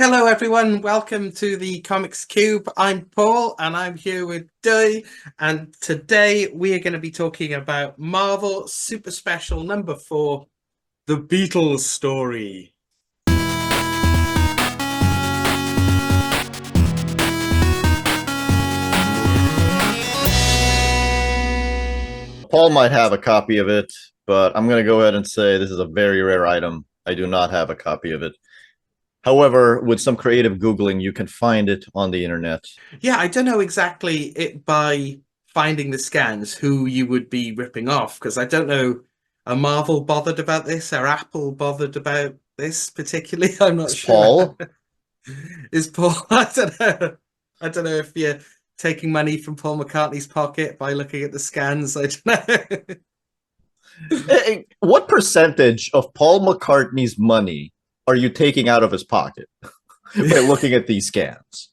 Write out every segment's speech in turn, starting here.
Hello, everyone. Welcome to the Comics Cube. I'm Paul, and I'm here with Duy. And today we are going to be talking about Marvel Super Special number 4, The Beatles Story. Paul might have a copy of it, but I'm going to go ahead and say this is a very rare item. I do not have a copy of it. However, with some creative Googling, you can find it on the internet. Yeah, I don't know exactly by finding the scans who you would be ripping off, because I don't know. Are Marvel bothered about this? Are Apple bothered about this particularly? I'm not It's sure. Paul. Is Paul? I don't know. I don't know if you're taking money from Paul McCartney's pocket by looking at the scans. I don't know. What percentage of Paul McCartney's money are you taking out of his pocket by looking at these scans?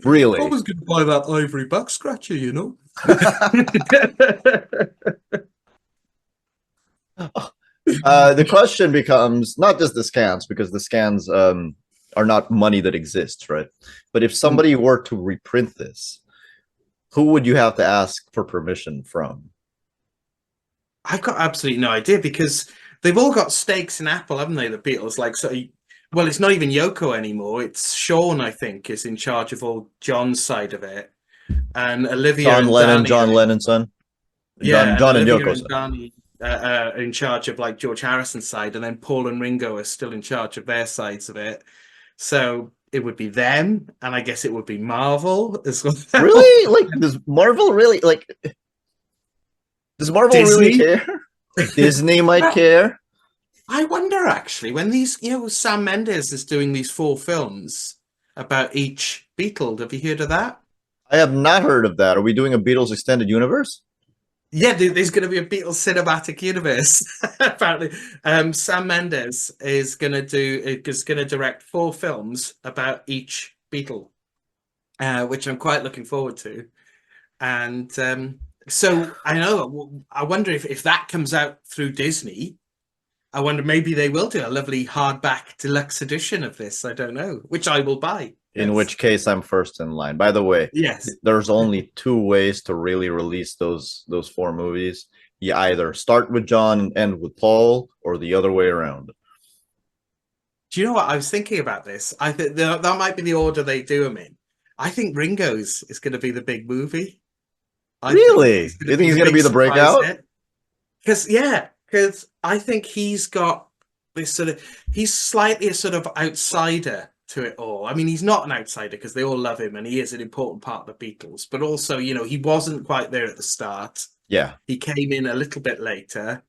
Really? I was going to buy that ivory back scratcher, you know. The question becomes not just the scans, because the scans are not money that exists, right? But if somebody were to reprint this, who would you have to ask for permission from? I've got absolutely no idea, because they've all got stakes in Apple, haven't they? The Beatles, well, it's not even Yoko anymore. It's Sean, I think, is in charge of all John's side of it, and Olivia John and Lennon, Danny, John Lennon's son. yeah, John and Olivia Yoko's and son. Danny are in charge of like George Harrison's side, and then Paul and Ringo are still in charge of their sides of it. So it would be them, and I guess it would be Marvel as well. Really? Like, does Marvel really Does Marvel really Disney? care? Disney might Well, care. I wonder actually when these, Sam Mendes is doing these 4 films about each Beatle. Have you heard of that? I have not heard of that. Are we doing a Beatles extended universe? Yeah, there's going to be a Beatles cinematic universe. Apparently, Sam Mendes is going to direct 4 films about each Beatle, which I'm quite looking forward to. And so I know I wonder if that comes out through Disney. I wonder maybe they will do a lovely hardback deluxe edition of this. I don't know, which I will buy. In Yes. which case, I'm first in line. By the way, Yes. there's only 2 ways to really release those 4 movies. You either start with John and end with Paul, or the other way around. Do you know what I was thinking about this? I think that might be the order they do them in. I think Ringo's is going to be the big movie. Really? You think he's going to be the breakout? Because I think he's got this he's slightly a sort of outsider to it all. I mean, he's not an outsider because they all love him and he is an important part of the Beatles, but also, he wasn't quite there at the start. Yeah. He came in a little bit later,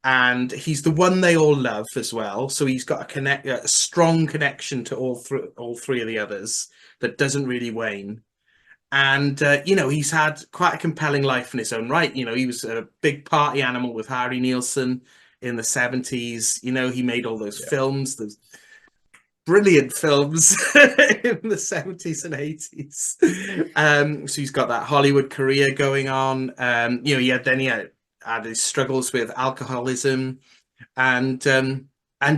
and he's the one they all love as well. So he's got a strong connection to all three of the others that doesn't really wane. And he's had quite a compelling life in his own right. He was a big party animal with Harry Nilsson in the 70s. He made all those films, those brilliant films in the 70s and 80s. So he's got that Hollywood career going on. He had his struggles with alcoholism, and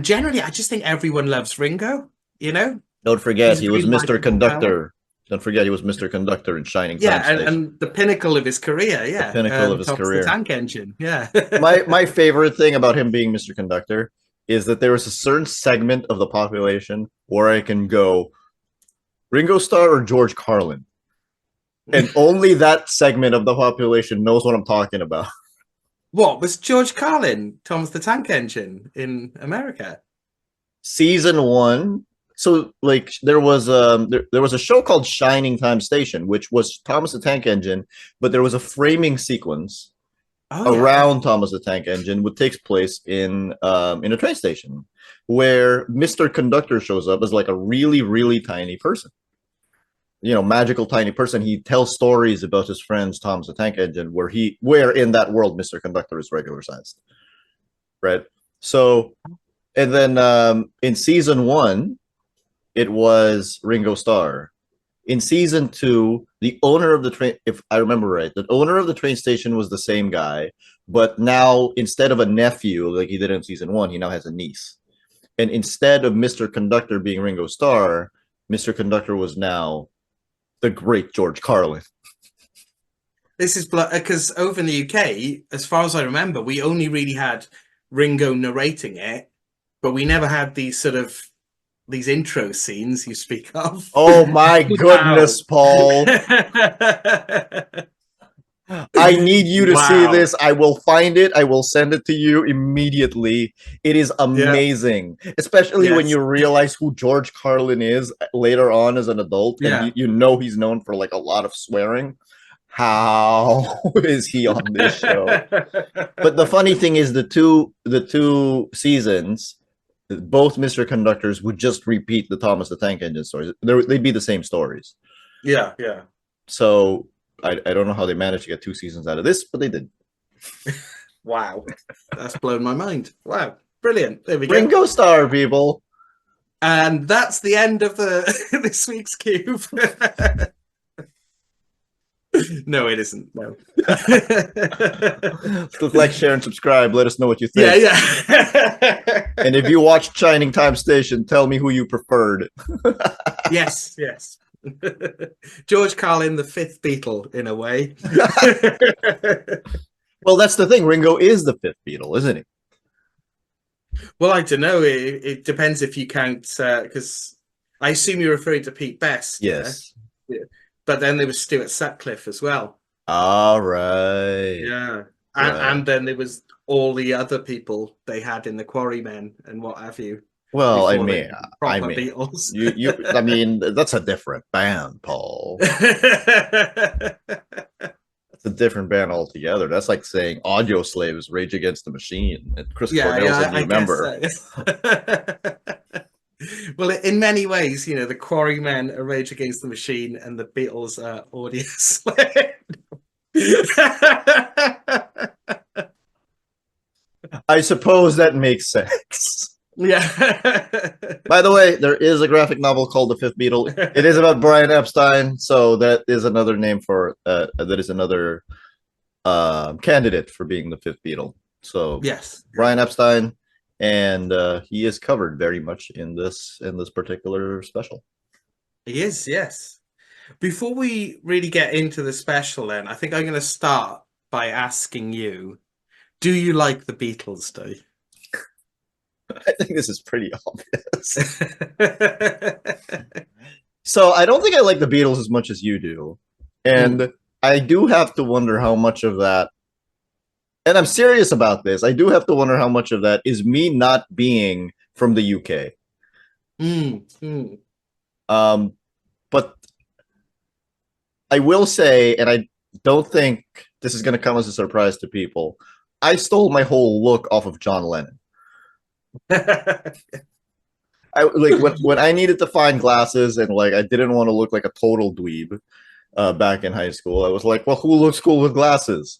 generally, I just think everyone loves Ringo. Don't forget, He's he was really Mr. Conductor. Don't forget, he was Mr. Conductor in Shining Time Station. and the pinnacle of his career, The pinnacle of his tops career. the tank engine, yeah. My favorite thing about him being Mr. Conductor is that there is a certain segment of the population where I can go Ringo Starr or George Carlin, and only that segment of the population knows what I'm talking about. What was George Carlin, Thomas the Tank Engine in America? Season 1. So, like, there was a show called Shining Time Station, which was Thomas the Tank Engine, but there was a framing sequence around Thomas the Tank Engine, which takes place in a train station, where Mr. Conductor shows up as like a really, really tiny person. Magical tiny person. He tells stories about his friends Thomas the Tank Engine, where in that world Mr. Conductor is regular sized. Right. So, and then in season 1, it was Ringo Starr. In season 2, the owner of the train, if I remember right, the owner of the train station was the same guy, but now instead of a nephew like he did in season 1, he now has a niece. And instead of Mr. Conductor being Ringo Starr, Mr. Conductor was now the great George Carlin. This is because over in the UK, as far as I remember, we only really had Ringo narrating it, but we never had these intro scenes you speak of. Oh my Wow. goodness, Paul. I need you to see Wow. this. I will find it. I will send it to you immediately. It is Yeah. amazing, especially when Yes. you realize who George Carlin is later on as an adult, and Yeah. you know he's known for like a lot of swearing. How is he on this show? But the funny thing is, the two seasons, both Mr. Conductors would just repeat the Thomas the Tank Engine stories. They'd be the same stories. Yeah, yeah. So I don't know how they managed to get 2 seasons out of this, but they did. Wow. That's blown my mind. Wow. Brilliant. There we go. Ringo Starr, people. And that's the end of the this week's cube. No, it isn't. No. Like, share, and subscribe. Let us know what you Yeah, think. yeah. And if you watched Shining Time Station, tell me who you preferred. Yes, yes. George Carlin, the fifth Beatle, in a way. Well, that's the thing. Ringo is the fifth Beatle, isn't he? Well, I don't know. It depends if you count, because I assume you're referring to Pete Best. Yes. Yeah? But then there was Stuart Sutcliffe as well. All right. Yeah. Right. And then there was all the other people they had in the Quarrymen and what have you. Well, I Before they mean, were proper Beatles. I mean, that's a different band, Paul. It's a different band altogether. That's like saying Audio Slaves, Rage Against the Machine, and Chris Cornell's a new member. So. Well, in many ways, you know, the Quarrymen are Rage Against the Machine, and the Beatles are Audio Slave. I suppose that makes sense. Yeah. By the way, there is a graphic novel called The Fifth Beatle. It is about Brian Epstein, so that is another name for that is another candidate for being the fifth Beatle. So Yes, Brian Epstein, and he is covered very much in this particular special. he is. Yes. Before we really get into the special, then I think I'm going to start by asking you: do you like the Beatles, Duy? I think this is pretty obvious. So I don't think I like the Beatles as much as you do. And I do have to wonder how much of that, and I'm serious about this, I do have to wonder how much of that is me not being from the UK. But I will say, and I don't think this is going to come as a surprise to people, I stole my whole look off of John Lennon. I like when I needed to find glasses and like I didn't want to look like a total dweeb back in high school. I was like, well, who looks cool with glasses?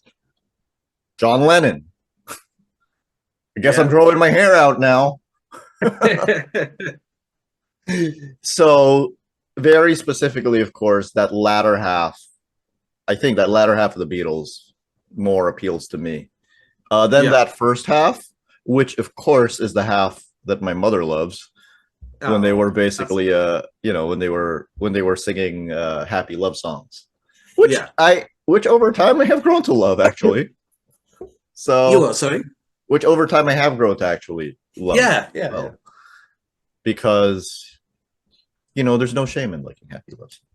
John Lennon. I guess I'm growing my hair out now. So very specifically, of course, that latter half, I think that latter half of the Beatles more appeals to me than that first half, which of course is the half that my mother loves. When they were basically when they were singing happy love songs, which over time I have grown to love, actually. So you are, sorry, which over time I have grown to actually love. Yeah. Because there's no shame in liking happy love songs.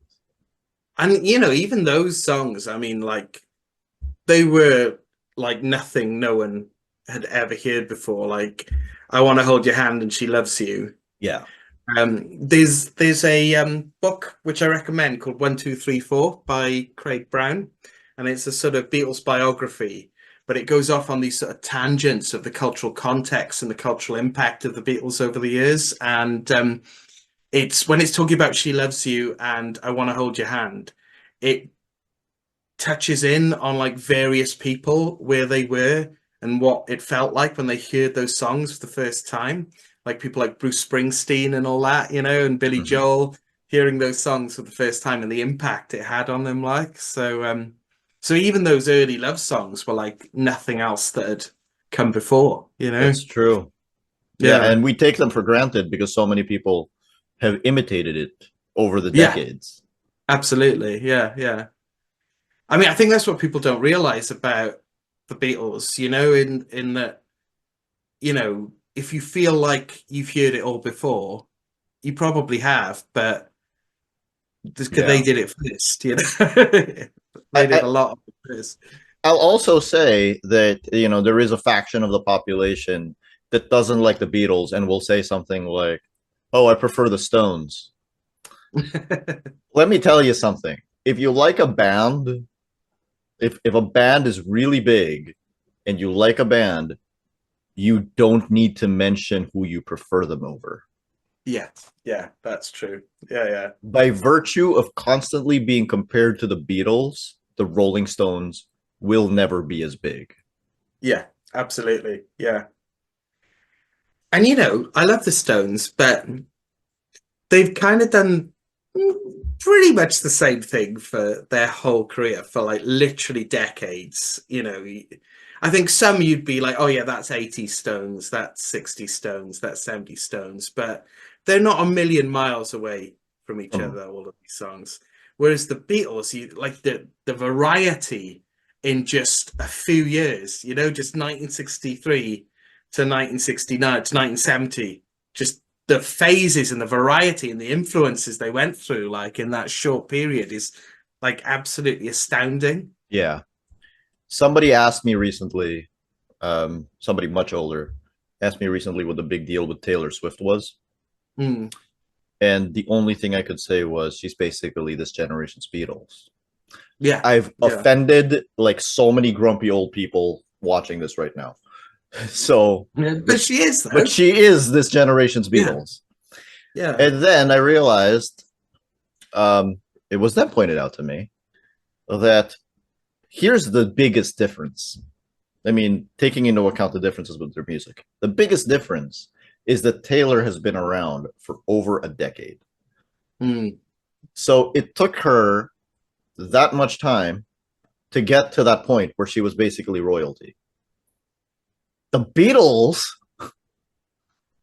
And even those songs, I mean, like, they were like nothing no one had ever heard before. Like, I Want to Hold Your Hand and She Loves You. Yeah. There's a book which I recommend called 1, 2, 3, 4 by Craig Brown, and it's a sort of Beatles biography, but it goes off on these sort of tangents of the cultural context and the cultural impact of the Beatles over the years. And it's when it's talking about She Loves You and I Want to Hold Your Hand, it touches in on like various people, where they were and what it felt like when they heard those songs for the first time. Like people like Bruce Springsteen and all that, and Billy Joel, hearing those songs for the first time and the impact it had on them. Like, so even those early love songs were like nothing else that had come before, That's true. Yeah, Yeah. and we take them for granted because so many people have imitated it over the Yeah, decades. absolutely. Yeah, yeah. I mean, I think that's what people don't realize about the Beatles, in that, if you feel like you've heard it all before, you probably have, but just because they Yeah. did it first. I, They did a lot of it first. I'll also say that there is a faction of the population that doesn't like the Beatles and will say something like, "Oh, I prefer the Stones." Let me tell you something. If you like a band, if a band is really big and you like a band, you don't need to mention who you prefer them over. Yeah, yeah, that's true. Yeah, yeah, By virtue of constantly being compared to the Beatles, the Rolling Stones will never be as big. yeah, absolutely. Yeah. And I love the Stones, but they've kind of done pretty much the same thing for their whole career for like literally decades. I think some you'd be like, oh yeah, that's 80 Stones, that's 60 Stones, that's 70 Stones, but they're not a million miles away from each Hmm. other, all of these songs. Whereas the Beatles, you like the variety in just a few years, just 1963 to 1969 to 1970, just the phases and the variety and the influences they went through, like in that short period, is like absolutely astounding. Yeah. Somebody asked me recently, somebody much older, asked me recently what the big deal with Taylor Swift was. Mm. And the only thing I could say was she's basically this generation's Beatles. Yeah, I've yeah, offended like so many grumpy old people watching this right now. So, yeah. but But she is but though. she is this generation's Yeah, Beatles. yeah. And then I realized, it was then pointed out to me that here's the biggest difference. I mean, taking into account the differences with their music, the biggest difference is that Taylor has been around for over a decade. Mm. So it took her that much time to get to that point where she was basically royalty. The Beatles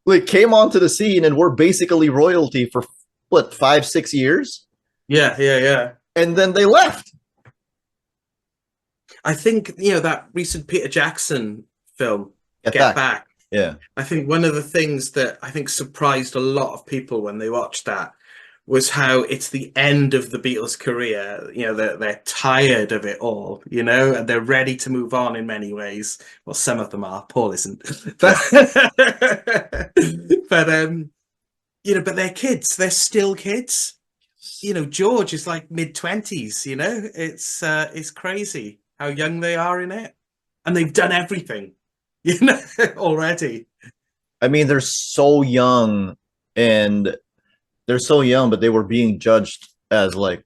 like came onto the scene and were basically royalty for what 5 6 years, Yeah, yeah, yeah. and then they left. I think that recent Peter Jackson film, Get Get back. Back. Yeah. I think one of the things that I think surprised a lot of people when they watched that was how it's the end of the Beatles' career. They're tired of it all, and they're ready to move on in many ways. Well, some of them are. Paul isn't, but Yeah. but they're kids. They're still kids. George is like mid-20s. It's crazy how young they are in it, and they've done everything, already. I mean, and they're so young, but they were being judged as like,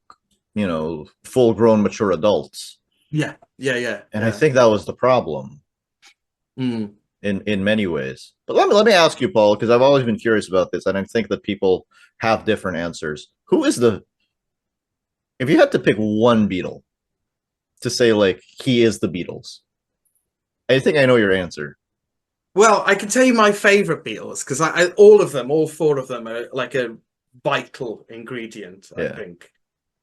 full grown mature adults. Yeah, yeah, yeah, And I yeah. think that was the problem Mm. in many ways. But let me ask you, Paul, because I've always been curious about this, and I think that people have different answers. Who is the if you had to pick one Beatle to say like he is the Beatles, I think I know your answer. Well, I can tell you my favorite Beatles because all of them, all four of them, are like a vital ingredient, I Yeah. think.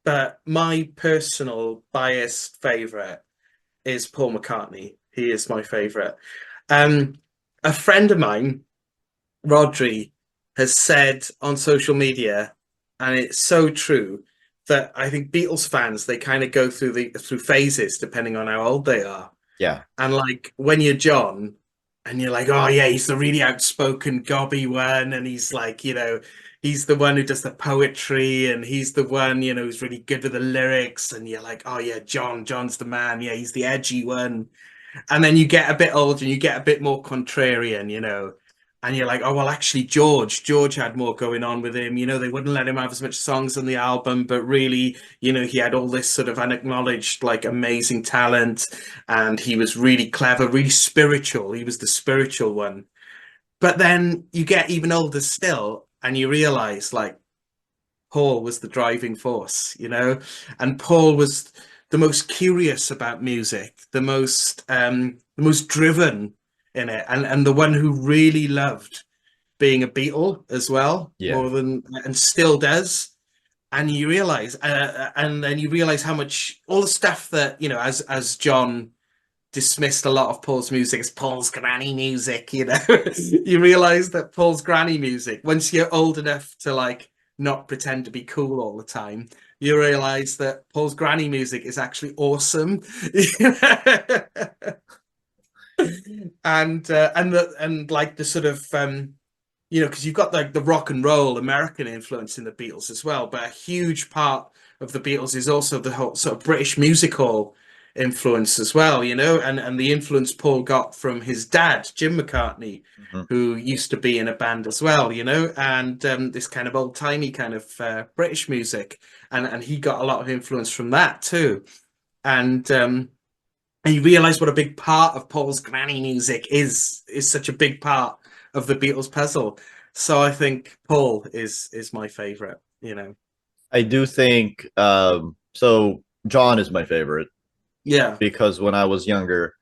But my personal biased favorite is Paul McCartney. He is my favorite. Um, a friend of mine, Rodri, has said on social media, and it's so true, that I think Beatles fans, they kind of go through phases depending on how old they are. Yeah. And like when you're John and you're like, oh yeah, he's the really outspoken gobby one, and he's like, he's the one who does the poetry, and he's the one, who's really good with the lyrics, and you're like, oh yeah, John's the man, yeah, he's the edgy one. And then you get a bit older and you get a bit more contrarian, and you're like, oh well, actually George had more going on with him. They wouldn't let him have as much songs on the album, but really, he had all this sort of unacknowledged, like amazing talent, and he was really clever, really spiritual. He was the spiritual one. But then you get even older still, and you realize like Paul was the driving force, and Paul was the most curious about music, the most driven in it, and the one who really loved being a Beatle as well, Yeah. more than and still does. And you realize, and then you realize how much all the stuff that as John dismissed a lot of Paul's music as Paul's granny music, you realize that Paul's granny music, once you're old enough to like not pretend to be cool all the time, you realize that Paul's granny music is actually awesome. And like the sort of because you've got like the rock and roll American influence in the Beatles as well, but a huge part of the Beatles is also the whole sort of British musical influence as well, and the influence Paul got from his dad, Jim McCartney, Mhm. who used to be in a band as well, and this kind of old-timey kind of British music, and he got a lot of influence from that too. And you realize what a big part of Paul's granny music is such a big part of the Beatles puzzle. So I think Paul is my favorite. I do think so. John is my favorite Yeah. because when I was younger,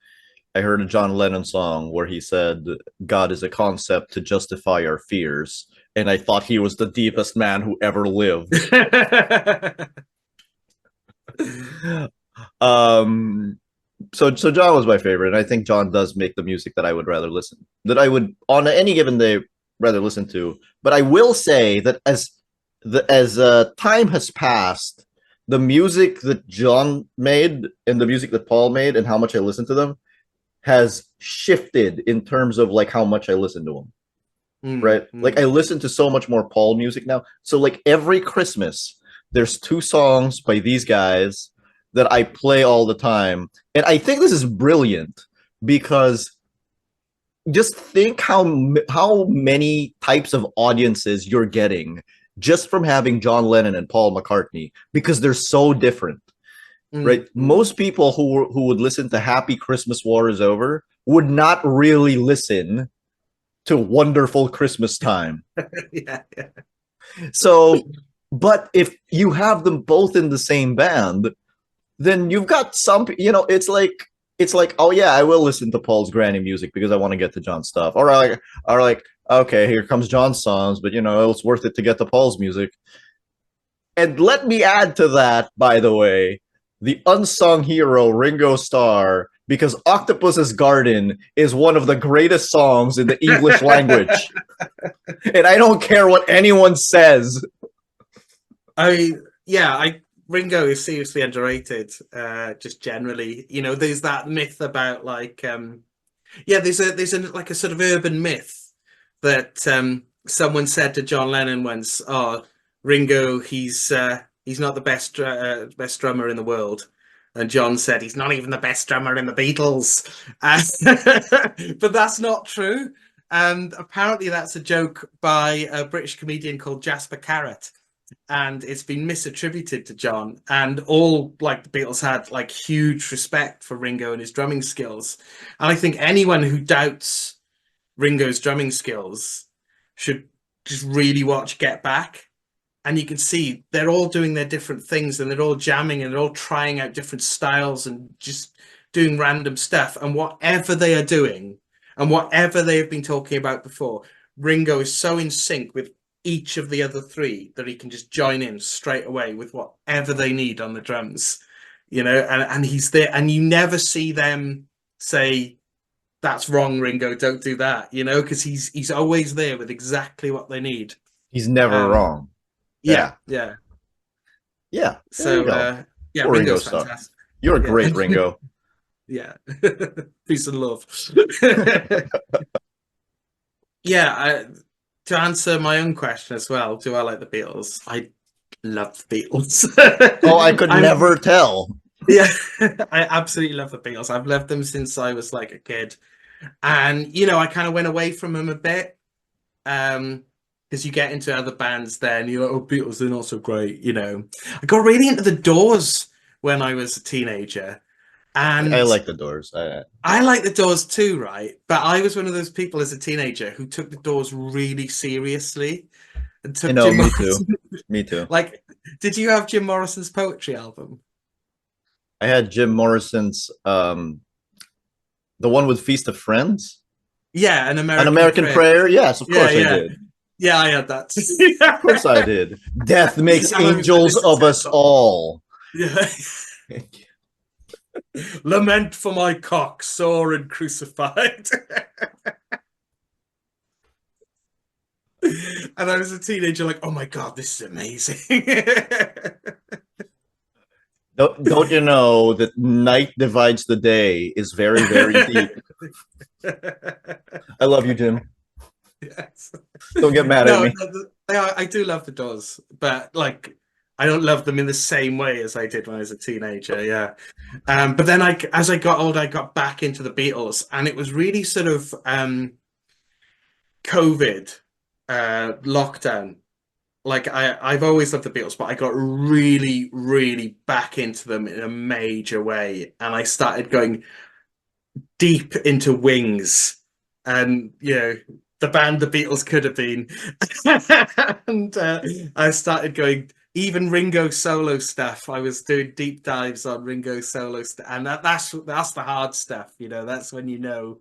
I heard a John Lennon song where he said, "God is a concept to justify our fears," and I thought he was the deepest man who ever lived. um, so John was my favorite, and I think John does make the music that I would rather listen, that I would on any given day rather listen to. But I will say that as time has passed, the music that John made and the music that Paul made and how much I listen to them has shifted in terms of like how much I listen to them. Right? Like I listen to so much more Paul music now. So like every Christmas, there's two songs by these guys that I play all the time. And I think this is brilliant because just think how many types of audiences you're getting just from having John Lennon and Paul McCartney because they're so different. Right? Most people who would listen to Happy Christmas War is Over would not really listen to Wonderful Christmas Time. Yeah. So, but if you have them both in the same band, then you've got it's like, oh yeah, I will listen to Paul's granny music because I want to get to John's stuff. Or like, okay, here comes John's songs, but it's worth it to get to Paul's music. And let me add to that, by the way, the unsung hero Ringo Starr, because Octopus's Garden is one of the greatest songs in the English language. And I don't care what anyone says. Ringo is seriously underrated, just generally. There's that myth about like there's a like a sort of urban myth that someone said to John Lennon once, "Oh, Ringo, he's not the best drummer in the world." And John said, "He's not even the best drummer in the Beatles." But that's not true. And apparently that's a joke by a British comedian called Jasper Carrott. And it's been misattributed to John. And all like the Beatles had like huge respect for Ringo and his drumming skills. And I think anyone who doubts Ringo's drumming skills should just really watch Get Back. And you can see they're all doing their different things and they're all jamming and they're all trying out different styles and just doing random stuff. And whatever they are doing and whatever they have been talking about before, Ringo is so in sync with each of the other three that he can just join in straight away with whatever they need on the drums, and he's there. And you never see them say, "That's wrong, Ringo, don't do that," because he's always there with exactly what they need. He's never wrong. Yeah. Yeah. So Poor Ringo Ringo's Starr. fantastic. You're a great Ringo. Yeah. Peace and love. Yeah, to answer my own question as well, do I like the Beatles? I love the Beatles. Oh, I could never tell. Yeah, I absolutely love the Beatles. I've loved them since I was like a kid. And, I kind of went away from them a bit. Because you get into other bands then, you're like, oh, Beatles, they're not so great, I got really into the Doors when I was a teenager. And I like the Doors. I like the Doors too, right? But I was one of those people as a teenager who took the Doors really seriously and took Jim me Morrison. too. Me too. Like, did you have Jim Morrison's poetry album? I had Jim Morrison's the one with Feast of Friends. Yeah, An An American American Prayer. Prayer. Yes, of Yeah, course I yeah. did. Yeah, I had that. Of course I did. Death makes And I used to angels listen of to it. us all. Yeah. Lament for my cock, sore and crucified. And I was a teenager, like, oh my God, this is amazing. Don't you know that night divides the day is very, very deep? I love you, Jim. Yes. Don't get mad at No, me. no, I do love the Doors, but like I don't love them in the same way as I did when I was a teenager. Yeah. But then as I got older, I got back into the Beatles, and it was really sort of COVID lockdown. Like I've always loved the Beatles, but I got really, really back into them in a major way, and I started going deep into Wings, and the band the Beatles could have been, and I started going even Ringo solo stuff. I was doing deep dives on Ringo solo stuff, and that's the hard stuff. That's when and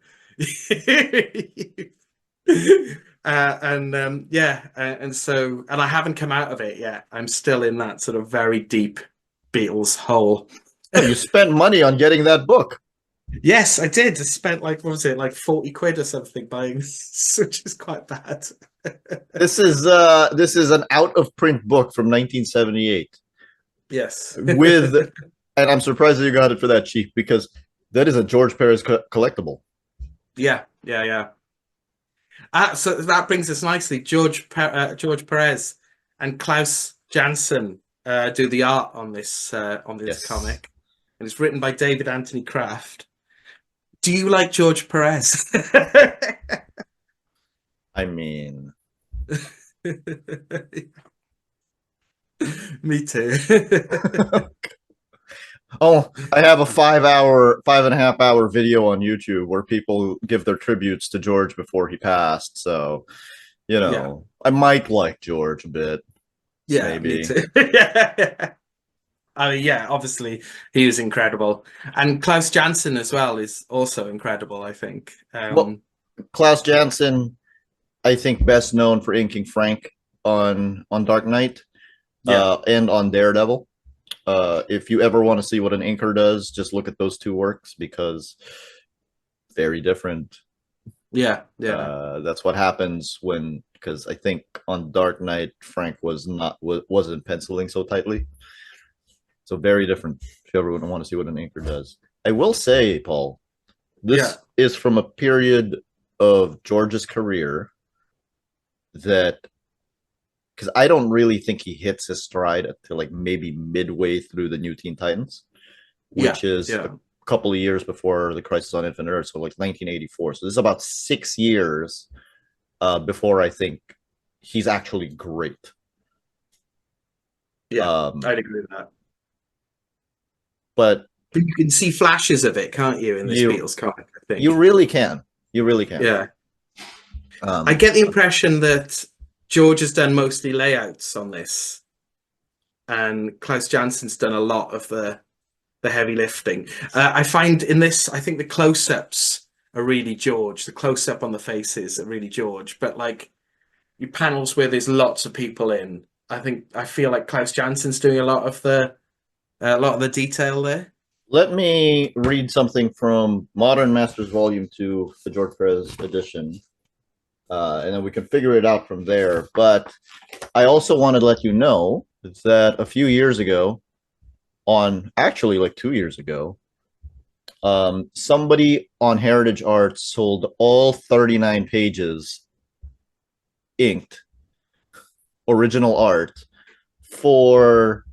I haven't come out of it yet. I'm still in that sort of very deep Beatles hole. Oh, you spent money on getting that book. Yes, I did. I spent like, what was it, like 40 quid or something buying this, which is quite bad. This is an out of print book from 1978 Yes. with, and I'm surprised that you got it for that cheap because that is a George Perez collectible. Yeah, yeah, yeah. So that brings us nicely. George Perez and Klaus Janson do the art on this Yes. comic, and it's written by David Anthony Kraft. Do you like George Perez? I mean, Me too. oh, I have a 5.5 hour video on YouTube where people give their tributes to George before he passed. So, Yeah, I might like George a bit, yeah, me maybe. too. Yeah. I mean, yeah, obviously he was incredible, and Klaus Janson as well is also incredible. I think. Well, Klaus Janson, I think best known for inking Frank on Dark Knight, Yeah, and on Daredevil. If you ever want to see what an inker does, just look at those two works because very different. yeah, yeah, That's what happens because I think on Dark Knight Frank wasn't penciling so tightly, so very different. If you ever want to see what an inker does, I will say, Paul, yeah, this is from a period of George's career that because I don't really think he hits his stride until like maybe midway through the New Teen Titans, yeah, which is yeah, a couple of years before the Crisis on Infinite Earth, so like 1984. So this is about 6 years before I think he's actually great. yeah. Um, I'd agree with that. but But you can see flashes of it, can't you, in this you Beatles comic? I you think. really can, you really can. Yeah, I Um, get the impression that George has done mostly layouts on this, and Klaus Janssen's done a lot of the heavy lifting. I find in this, I think the close-ups are really George. The close-up on the faces are really George, but like your panels where there's lots of people in, I feel like Klaus Janssen's doing a lot of the detail there. Let me read something from Modern Masters Volume 2, the George Perez edition, and then we can figure it out from there. But I also wanted to let you know that a few years ago, actually like 2 years ago, somebody on Heritage Arts sold all 39 pages inked original art for,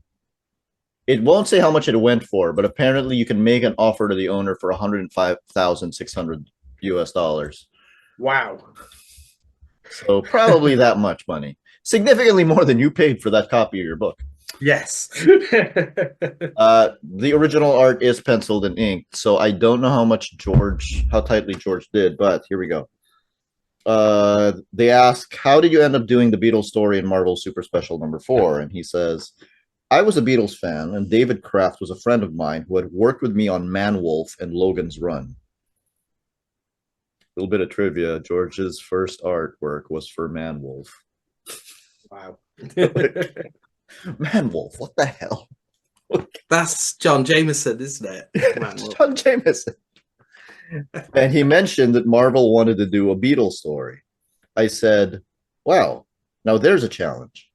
it won't say how much it went for, but apparently you can make an offer to the owner for 105,600 US dollars. Wow. So probably that much money, significantly more than you paid for that copy of your book. Yes. The original art is penciled and inked, so I don't know how tightly George did, but here we go. They ask, how did you end up doing the Beatles story in Marvel Super Special #4? And he says, I was a Beatles fan, and David Kraft was a friend of mine who had worked with me on Man Wolf and Logan's Run. little bit of trivia. George's first artwork was for Man Wolf. Wow. Man Wolf, what the hell? That's John Jameson, isn't it? Man, well, John Jameson. And he mentioned that Marvel wanted to do a Beatles story. I said, wow, now there's a challenge.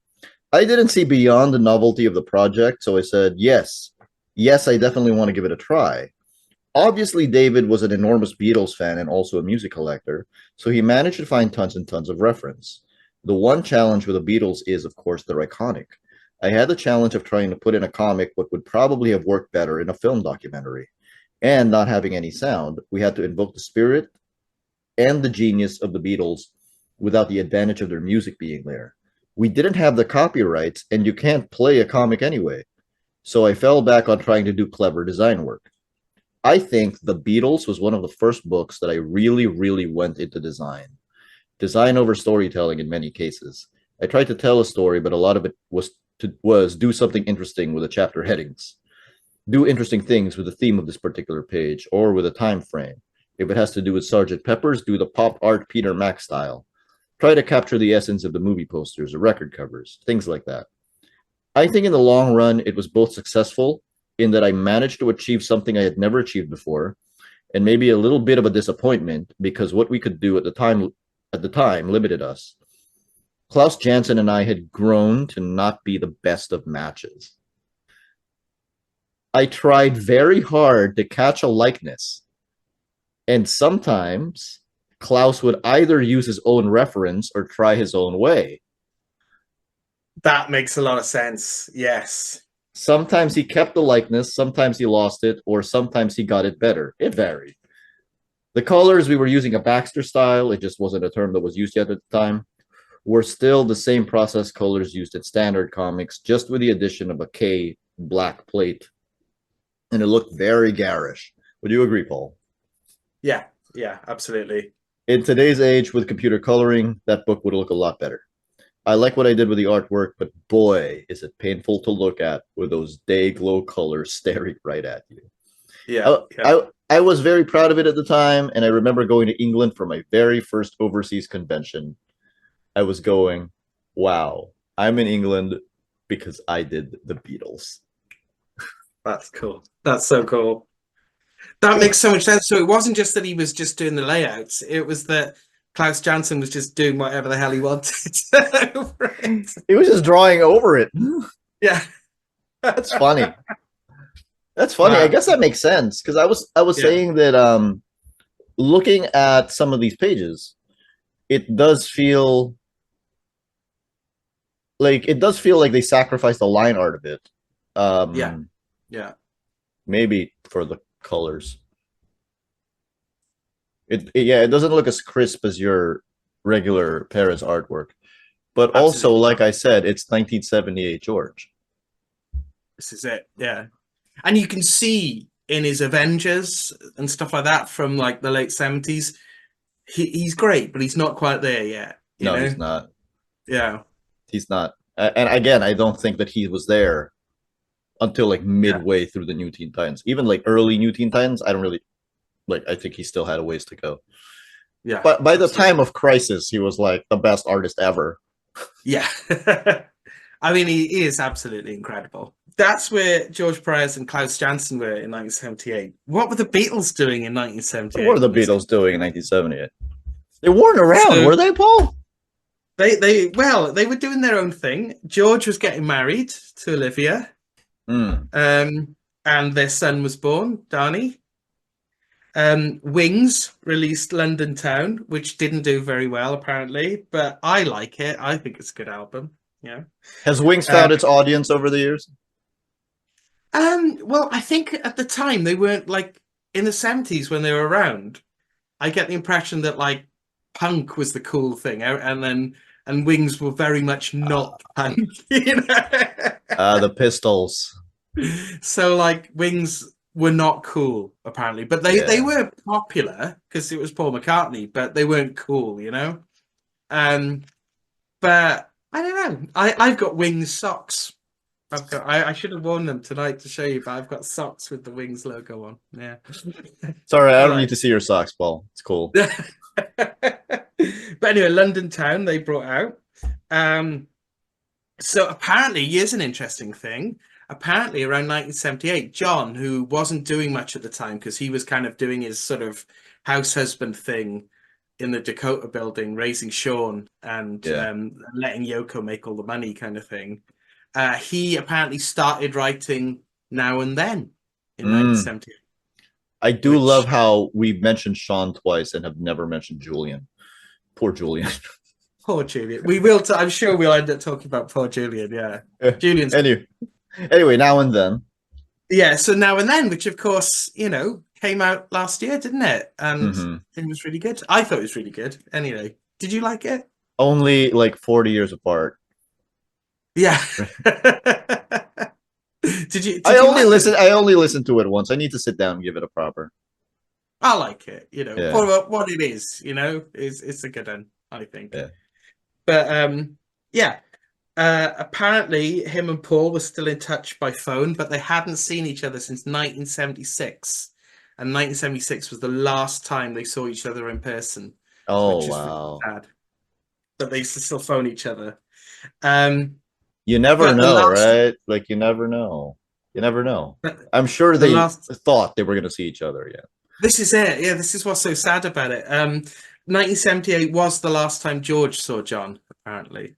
I didn't see beyond the novelty of the project, so I said, yes, I definitely want to give it a try. Obviously, David was an enormous Beatles fan and also a music collector, so he managed to find tons and tons of reference. The one challenge with the Beatles is, of course, they're iconic. I had the challenge of trying to put in a comic what would probably have worked better in a film documentary. And not having any sound, we had to invoke the spirit and the genius of the Beatles without the advantage of their music being there. We didn't have the copyrights, and you can't play a comic anyway. So I fell back on trying to do clever design work. I think The Beatles was one of the first books that I really, really went into design. Design over storytelling in many cases. I tried to tell a story, but a lot of it was do something interesting with the chapter headings. Do interesting things with the theme of this particular page or with a time frame. If it has to do with Sergeant Pepper's, do the pop art Peter Mac style. Try to capture the essence of the movie posters or record covers, things like that. I think in the long run, it was both successful in that I managed to achieve something I had never achieved before, and maybe a little bit of a disappointment because what we could do at the time limited us. Klaus Janson and I had grown to not be the best of matches. I tried very hard to catch a likeness, and sometimes Klaus would either use his own reference or try his own way. that makes a lot of sense. Yes. Sometimes he kept the likeness, sometimes he lost it, or sometimes he got it better. It varied. The colors, we were using a Baxter style, it just wasn't a term that was used yet at the time, were still the same process colors used in standard comics, just with the addition of a K black plate. And it looked very garish. Would you agree, Paul? Yeah. Yeah, absolutely. In today's age with computer coloring, that book would look a lot better. I like what I did with the artwork, but boy, is it painful to look at with those day glow colors staring right at you. Yeah. I, Yeah. I was very proud of it at the time, and I remember going to England for my very first overseas convention. I was going, wow, I'm in England because I did the Beatles. That's cool. That's so cool. That makes so much sense. So it wasn't just that he was just doing the layouts, it was that Klaus Janson was just doing whatever the hell he wanted over it. He was just drawing over it. Yeah. That's funny. That's funny. I Wow. guess that makes sense because I was Yeah. saying that looking at some of these pages, it does feel like they sacrificed the line art a bit. Yeah. Yeah. Maybe for the colors. It doesn't look as crisp as your regular Perez artwork. But also, Absolutely. like I said, it's 1978 George. This is it. Yeah. And you can see in his Avengers and stuff like that from like the late 70s, he's great, but he's not quite there yet, you No, know? he's not. Yeah. He's not. And again, I don't think that he was there until like Yeah. midway through the New Teen Titans. Even like early New Teen Titans, I don't really like. I think he still had a ways to go. Yeah. But by the Absolutely. time of Crisis, he was like the best artist ever. Yeah. I mean, he is absolutely incredible. That's where George Perez and Klaus Janson were in 1978. What were the Beatles doing in What were 1978? the Beatles doing in 1978? They weren't around, So were they, Paul? they were doing their own thing. George was getting married to Olivia, Mm. and their son was born, Danny. Wings released London Town, which didn't do very well apparently, but I like it. I think it's a good album. Yeah. Has Wings Um, found its audience over the years? well, I think at the time they weren't like in the 70s when they were around. I get the impression that like punk was the cool thing, and Wings were very much not punk, you know. The Pistols. So like Wings were not cool apparently, but they Yeah. were popular because it was Paul McCartney, but they weren't cool, you know. Um, but I don't know. I've got Wings socks. I should have worn them tonight to show you, but I've got socks with the Wings logo on. Yeah. Sorry, I All don't need right. to see your socks, Paul. It's cool. But anyway, London Town they brought out. Um, so apparently, here's an interesting thing. Apparently, around 1978, John, who wasn't doing much at the time because he was kind of doing his sort of house husband thing in the Dakota building, raising Sean and Yeah. letting Yoko make all the money, kind of thing. He apparently started writing Now and Then in Mm. 1978, I do love which how we mentioned Sean twice and have never mentioned Julian. Poor Julian. poor Julian. We will. I'm sure we'll end up talking about poor Julian. Yeah, Julian's anyway, anyway, now and then. yeah. So Now and Then, which of course came out last year, didn't it? And Mm-hmm. it was really good. I thought it was really good. Anyway, did you like it? Only like 40 years apart. Yeah. Did you I did you only like it? listen. I only listened to it once. I need to sit down and give it a proper. I like it. Yeah, For what it is. It's a good one, I think. yeah. But yeah. Apparently, him and Paul were still in touch by phone, but they hadn't seen each other since 1976. And 1976 was the last time they saw each other in person, Oh which is really wow. sad. But they used to still phone each other. Um, You never but the know, last, right? Like you never know. You never know. but I'm sure the they last, thought they were going to see each other. Yeah. this is it. Yeah, this is what's so sad about it. 1978 was the last time George saw John, apparently.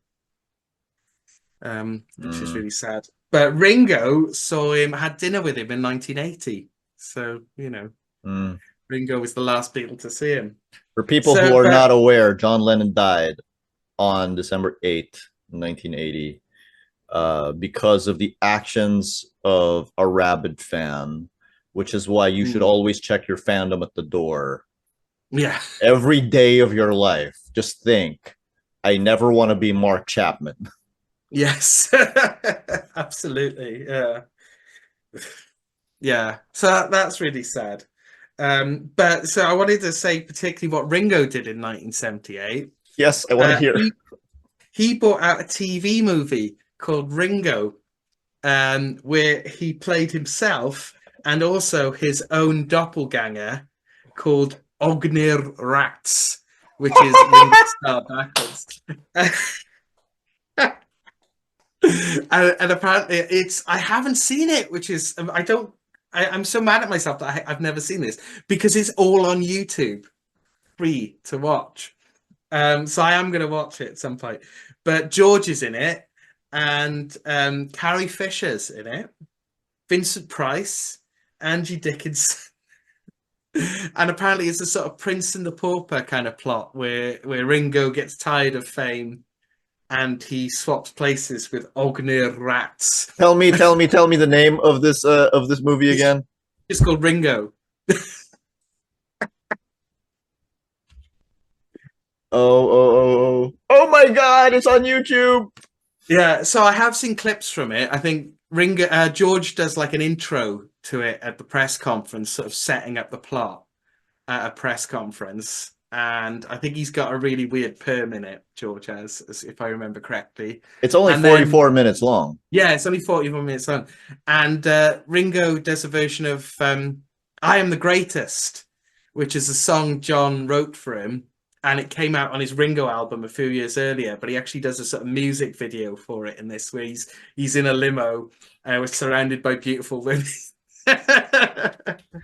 Which is Mm, really sad. But Ringo saw him, had dinner with him in 1980. So, mm. Ringo was the last Beatle to see him. For people who So, are but not aware, John Lennon died on December 8th, 1980, because of the actions of a rabid fan, which is why you should always check your fandom at the door yeah, every day of your life. Just think, I never want to be Mark Chapman. yes, absolutely. Yeah, yeah. So that's really sad. But so I wanted to say particularly what Ringo did in 1978. Yes, I want to hear. He brought out a TV movie called Ringo, where he played himself and also his own doppelganger called Ognir Rats, which is Ringo Starr backwards. And apparently I haven't seen it, which is I'm so mad at myself that I've never seen this because it's all on YouTube, free to watch. So I am going to watch it at some point. But George is in it, and Carrie Fisher's in it, Vincent Price, Angie Dickinson, and apparently it's a sort of Prince and the Pauper kind of plot where Ringo gets tired of fame and he swaps places with Ognir Rats. Tell me the name of this movie It's again. just called Ringo. Oh my God! It's on YouTube. Yeah, so I have seen clips from it. I think George does like an intro to it at the press conference, sort of setting up the plot at a press conference. And I think he's got a really weird perm in it, George has, if I remember correctly. It's only And then 44 minutes long. yeah, it's only 41 minutes long. And Ringo does a version of I Am the Greatest, which is a song John wrote for him. And it came out on his Ringo album a few years earlier, but he actually does a sort of music video for it in this, where he's in a limo, was surrounded by beautiful women.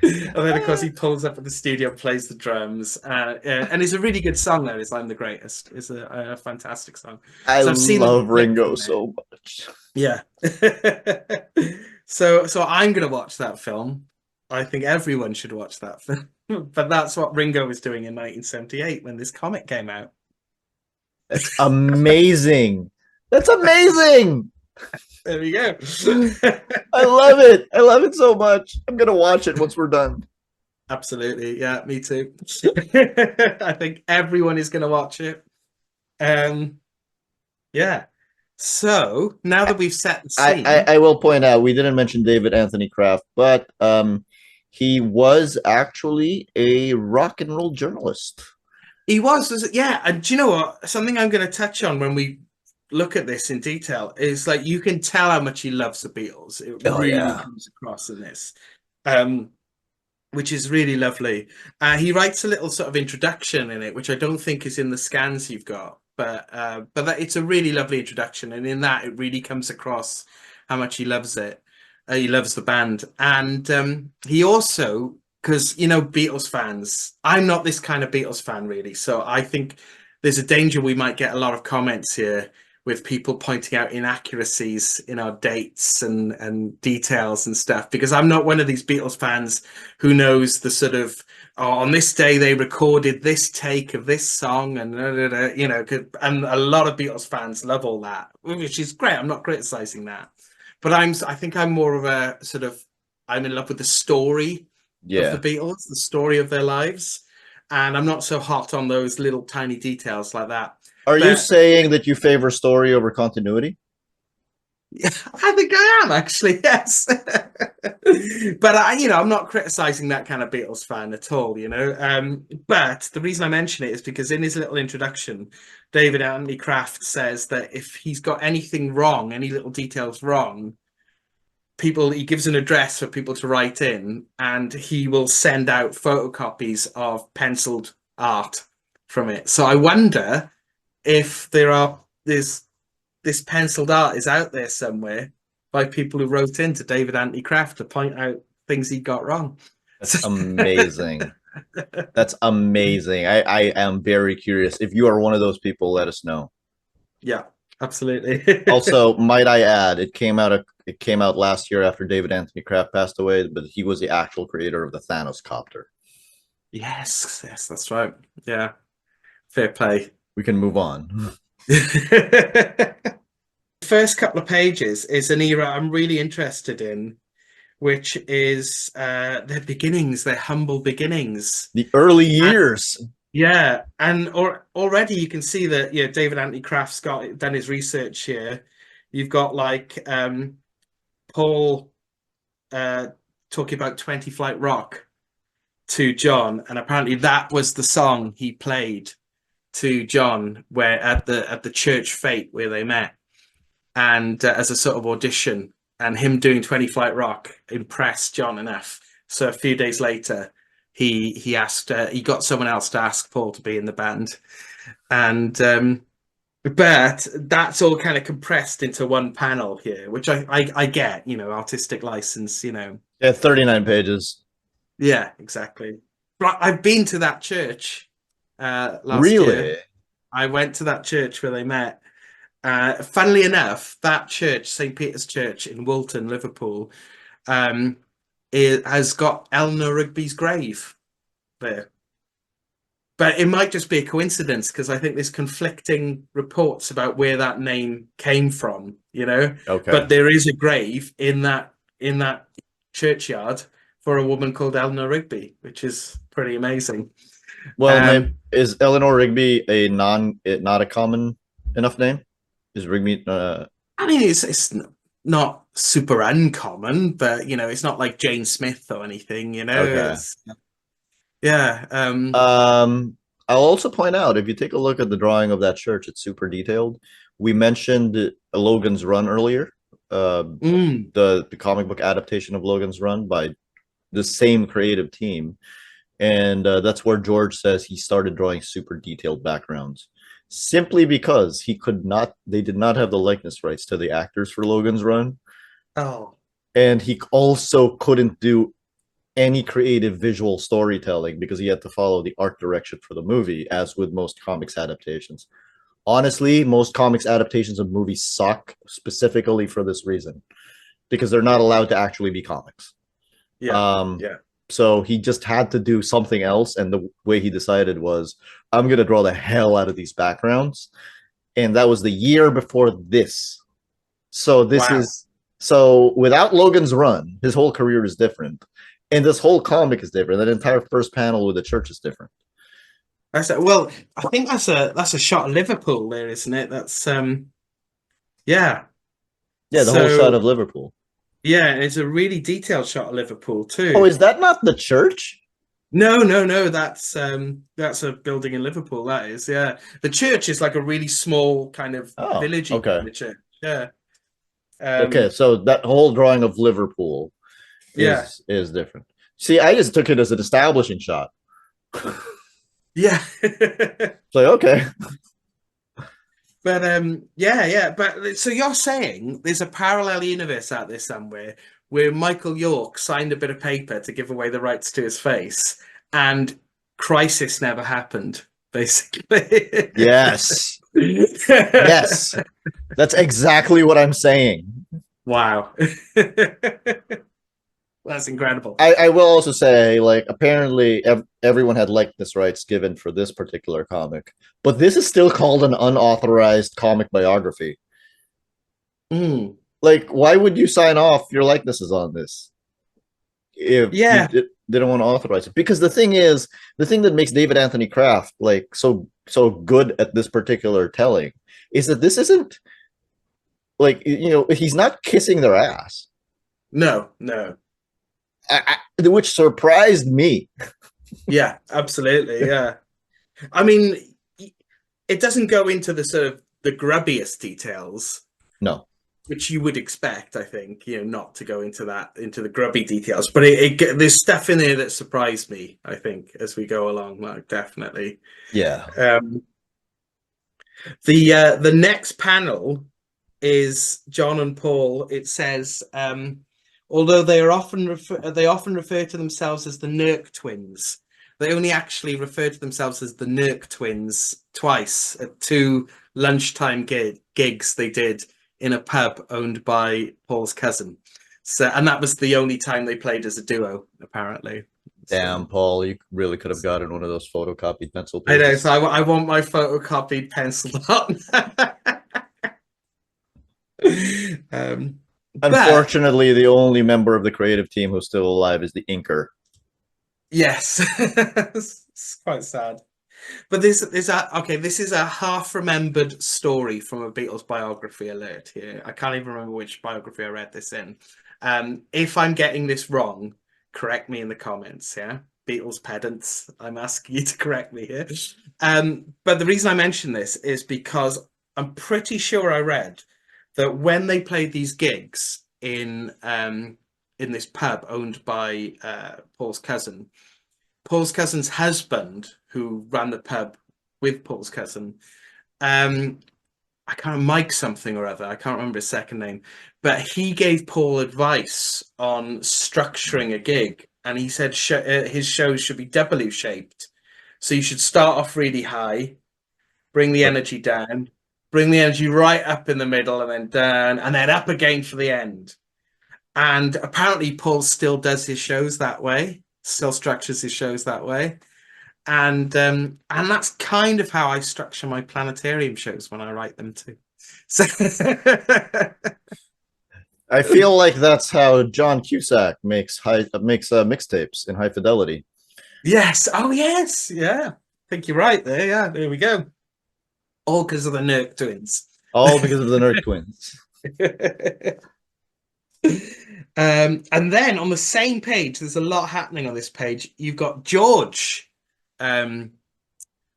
And then, of course, he pulls up at the studio, plays the drums, and it's a really good song. Though, "It's I'm the Greatest." It's a fantastic song. I So I've seen a love clip Ringo from it. so much. Yeah. So I'm gonna watch that film. I think everyone should watch that film. But that's what Ringo was doing in 1978 when this comic came out. That's amazing. That's amazing. There we go. I love it. I love it so much. I'm gonna watch it once we're done. Absolutely. Yeah, me too. I think everyone is gonna watch it. Yeah. So now that we've set the scene, I will point out we didn't mention David Anthony Kraft, but he was actually a rock and roll journalist. he was yeah. And do you know what? Something I'm going to touch on when we look at this in detail, it's like you can tell how much he loves the Beatles. It Oh really yeah. comes across in this. Um, which is really lovely. He writes a little sort of introduction in it, which I don't think is in the scans you've got, but it's a really lovely introduction, and in that it really comes across how much he loves it. He loves the band, and he also, because Beatles fans, I'm not this kind of Beatles fan really, so I think there's a danger we might get a lot of comments here with people pointing out inaccuracies in our dates and details and stuff, because I'm not one of these Beatles fans who knows the sort of, oh, on this day they recorded this take of this song and and a lot of Beatles fans love all that, which is great. I'm not criticizing that, but I think I'm more of a sort of, I'm in love with the story of the Yeah. Beatles, the story of their lives, and I'm not so hot on those little tiny details like that. Are you But saying that you favor story over continuity? yeah, I think I am actually, yes. But I'm not criticizing that kind of Beatles fan at all, But the reason I mention it is because in his little introduction, David Anthony Kraft says that if he's got anything wrong, any little details wrong, he gives an address for people to write in, and he will send out photocopies of penciled art from it. So I wonder if there's this penciled art is out there somewhere by people who wrote into David Anthony Kraft to point out things he got wrong. That's amazing. That's amazing. I am very curious. If you are one of those people, let us know. Yeah, absolutely. Also, might I add, it came out last year after David Anthony Kraft passed away, but he was the actual creator of the Thanos copter. Yes, that's right. Yeah, fair play. We can move on. First couple of pages is an era I'm really interested in, which is their beginnings, their humble beginnings. The early And years. yeah, and already you can see that David Anthony Kraft's done his research here. You've got like Paul talking about 20 Flight Rock to John, and apparently that was the song he played to John where at the church fete where they met, and as a sort of audition, and him doing 20 Flight Rock impressed John enough. So a few days later, he asked he got someone else to ask Paul to be in the band, and but that's all kind of compressed into one panel here, which I get, artistic license. Yeah, 39 pages. Yeah, exactly. But I've been to that church last year. Really? I went to that church where they met. Funnily enough, that church, St. Peter's Church in Woolton, Liverpool, it has got Eleanor Rigby's grave there. But it might just be a coincidence because I think there's conflicting reports about where that name came from. Okay. But there is a grave in that churchyard for a woman called Eleanor Rigby, which is pretty amazing. Well, Um, is Eleanor Rigby not a common enough name? Is Rigby I mean, it's not super uncommon, but it's not like Jane Smith or anything. okay? It's yeah. I'll also point out if you take a look at the drawing of that church, it's super detailed. We mentioned Logan's Run earlier. The comic book adaptation of Logan's Run by the same creative team, and that's where George says he started drawing super detailed backgrounds simply because they did not have the likeness rights to the actors for Logan's Run, Oh, and he also couldn't do any creative visual storytelling because he had to follow the art direction for the movie, as with most comics adaptations. Honestly, most comics adaptations of movies suck specifically for this reason, because they're not allowed to actually be comics. yeah, Um, yeah. so he just had to do something else, and the way he decided was, I'm gonna draw the hell out of these backgrounds, and that was the year before this. So this Wow. is so without Logan's Run, his whole career is different, and this whole comic is different. That entire first panel with the church is different. Well, I think that's a shot of Liverpool there, isn't it? That's yeah. Yeah, the whole shot So of Liverpool. yeah, it's a really detailed shot of Liverpool Oh, too. is that not the church? No. That's a building in Liverpool. That is, yeah. The church is like a really small kind of Oh, villagey okay. kind of church. Yeah. Okay, Um, so that whole drawing of Liverpool yeah. is different. See, I just took it as an establishing shot. Yeah. It's like, okay. But yeah. But so you're saying there's a parallel universe out there somewhere where Michael York signed a bit of paper to give away the rights to his face, and Crisis never happened, basically. Yes. Yes. That's exactly what I'm saying. Wow. That's incredible. I will also say, like, apparently everyone had likeness rights given for this particular comic, but this is still called an unauthorized comic biography. Mm. Like, why would you sign off your likenesses on this if you Yeah, didn't want to authorize it? Because the thing is, the thing that makes David Anthony Kraft like so good at this particular telling is that this isn't like, he's not kissing their ass, no. which surprised me. Yeah, absolutely. Yeah. I mean, it doesn't go into the sort of the grubbiest details, No, which you would expect, I think, not to go into into the grubby details. But there's stuff in there that surprised me, I think, as we go along, like definitely. yeah, Um, the next panel is John and Paul. It says, although they often refer to themselves as the Nurk twins, they only actually refer to themselves as the Nurk twins twice at two lunchtime gigs they did in a pub owned by Paul's cousin. So, and that was the only time they played as a duo, apparently. damn, So Paul, you really could have gotten one of those photocopied pencil I know. So pages. I want my photocopied penciled on. But Unfortunately, the only member of the creative team who's still alive is the inker. yes, it's quite sad. But this is a half remembered story from a Beatles biography alert here. I can't even remember which biography I read this in. If I'm getting this wrong, correct me in the comments. Yeah, Beatles pedants, I'm asking you to correct me here. But the reason I mention this is because I'm pretty sure I read that when they played these gigs in this pub owned by Paul's cousin. Paul's cousin's husband, who ran the pub with Paul's cousin, I can't Mike something or other. I can't remember his second name, but he gave Paul advice on structuring a gig, and he said his shows should be W shaped. So you should start off really high, bring the But energy down, bring the energy right up in the middle, and then down, and then up again for the end. And apparently, Paul still does his shows that way, still structures his shows that way. And that's kind of how I structure my planetarium shows when I write them too. So I feel like that's how John Cusack makes mixtapes in high fidelity. yes, oh yes, yeah. I think you're right there. Yeah, there we go. All because of the Nurk twins. All because of the Nerd Twins. And then on the same page, there's a lot happening on this page. You've got George um,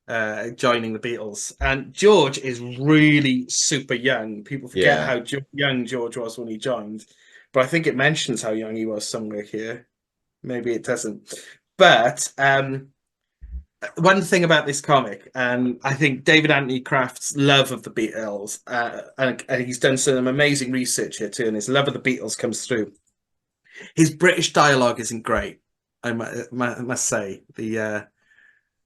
joining the Beatles, and George is really super young. People forget Yeah. how young George was when he joined, but I think it mentions how young he was somewhere here. Maybe it doesn't. But one thing about this comic, and I think David Anthony Kraft's love of the Beatles, and he's done some amazing research here too, and his love of the Beatles comes through. His British dialogue isn't great, I must say.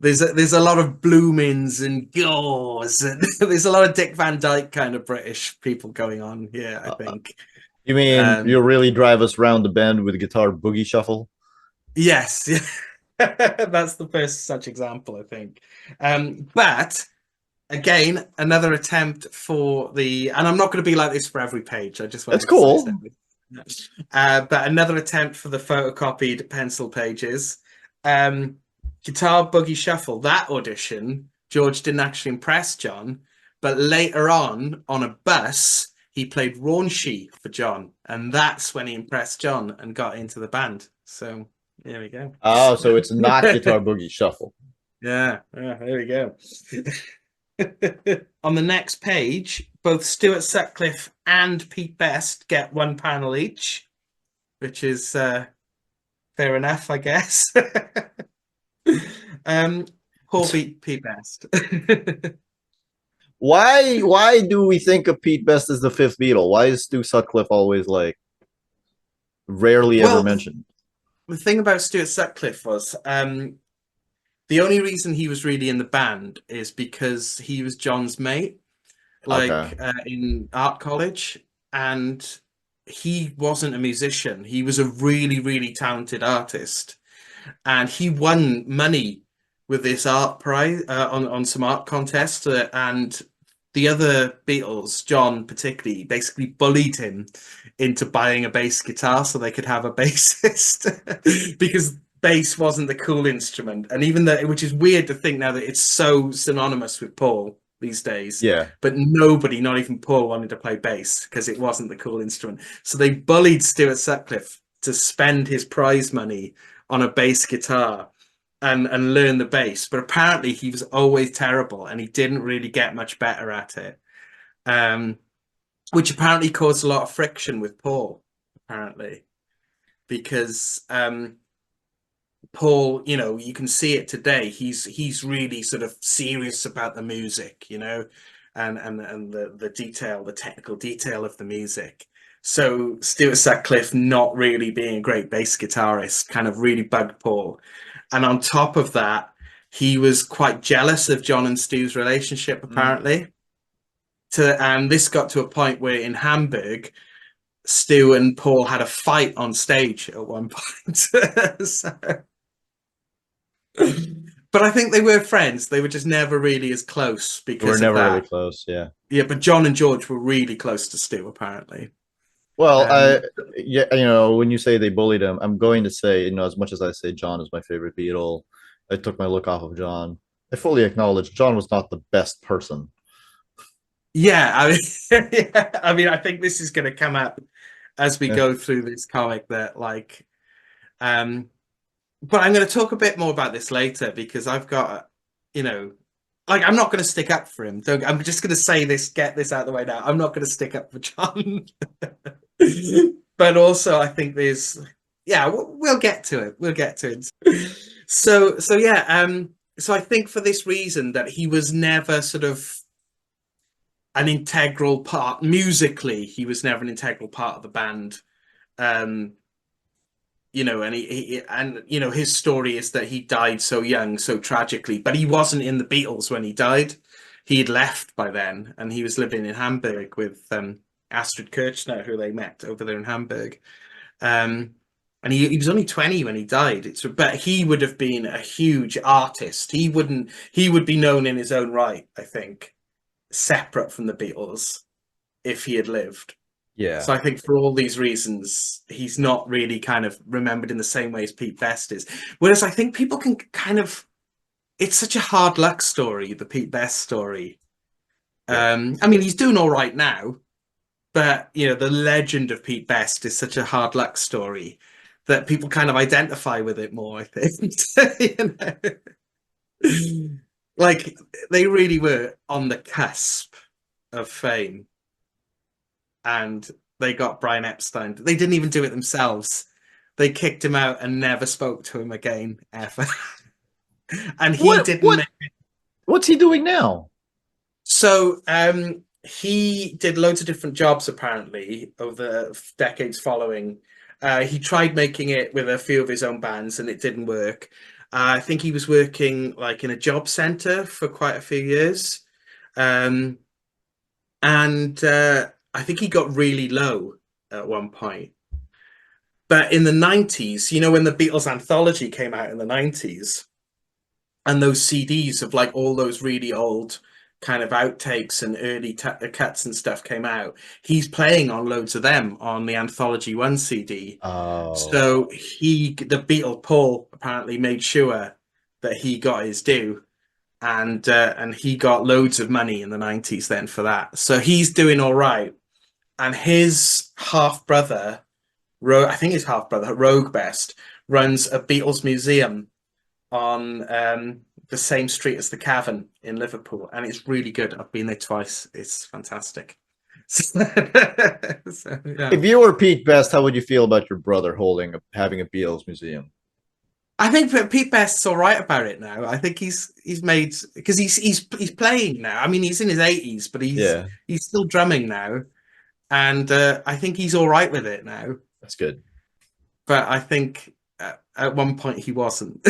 There's a lot of bloomings and gores, and there's a lot of Dick Van Dyke kind of British people going on here, I Uh, think. you mean Um, you'll really drive us round the bend with guitar boogie shuffle? yes, that's the first such example, I think. But again, another attempt for and I'm not going to be like this for every page. I just want to That's emphasize cool. that. But another attempt for the photocopied pencil pages. Um, Guitar Boogie Shuffle, that audition, George didn't actually impress John, but later on a bus, he played Raunchy for John, and that's when he impressed John and got into the band. So There we go. Oh, so it's not Guitar Boogie Shuffle. Yeah, yeah, there we go. On the next page, both Stuart Sutcliffe and Pete Best get one panel each, which is fair enough, I guess. um, Paul beat Pete Best. Why do we think of Pete Best as the fifth Beatle? Why is Stu Sutcliffe always like rarely ever Well, mentioned? the thing about Stuart Sutcliffe was the only reason he was really in the band is because he was John's mate, Okay. like in art college, and he wasn't a musician. He was a really, really talented artist, and he won money with this art prize on some art contest, and the other Beatles, John particularly, basically bullied him into buying a bass guitar so they could have a bassist because bass wasn't the cool instrument. And even though, which is weird to think now that it's so synonymous with Paul these days, Yeah. but nobody, not even Paul, wanted to play bass because it wasn't the cool instrument. So they bullied Stuart Sutcliffe to spend his prize money on a bass guitar and learn the bass. But apparently he was always terrible and he didn't really get much better at it. Um, which apparently caused a lot of friction with Paul, apparently. Because Paul, you know, you can see it today. He's really sort of serious about the music, you know, and the detail, the technical detail of the music. So Stuart Sutcliffe not really being a great bass guitarist kind of really bugged Paul. And on top of that, he was quite jealous of John and Stu's relationship, Mm. apparently. And this got to a point where in Hamburg, Stu and Paul had a fight on stage at one point. So, but I think they were friends. They were just never really as close We're because of never really that. close. Yeah. Yeah, but John and George were really close to Stu, apparently. Well, Um, yeah, you know, when you say they bullied him, I'm going to say, you know, as much as I say John is my favorite Beatle, I took my look off of John. I fully acknowledge John was not the best person. yeah, I mean, yeah, I mean, I think this is going to come up as we Yeah. go through this comic that, like, um, but I'm going to talk a bit more about this later because I've got, you know, like I'm not going to stick up for him. I'm just going to say this, get this out of the way now. I'm not going to stick up for John. But also I think there's, yeah, we'll get to it. We'll get to it. So yeah, so I think for this reason that he was never sort of an integral part musically, he was never an integral part of the band. Um, you know, and and you know his story is that he died so young, so tragically, but he wasn't in the Beatles when he died. He had left by then, and he was living in Hamburg with Astrid Kirchner, who they met over there in Hamburg. Um, and he was only 20 when he died. But he would have been a huge artist. He would be known in his own right, I think, separate from the Beatles if he had lived. Yeah. So I think for all these reasons, he's not really kind of remembered in the same way as Pete Best is. Whereas I think people can kind of, it's such a hard luck story, the Pete Best story. Yeah. I mean, he's doing all right now, but you know, the legend of Pete Best is such a hard luck story that people kind of identify with it more, I think. You know? Like they really were on the cusp of fame and they got Brian Epstein. They didn't even do it themselves. They kicked him out and never spoke to him again ever. And he What didn't what make it. what's he doing now? So he did loads of different jobs apparently over the decades following. He tried making it with a few of his own bands and it didn't work. I think he was working like in a job center for quite a few years. Um, and I think he got really low at one point. But in the 90s, you know, when the Beatles anthology came out in the 90s, and those CDs of like all those really old kind of outtakes and early cuts and stuff came out, he's playing on loads of them on the Anthology 1 CD. Oh, So the Beatle Paul apparently made sure that he got his due. And he got loads of money in the 90s then for that. So he's doing all right. And his half brother, I think his half brother, Rogue Best, runs a Beatles museum on the same street as the Cavern in Liverpool, and it's really good. I've been there twice. It's fantastic. So, yeah. If you were Pete Best, how would you feel about your brother having a Beatles museum? I think that Pete Best's all right about it now. I think he's made because he's playing now. I mean, he's in his 80s, but Yeah, he's still drumming now, and I think he's all right with it now. that's good. But I think at one point he wasn't.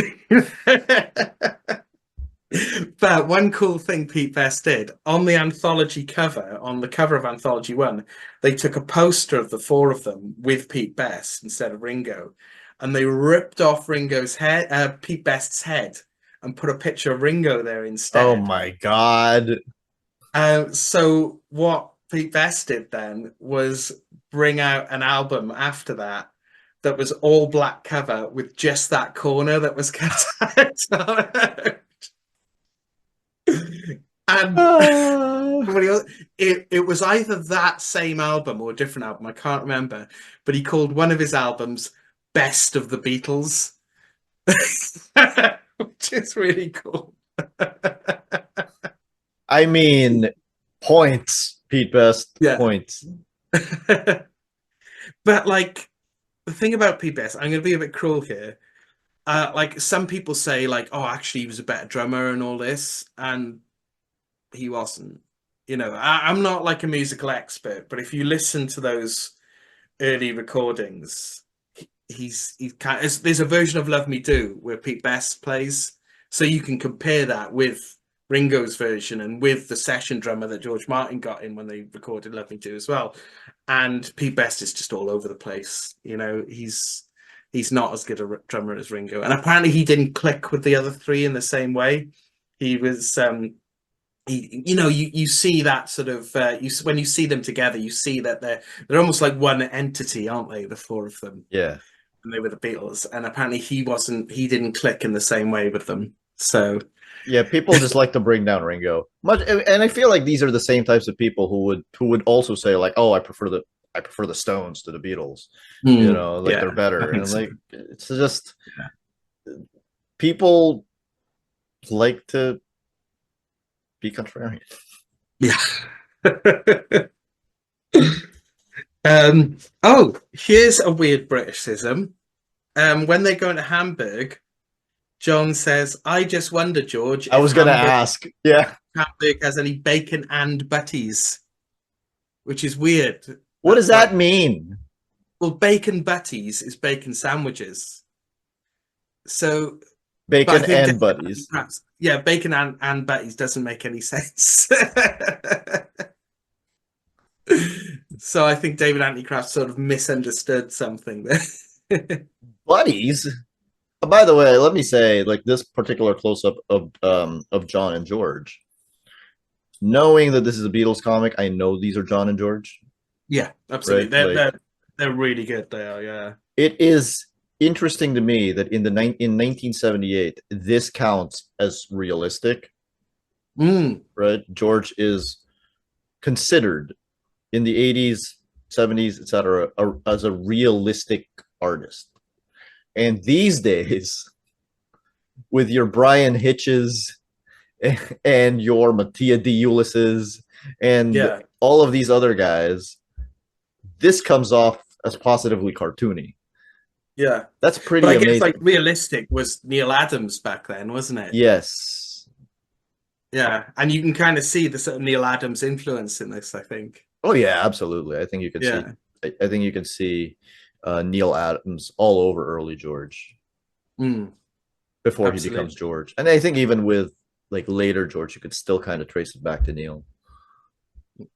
But one cool thing Pete Best did on the anthology cover, on the cover of Anthology 1, they took a poster of the four of them with Pete Best instead of Ringo, and they ripped off Ringo's head, Pete Best's head, and put a picture of Ringo there Oh instead. my God. So what Pete Best did then was bring out an album after that was all black cover with just that corner that was cut out. And it was either that same album or a different album, I can't remember, but he called one of his albums Best of the Beatles, which is really cool. I mean, points, Pete Best, Yeah. points. But like the thing about Pete Best, I'm going to be a bit cruel here. Like some people say, like, oh, actually, he was a better drummer and all this, and he wasn't. You know, I'm not like a musical expert, but if you listen to those early recordings, he's kind of, there's a version of Love Me Do where Pete Best plays, so you can compare that with Ringo's version and with the session drummer that George Martin got in when they recorded Love Me Do as well. And Pete Best is just all over the place. You know, he's not as good a drummer as Ringo, and apparently he didn't click with the other three in the same way. He was you know, you see that sort of when you see them together, you see that they're almost like one entity, aren't they, the four of them? Yeah. And they were the Beatles, and apparently he didn't click in the same way with them. So Yeah, people just like to bring down Ringo. And I feel like these are the same types of people who would also say like, "Oh, I prefer the Stones to the Beatles." You know, like yeah, they're better. I think And so. like it's just people like to be contrarian. Yeah. Oh, here's a weird Britishism. When they go into Hamburg, John says, "I just wonder, George, I if was gonna ask. Yeah. Hamburg has any bacon and butties," which is weird. What does That's that like, mean? well, bacon butties is bacon sandwiches. So, but I Bacon think and buddies. perhaps, yeah, bacon and butties doesn't make any sense. So I think David Anticraft sort of misunderstood something there. Buddies? By the way, let me say, like this particular close-up of John and George, knowing that this is a Beatles comic, I know these are John and George. Yeah, absolutely. Right? Like They're really good. They are, yeah. it is interesting to me that in 1978, this counts as realistic. Right? George is considered in the 80s, 70s, etc., as a realistic artist. And these days, with your Brian Hitches and your Mattia de Ulysses and Yeah. all of these other guys, this comes off as positively cartoony. Yeah. That's pretty But I amazing. guess like realistic was Neil Adams back then, wasn't it? Yes. Yeah. And you can kind of see the sort of Neil Adams influence in this, I think. Oh yeah, absolutely. I think you can see. Yeah. I think you can see Neil Adams all over early George before he becomes Absolutely. George, and I think even with like later George, you could still kind of trace it back to Neil. Do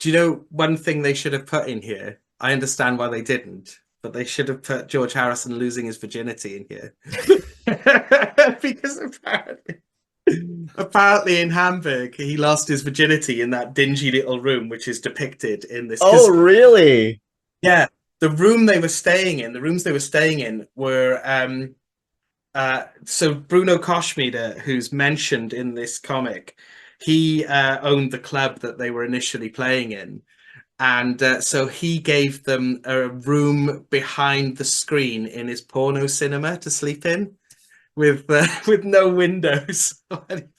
you know one thing they should have put in here? I understand why they didn't, but they should have put George Harrison losing his virginity in here. Because apparently in Hamburg, he lost his virginity in that dingy little room, which is depicted in this. Oh, really? Yeah, the rooms they were staying in were so Bruno Koschmider, who's mentioned in this comic, he owned the club that they were initially playing in, And so he gave them a room behind the screen in his porno cinema to sleep in, with no windows or anything.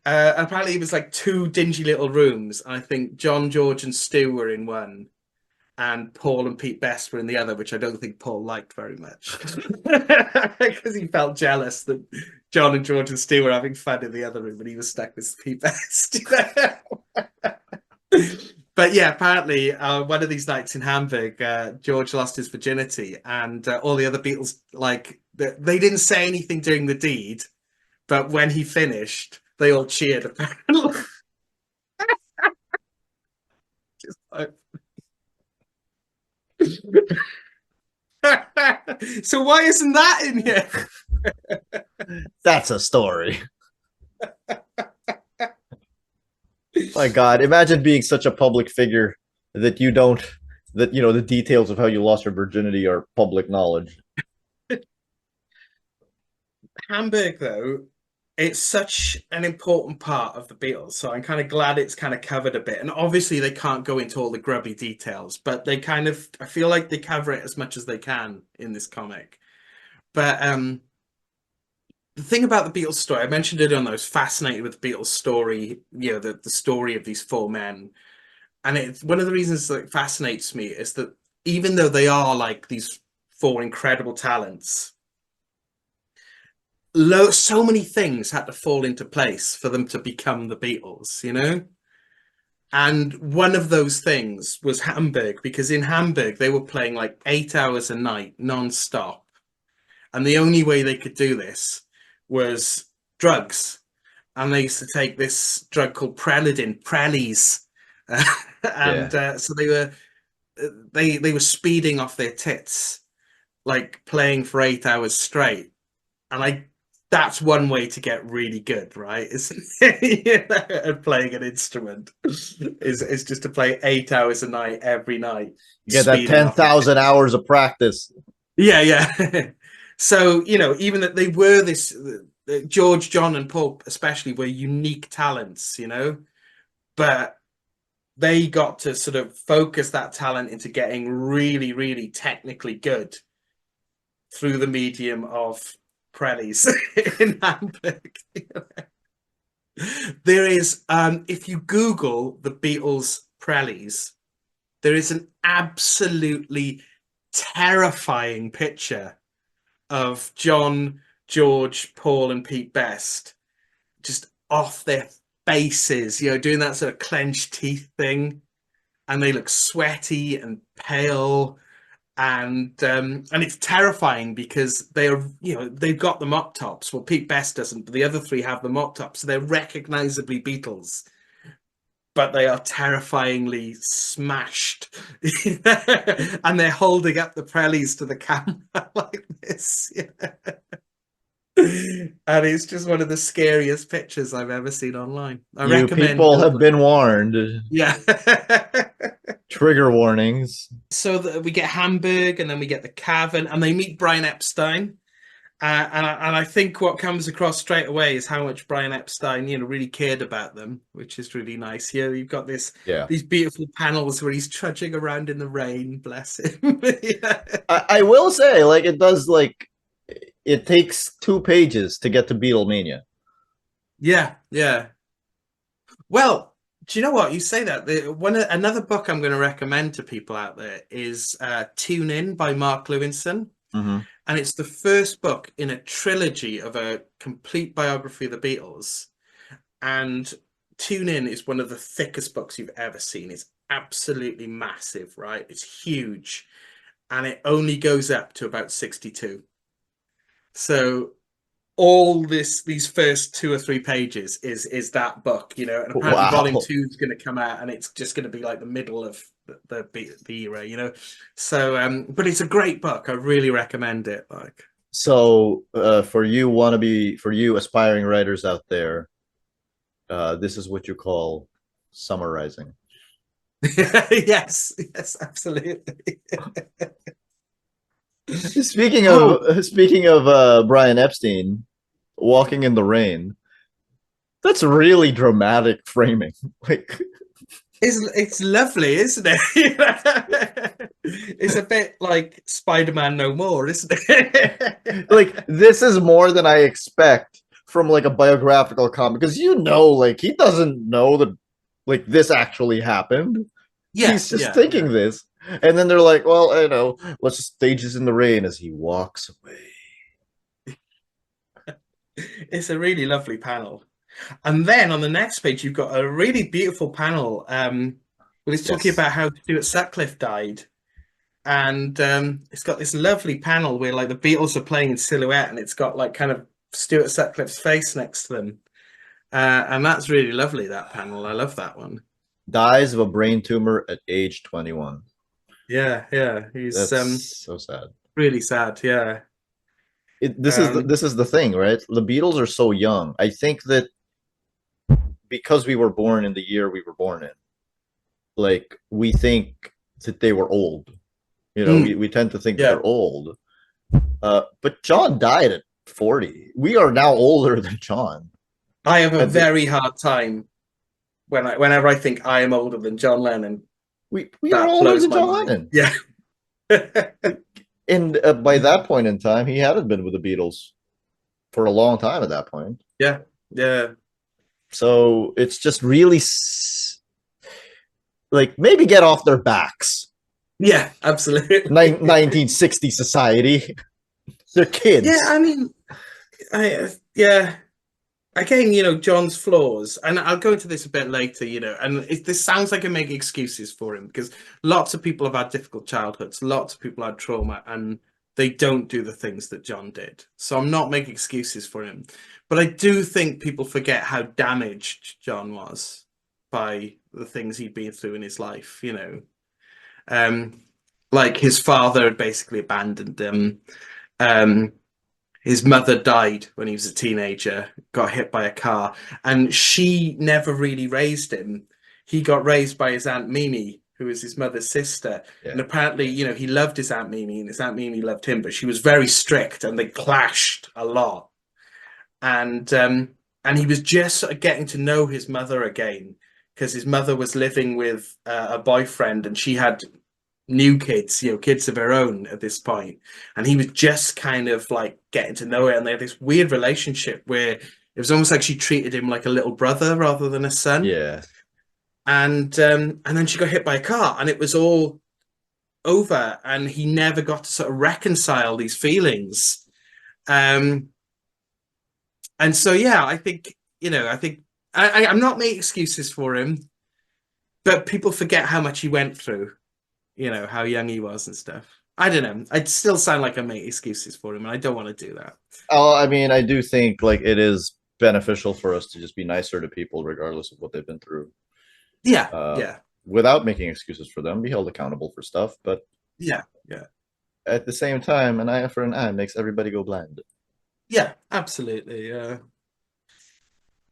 Apparently, it was like two dingy little rooms. I think John, George, and Stu were in one, and Paul and Pete Best were in the other, which I don't think Paul liked very much because he felt jealous that John and George and Stu were having fun in the other room, and he was stuck with Pete Best. But yeah, apparently, one of these nights in Hamburg, George lost his virginity, and all the other Beatles, like, they didn't say anything during the deed, but when he finished, they all cheered. Apparently, just like... So why isn't that in here? That's a story. My God, imagine being such a public figure that you don't, that, you know, the details of how you lost your virginity are public knowledge. Hamburg, though, it's such an important part of the Beatles, so I'm kind of glad it's kind of covered a bit. And obviously, they can't go into all the grubby details, but they kind of, I feel like they cover it as much as they can in this comic. But the thing about the Beatles story, I mentioned it on, I was fascinated with the Beatles story, you know, the story of these four men. And it's one of the reasons that fascinates me is that even though they are like these four incredible talents, so many things had to fall into place for them to become the Beatles, you know? And one of those things was Hamburg, because in Hamburg they were playing like 8 hours a night non-stop. And the only way they could do this was drugs. And they used to take this drug called Prellies. And Yeah. so they were speeding off their tits, like playing for 8 hours straight. And that's one way to get really good, right? Is at playing an instrument is just to play 8 hours a night every night, Get that speeding off. 10,000 hours of practice. Yeah, yeah. So, you know, even that they were this, George, John, and Paul especially were unique talents, you know, but they got to sort of focus that talent into getting really, really technically good through the medium of Prellies in Hamburg. There is, if you Google the Beatles Prellies, there is an absolutely terrifying picture of John, George, Paul, and Pete Best just off their faces, you know, doing that sort of clenched teeth thing, and they look sweaty and pale, and it's terrifying because they're, you know, they've got the mop tops. Well, Pete Best doesn't, but the other three have the mop tops, so they're recognizably Beatles, but they are terrifyingly smashed. And they're holding up the Prellies to the camera like this. Yeah. And it's just one of the scariest pictures I've ever seen online. I You recommend. people have been warned. Yeah. Trigger warnings. So we get Hamburg, and then we get the Cavern, and they meet Brian Epstein. And I think what comes across straight away is how much Brian Epstein, you know, really cared about them, which is really nice. Here you've got Yeah. these beautiful panels where he's trudging around in the rain, bless him. Yeah. I will say, like, it does, like, it takes 2 pages to get to Beatlemania. Yeah, yeah. Well, do you know what? You say that. Another book I'm going to recommend to people out there is Tune In by Mark Lewinson. Mm-hmm. And it's the first book in a trilogy of a complete biography of the Beatles. And Tune In is one of the thickest books you've ever seen. It's absolutely massive, right? It's huge. And it only goes up to about 62. So all these first 2 or 3 pages is that book, you know, and apparently Wow. volume 2 is going to come out, and it's just going to be like the middle of the era, you know. So but it's a great book. I really recommend it. Like, So for you aspiring writers out there, this is what you call summarizing. yes, absolutely. Speaking of Brian Epstein walking in the rain, that's really dramatic framing. Like, It's lovely, isn't it? It's a bit like Spider-Man No More, isn't it? Like this is more than I expect from like a biographical comic because like he doesn't know that like this actually happened. Yeah, He's just yeah, thinking yeah. this, and then they're like, "Well, let's just stage this in the rain as he walks away." It's a really lovely panel. And then on the next page, you've got a really beautiful panel. Where it's talking Yes, about how Stuart Sutcliffe died. And it's got this lovely panel where like the Beatles are playing in silhouette and it's got like kind of Stuart Sutcliffe's face next to them. And that's really lovely, that panel. I love that one. dies of a brain tumor at age 21. Yeah, yeah. He's That's so sad. really sad. Yeah. This is the thing, right? The Beatles are so young. I think that because we were born in the year we were born in, like we think that they were old. mm, We tend to think that yeah. they're old. But John died at 40. We are now older than John. I have a At the, very hard time whenever I think I am older than John Lennon. we are That older blows than my John mind. Lennon. Yeah. And by that point in time, he hadn't been with the Beatles for a long time at that point. Yeah. Yeah. So it's just really like maybe get off their backs. Yeah, absolutely. 1960 society. They're Yeah, kids. I mean, yeah. Again, John's flaws, and I'll go into this a bit later, and this sounds like I make excuses for him because lots of people have had difficult childhoods, lots of people had trauma, and they don't do the things that John did. So I'm not making excuses for him. But I do think people forget how damaged John was by the things he'd been through in his life. Um, like his father had basically abandoned him. Um, his mother died when he was a teenager, got hit by a car, and she never really raised him. He got raised by his Aunt Mimi, who was his mother's sister. Yeah. And apparently, he loved his Aunt Mimi and his Aunt Mimi loved him, but she was very strict and they clashed a lot. And he was just sort of getting to know his mother again because his mother was living with a boyfriend and she had new kids, kids of her own at this point. And he was just kind of like getting to know her. And they had this weird relationship where it was almost like she treated him like a little brother rather than a son. Yeah. And then she got hit by a car and it was all over. And he never got to sort of reconcile these feelings. Um, and so, yeah, I think, I'm not making excuses for him, but people forget how much he went through, how young he was and stuff. I don't know. I'd still sound like I make excuses for him, and I don't want to do that. Oh, I mean, I do think like it is beneficial for us to just be nicer to people regardless of what they've been through. Yeah, Uh, yeah, without making excuses for them, be held accountable for stuff. But yeah, yeah, at the same time, an eye for an eye makes everybody go blind. yeah, absolutely.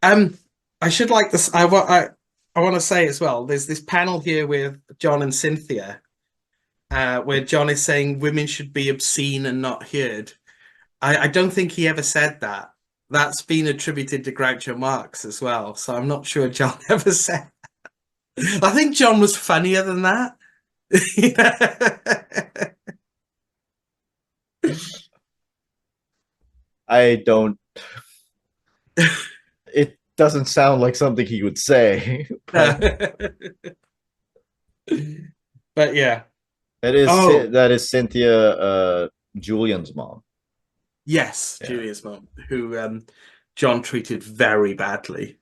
Um, I should like this. I want to say as well. There's this panel here with John and Cynthia, where John is saying women should be obscene and not heard. I don't think he ever said that. That's been attributed to Groucho Marx as well. So I'm not sure John ever said. I think John was funnier than that. I don't. It doesn't sound like something he would say, but But yeah. that is Oh, Cynthia Julian's mom. yes, Yeah, Julia's mom, who John treated very badly.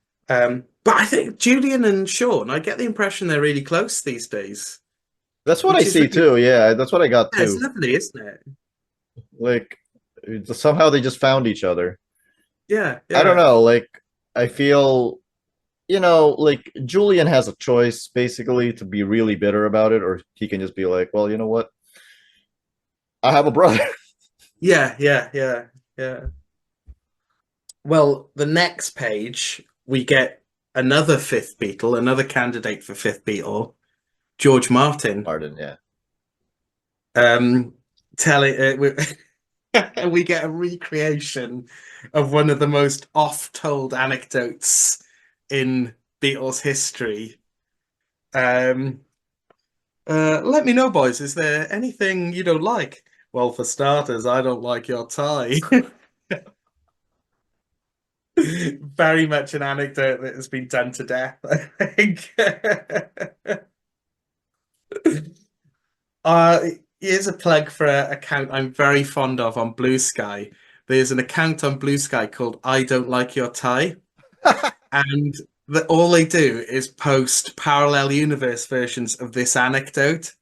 But I think Julian and Sean, I get the impression they're really close these days, that's what I which is see really, too. Yeah, that's what I got yeah, it's too. lovely, isn't it? Like somehow they just found each other. Yeah, I don't yeah. know. Like I feel like Julian has a choice basically to be really bitter about it, or he can just be like, well, you know what? I have a brother. Yeah, yeah, yeah, yeah. Well, the next page, we get another fifth Beatle, another candidate for fifth Beatle, George Martin. Martin, yeah. Um, telling we get a recreation of one of the most oft-told anecdotes in Beatles history. Um, Let me know, boys. Is there anything you don't like? Well, for starters, I don't like your tie. Very much an anecdote that has been done to death, I think. Uh, Here's a plug for an account I'm very fond of on Blue Sky. There's an account on Blue Sky called I Don't Like Your Tie, and all they do is post parallel universe versions of this anecdote.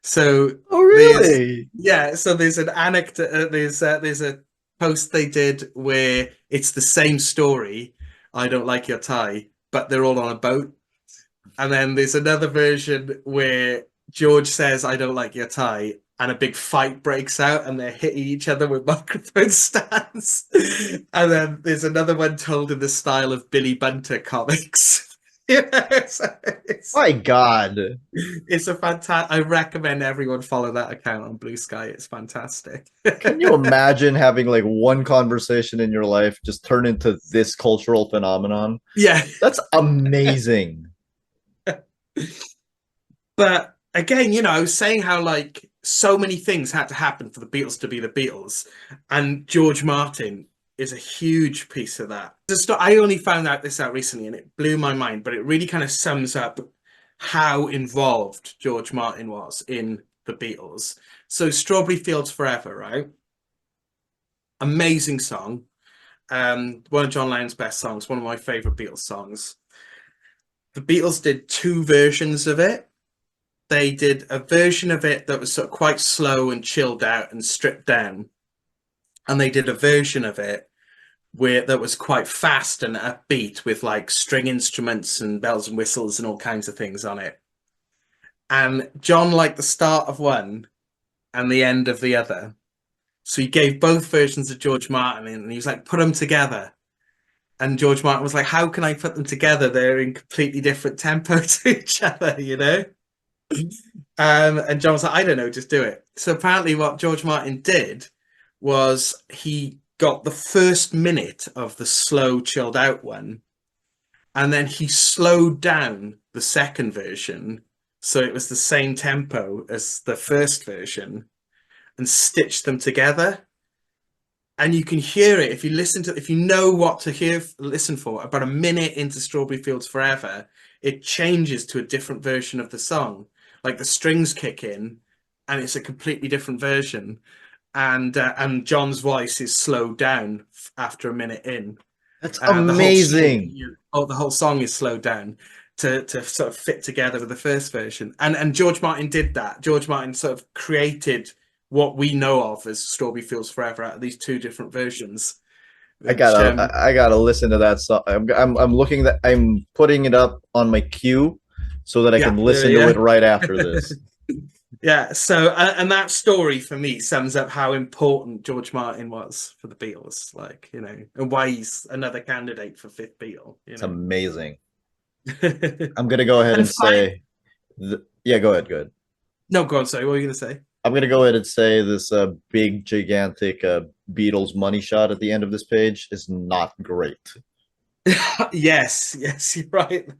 So Oh, there's really? yeah, so there's an anecdote. There's a post they did where it's the same story. I don't like your tie, but they're all on a boat. And then there's another version where George says, I don't like your tie, and a big fight breaks out and they're hitting each other with microphone stands. And then there's another one told in the style of Billy Bunter comics. So My God. it's a fantastic. I recommend everyone follow that account on Blue Sky. It's fantastic. Can you imagine having like one conversation in your life just turn into this cultural phenomenon? Yeah. That's amazing. But again, saying how like so many things had to happen for the Beatles to be the Beatles, and George Martin is a huge piece of that. I only found out this out recently, and it blew my mind. But it really kind of sums up how involved George Martin was in the Beatles. So, Strawberry Fields Forever, right? Amazing song. One of John Lennon's best songs. One of my favorite Beatles songs. The Beatles did two versions of it. They did a version of it that was sort of quite slow and chilled out and stripped down, and they did a version of it where that was quite fast and upbeat with like string instruments and bells and whistles and all kinds of things on it. And John liked the start of one and the end of the other, so he gave both versions of George Martin and he was like, put them together. And George Martin was like, how can I put them together? They're in completely different tempo to each other, you know? And John was like, I don't know, just do it. So apparently, what George Martin did was he got the first minute of the slow, chilled out one, and then he slowed down the second version so it was the same tempo as the first version and stitched them together. And you can hear it if you listen to, if you know what to listen for. About a minute into Strawberry Fields Forever, it changes to a different version of the song. Like the strings kick in, and it's a completely different version. And John's voice is slowed down after a minute in. That's The whole song, amazing. the whole song is slowed down to sort of fit together with the first version. And George Martin did that. George Martin sort of created what we know of as Strawberry Fields Forever out of these two different versions. Which I gotta listen to that song. I'm looking that I'm putting it up on my queue so that I yeah, can listen to it yeah. right after this. Yeah, so and that story for me sums up how important George Martin was for the Beatles, like, and why he's another candidate for fifth Beatle, It's amazing. And I'm gonna go ahead and five, say, yeah, go ahead, go ahead. no, go on, sorry, what were you gonna say? I'm gonna go ahead and say this big gigantic Beatles money shot at the end of this page is not great. Yes, you're right.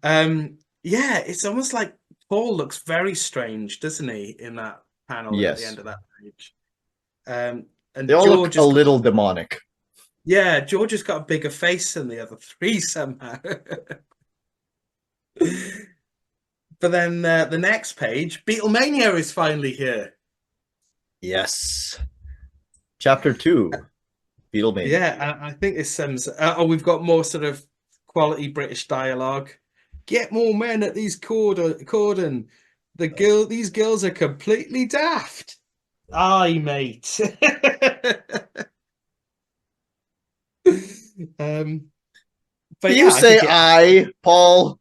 Yeah, it's almost like Paul looks very strange, doesn't he, in that panel at the Yes, end of that page. they And all look George a has got, little demonic. yeah, George has got a bigger face than the other three somehow. But then the next page, Beatlemania is finally here. Yes, chapter 2, Beatlemania. Yeah, I think this sums. Oh, we've got more sort of quality British dialogue. Get more men at these cordon. These girls are completely daft. Aye, mate. um, Do but you yeah, I say think I, Paul?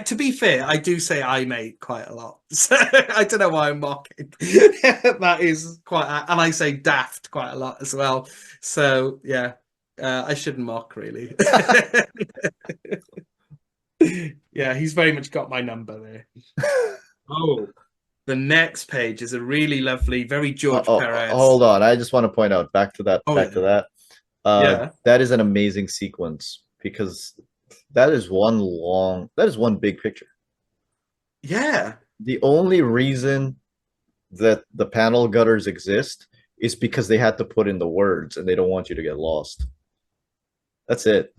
to be fair, I do say I mate quite a lot. So I don't know why I'm mocking. That is quite, and I say daft quite a lot as well. So yeah, I shouldn't mock really. Yeah, he's very much got my number there. Oh, the next page is a really lovely, very George Perez. Hold on. I just want to point out back to that. Oh Back yeah, to that. yeah. That is an amazing sequence because That is one big picture. Yeah. The only reason that the panel gutters exist is because they had to put in the words and they don't want you to get lost. That's it.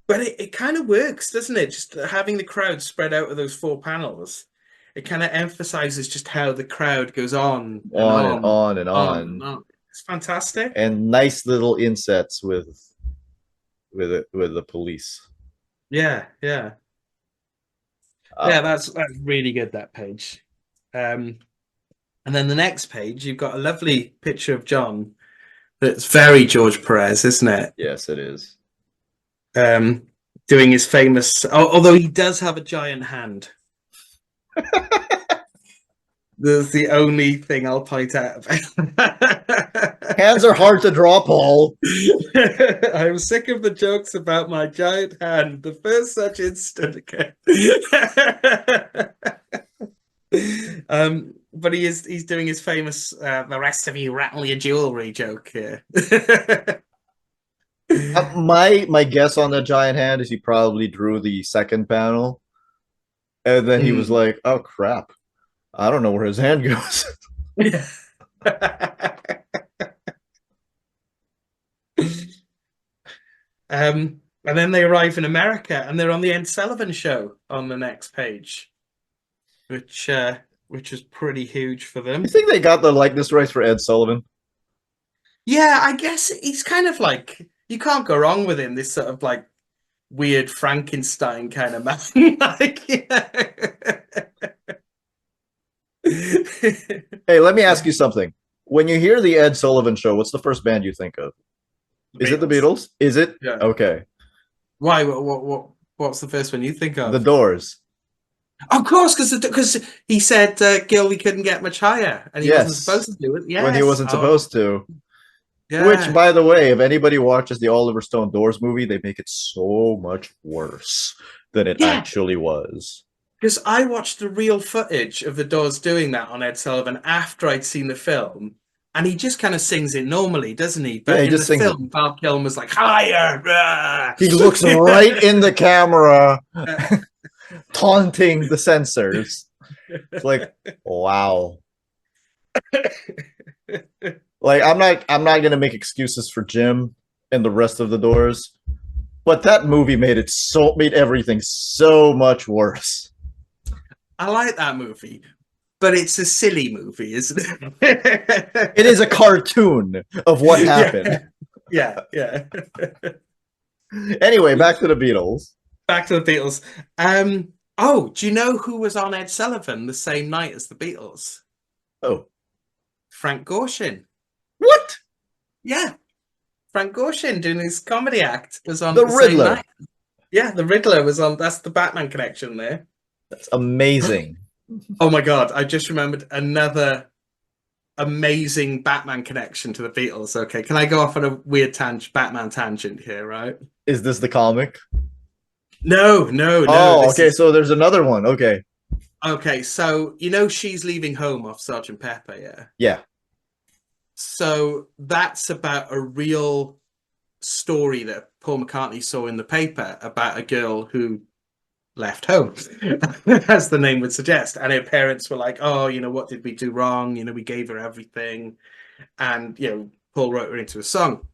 But it kind of works, doesn't it? Just having the crowd spread out of those four panels, it kind of emphasizes just how the crowd goes on and On and on, on and on and on. on. It's fantastic. And nice little insets with the police. Yeah, yeah. Uh, Yeah, that's really good, that page. Um, and then the next page, you've got a lovely picture of John that's very George Perez, isn't it? yes, it is. Um, doing his famous, although he does have a giant hand. That's the only thing I'll point out. Hands are hard to draw, Paul. I'm sick of the jokes about my giant hand. The first such instant. But he's doing his famous "the rest of you rattle your jewelry" joke here. My guess on that giant hand is he probably drew the second panel, and then he was Mm. like, "Oh crap, I don't know where his hand goes." And then they arrive in America, and they're on the Ed Sullivan Show on the next page, which which is pretty huge for You them. think they got the likeness rights for Ed Sullivan? Yeah, I guess he's kind of like you can't go wrong with him. This sort of like weird Frankenstein kind of man. Like, yeah. Hey, let me ask you something. When you hear the Ed Sullivan Show, what's the first band you think of? The Is it the Beatles. Beatles? Is it? Yeah. Okay. Why? What's the first one you think The of? Doors. Of course, because he said, "Gil, we couldn't get much higher," and he wasn't supposed Yes. to do it. When he Yes. wasn't Oh, supposed to. Which, yeah. by the way, if anybody watches the Oliver Stone Doors movie, they make it so much worse than it Yeah. actually was. Because I watched the real footage of the Doors doing that on Ed Sullivan after I'd seen the film, and he just kind of sings it normally, doesn't he? Yeah, But he in the just sings it. film, Val Kilmer's like higher. He looks right in the camera, taunting the censors. It's like, wow. Like I'm not gonna make excuses for Jim and the rest of the Doors, but that movie made everything so much worse. I like that movie, but it's a silly movie, isn't It is a it? cartoon of what happened. Yeah, yeah, yeah. Anyway, back to the Beatles. Back to the Beatles. Oh, do you know who was on Ed Sullivan the same night as the Beatles? Oh, Frank Gorshin. what? Yeah, Frank Gorshin doing his comedy act was on The the same Riddler. night. Yeah, the Riddler was on. That's the Batman connection there. That's amazing. Oh my God, I just remembered another amazing Batman connection to the Beatles. Okay, can I go off on a weird Batman tangent here, right? Is this the comic? No, no, no. Oh, This okay. is So there's another one. Okay. okay. So you know she's leaving home off Sergeant Pepper, yeah. Yeah. So that's about a real story that Paul McCartney saw in the paper about a girl who left home, as the name would suggest. And her parents were like, "Oh, what did we do wrong? We gave her everything." And, Paul wrote her into a song.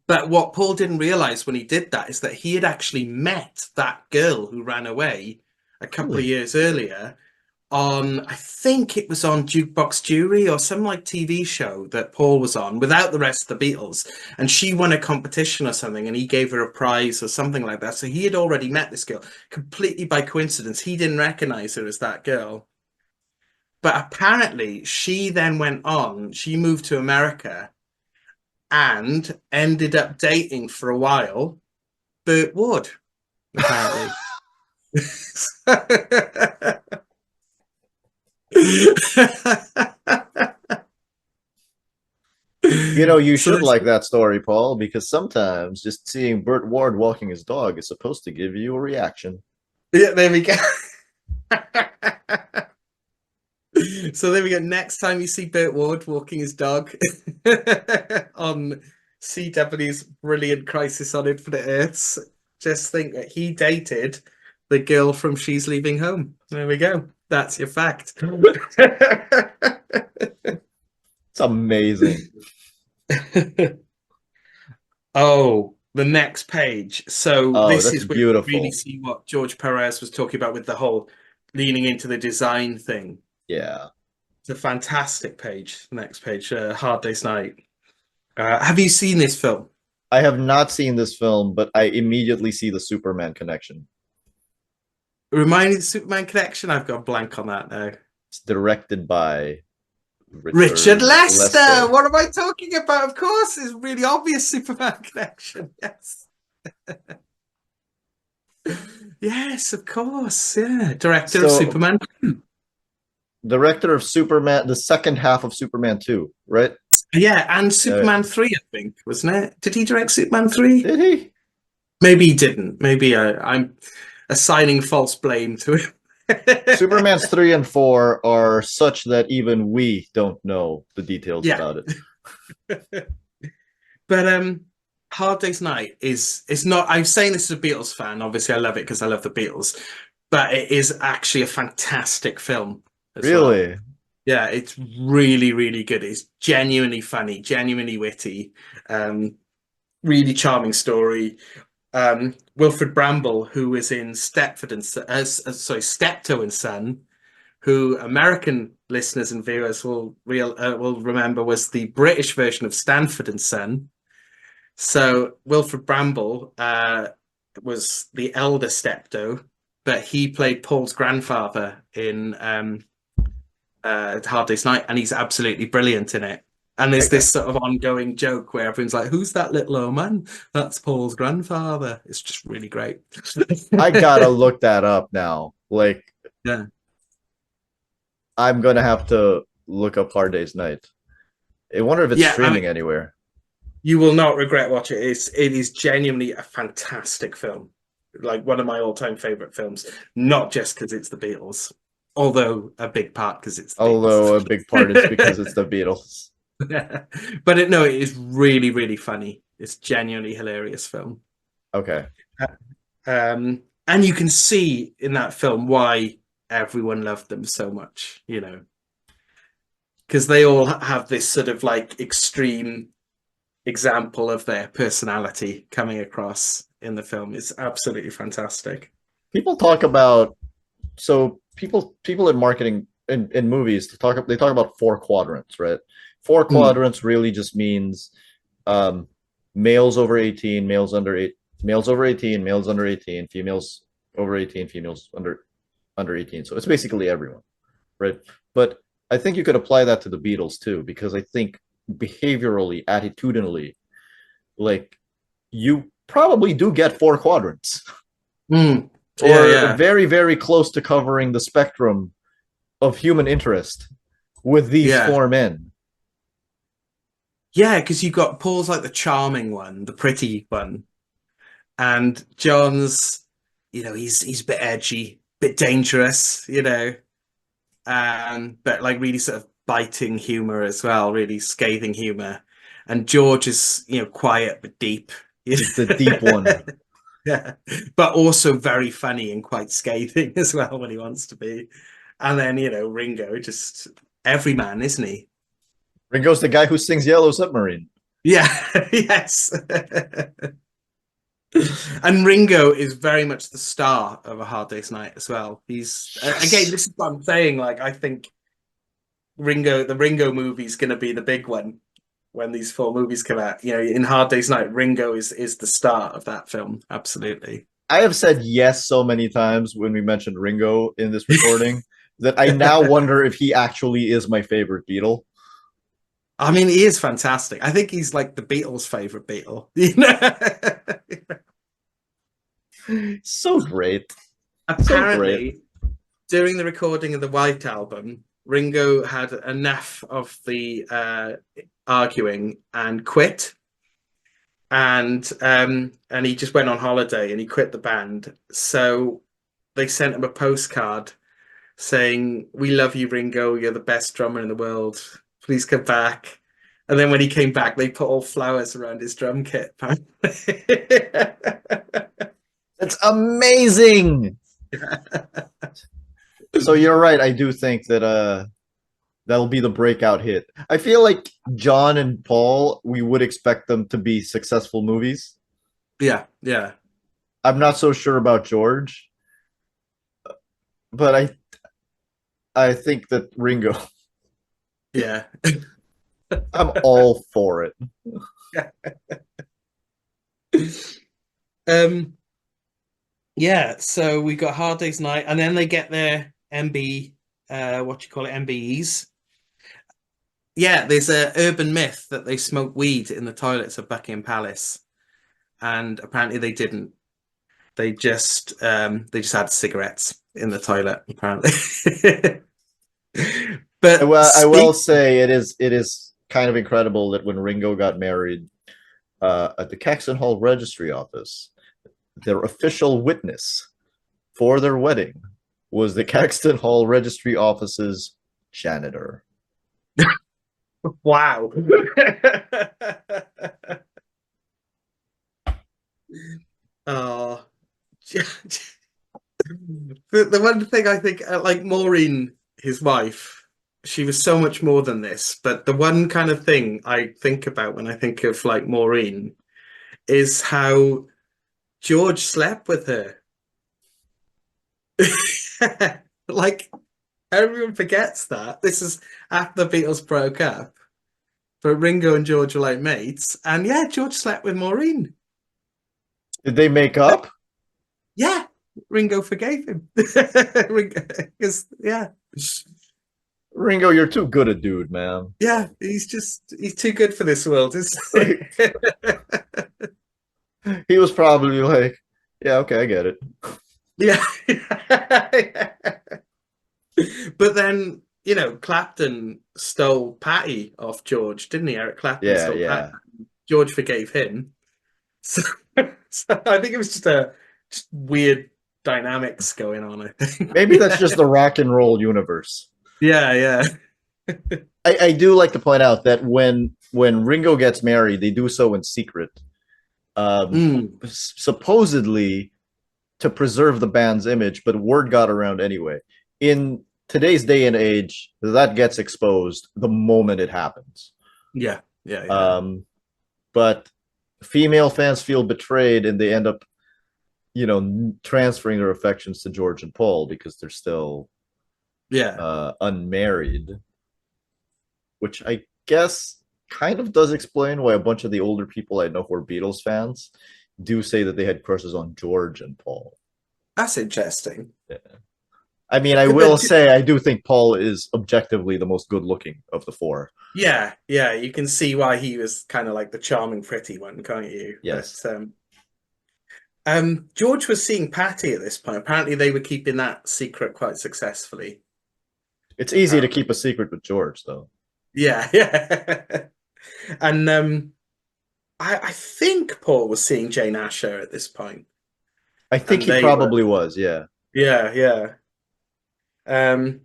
But what Paul didn't realize when he did that is that he had actually met that girl who ran away a couple of Really? years earlier on, I think it was on Jukebox Jury or some like TV show that Paul was on without the rest of the Beatles. And she won a competition or something and he gave her a prize or something like that. So he had already met this girl completely by coincidence. He didn't recognize her as that girl. But apparently she then went on, she moved to America and ended up dating for a while Burt Wood, apparently. You So should that's, like that story, Paul, because sometimes just seeing Burt Ward walking his dog is supposed to give you a reaction. yeah, there we go. So there we go. Next time you see Burt Ward walking his dog on CW's brilliant Crisis on Infinite Earths, Just think that he dated the girl from She's Leaving Home. There we go. That's your fact. It's amazing. Oh, the next page. So Oh, this that's is where you really beautiful. see what George Perez was talking about with the whole leaning into the design thing. Yeah. It's a fantastic page. The next page, Hard Day's Night. Have you seen this film? I have not seen this film, but I immediately see the Superman connection. Remind me of the Superman connection? I've got a blank on that now. It's directed by Richard Richard Lester. Lester. What am I talking about? Of course, it's really obvious Superman connection. Yes. Yes, of course. Yeah. Director of So, Superman. director of Superman, the second half of Superman 2, right? Yeah, and Uh, Superman 3, I think, wasn't it? Did he direct Superman 3? did he? Maybe he didn't. Maybe I'm assigning false blame to him. Superman's 3 and 4 are such that even we don't know the details Yeah. about it. But Hard Day's Night is not, I'm saying this as a Beatles fan. Obviously, I love it because I love the Beatles, but it is actually a fantastic film as well. Really? Yeah, it's really, really good. It's genuinely funny, genuinely witty, really charming story. Wilfred Bramble, who was in Stepford and Steptoe and Son, who American listeners and viewers will remember was the British version of Stanford and Son. So Wilfred Bramble was the elder Steptoe, but he played Paul's grandfather in Hard Day's Night, and he's absolutely brilliant in it. And there's this sort of ongoing joke where everyone's like, "Who's that little old man? That's Paul's grandfather." It's just really great. I gotta look that up now. Like, Yeah, I'm gonna have to look up Hard Day's Night. I wonder if it's yeah. I streaming mean, anywhere. you will not regret watching it. It is genuinely a fantastic film, like one of my all-time favorite films. Not just because it's the Beatles, although a big part because it's the Although a big part is because Beatles. it's the Beatles. But no, it is really, really funny. It's genuinely hilarious film. Okay. And you can see in that film why everyone loved them so much, because they all have this sort of like extreme example of their personality coming across in the film. It's absolutely fantastic. People talk about people in marketing in movies they talk about four quadrants, right? Four quadrants really just means males over 18, males under 8, males over 18, males under 18, females over 18, females under 18. So it's basically everyone, right? But I think you could apply that to the Beatles too, because I think behaviorally, attitudinally, like you probably do get four quadrants. Yeah, or yeah. very, very close to covering the spectrum of human interest with these Yeah. four men. Yeah, because you've got Paul's like the charming one, the pretty one, and John's, he's a bit edgy, bit dangerous, but like really sort of biting humor as well, really scathing humor. And George is, quiet but deep. It's the deep one. Yeah, but also very funny and quite scathing as well when he wants to be. And then, Ringo, just every man, isn't he? Ringo's the guy who sings Yellow Submarine. Yeah, yes. And Ringo is very much the star of A Hard Day's Night as well. He's again, this is what I'm saying. Like, I think the Ringo movie is going to be the big one when these four movies come out. In Hard Day's Night, Ringo is the star of that film. Absolutely. I have said yes so many times when we mentioned Ringo in this recording that I now wonder if he actually is my favorite Beatle. I mean, he is fantastic. I think he's like the Beatles' favorite Beatle. So great. Apparently, during the recording of the White Album, Ringo had enough of the arguing and quit, and he just went on holiday and he quit the band. So they sent him a postcard saying, "We love you, Ringo. You're the best drummer in the world. Please come back." And then when he came back, they put all flowers around his drum kit. It's amazing. So you're right. I do think that that'll be the breakout hit. I feel like John and Paul, we would expect them to be successful movies. Yeah, yeah, I'm not so sure about George, but I think that Ringo, yeah. I'm all for it. um, yeah. So we got Hard Day's Night, and then they get their MB, what do you call it, MBEs. Yeah, there's a urban myth that they smoke weed in the toilets of Buckingham Palace, and apparently they didn't. They just had cigarettes in the toilet, apparently. But I will speak, say it is kind of incredible that when Ringo got married at the Caxton Hall Registry Office, their official witness for their wedding was the Caxton Hall Registry Office's janitor. wow. Oh, the one thing I think, like Maureen, his wife, she was so much more than this. But the one kind of thing I think about when I think of like Maureen is how George slept with her. Like everyone forgets that. This is after the Beatles broke up, but Ringo and George were like mates, and yeah, George slept with Maureen. Did they make up? Yeah, Ringo forgave him. Ringo, 'cause, yeah, Ringo, you're too good a dude, man. yeah, he's too good for this world. He was probably like, yeah, okay, I get it. Yeah. But then, Clapton stole Patty off George, didn't he? Eric Clapton Yeah, stole Patty. yeah. George forgave him. So, so I think it was just weird dynamics going on, I think. Maybe that's just the rock and roll universe. Yeah, yeah. I do like to point out that when Ringo gets married, they do so in secret. Mm, Supposedly to preserve the band's image, but word got around anyway. In today's day and age, that gets exposed the moment it happens. yeah, yeah, yeah. But female fans feel betrayed and they end up, transferring their affections to George and Paul because they're still Yeah. unmarried, which I guess kind of does explain why a bunch of the older people I know who are Beatles fans do say that they had crushes on George and Paul. That's interesting. Yeah. I mean, I will say I do think Paul is objectively the most good looking of the four. Yeah, yeah, you can see why he was kind of like the charming, pretty one, can't you? Yes. But George was seeing Patty at this point. Apparently, they were keeping that secret quite successfully. It's easy to Apparently, keep a secret with George, though. yeah, yeah. And I think Paul was seeing Jane Asher at this point, I think and he they were, probably was, yeah. yeah, yeah. Um,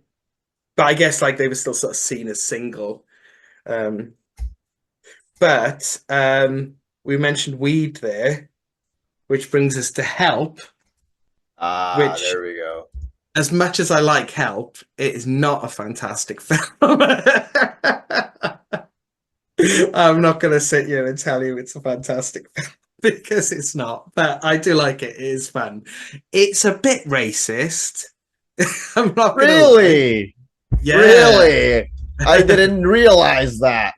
but I guess like they were still sort of seen as single. Um, but we mentioned weed there, which brings us to Help, Ah, which, there we go. as much as I like Help, it is not a fantastic film. I'm not going to sit here and tell you it's a fantastic film because it's not, but I do like it. It is fun. It's a bit racist. I'm not going to lie. Really? Yeah. Really? I didn't realize that.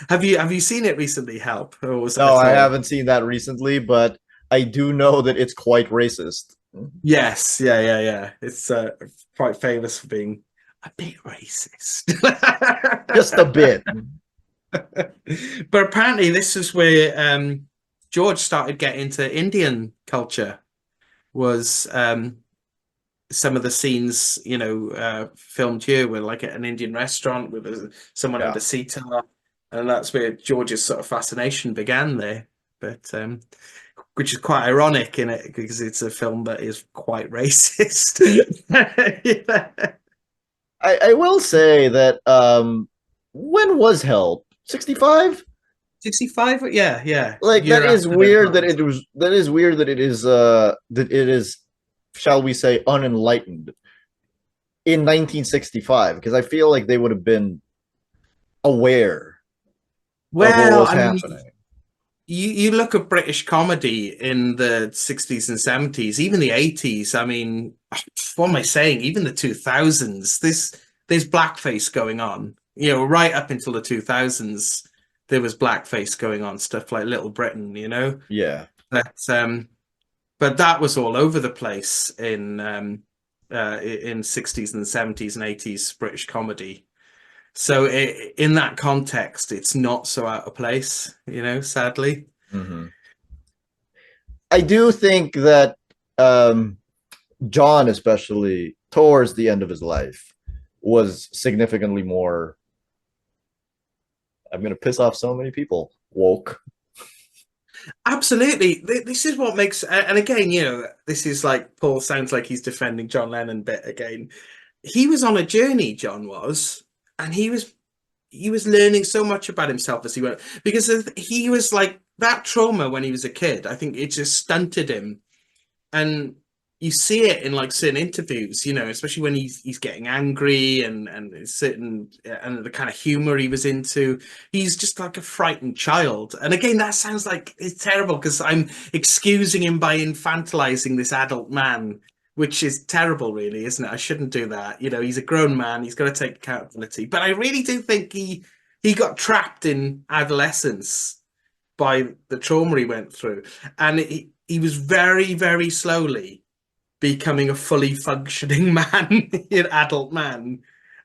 Have you seen it recently, Help? Or was it No, at I all? haven't seen that recently, but I do know that it's quite racist. Yes, yeah, yeah, yeah. It's quite famous for being a bit racist. Just a bit. But apparently this is where George started getting into Indian culture, was some of the scenes, filmed here were like at an Indian restaurant with someone Yeah. had a sitar, and that's where George's sort of fascination began there. But which is quite ironic in it because it's a film that is quite racist. Yeah. I will say that when was Help? 65? 65? Yeah, yeah. Like that Year is after their weird that demise. it was that is weird that it is, shall we say, unenlightened in 1965, because I feel like they would have been aware of what Well, was I mean, happening. you look at British comedy in the 60s and 70s, even the 80s. I mean, what am I saying? Even the 2000s, there's blackface going on. You know, right up until the 2000s, there was blackface going on, stuff like Little Britain, you know. Yeah. But but that was all over the place in 60s and 70s and 80s British comedy. So in that context, it's not so out of place, you know, sadly. Mm-hmm. I do think that um, John, especially towards the end of his life, was significantly more. I'm going to piss off so many people. Woke. Absolutely. This is what makes, and again, you know, this is like Paul sounds like he's defending John Lennon bit again. He was on a journey, John was, and he was learning so much about himself as he went because he was like that trauma when he was a kid. I think it just stunted him, and you see it in like certain interviews, you know, especially when he's getting angry and certain and the kind of humor he was into. He's just like a frightened child. And again, that sounds like it's terrible because I'm excusing him by infantilizing this adult man, which is terrible, really, isn't it? I shouldn't do that. You know, he's a grown man. He's got to take accountability. But I really do think he got trapped in adolescence by the trauma he went through, and he was very, very slowly becoming a fully functioning man, an adult man,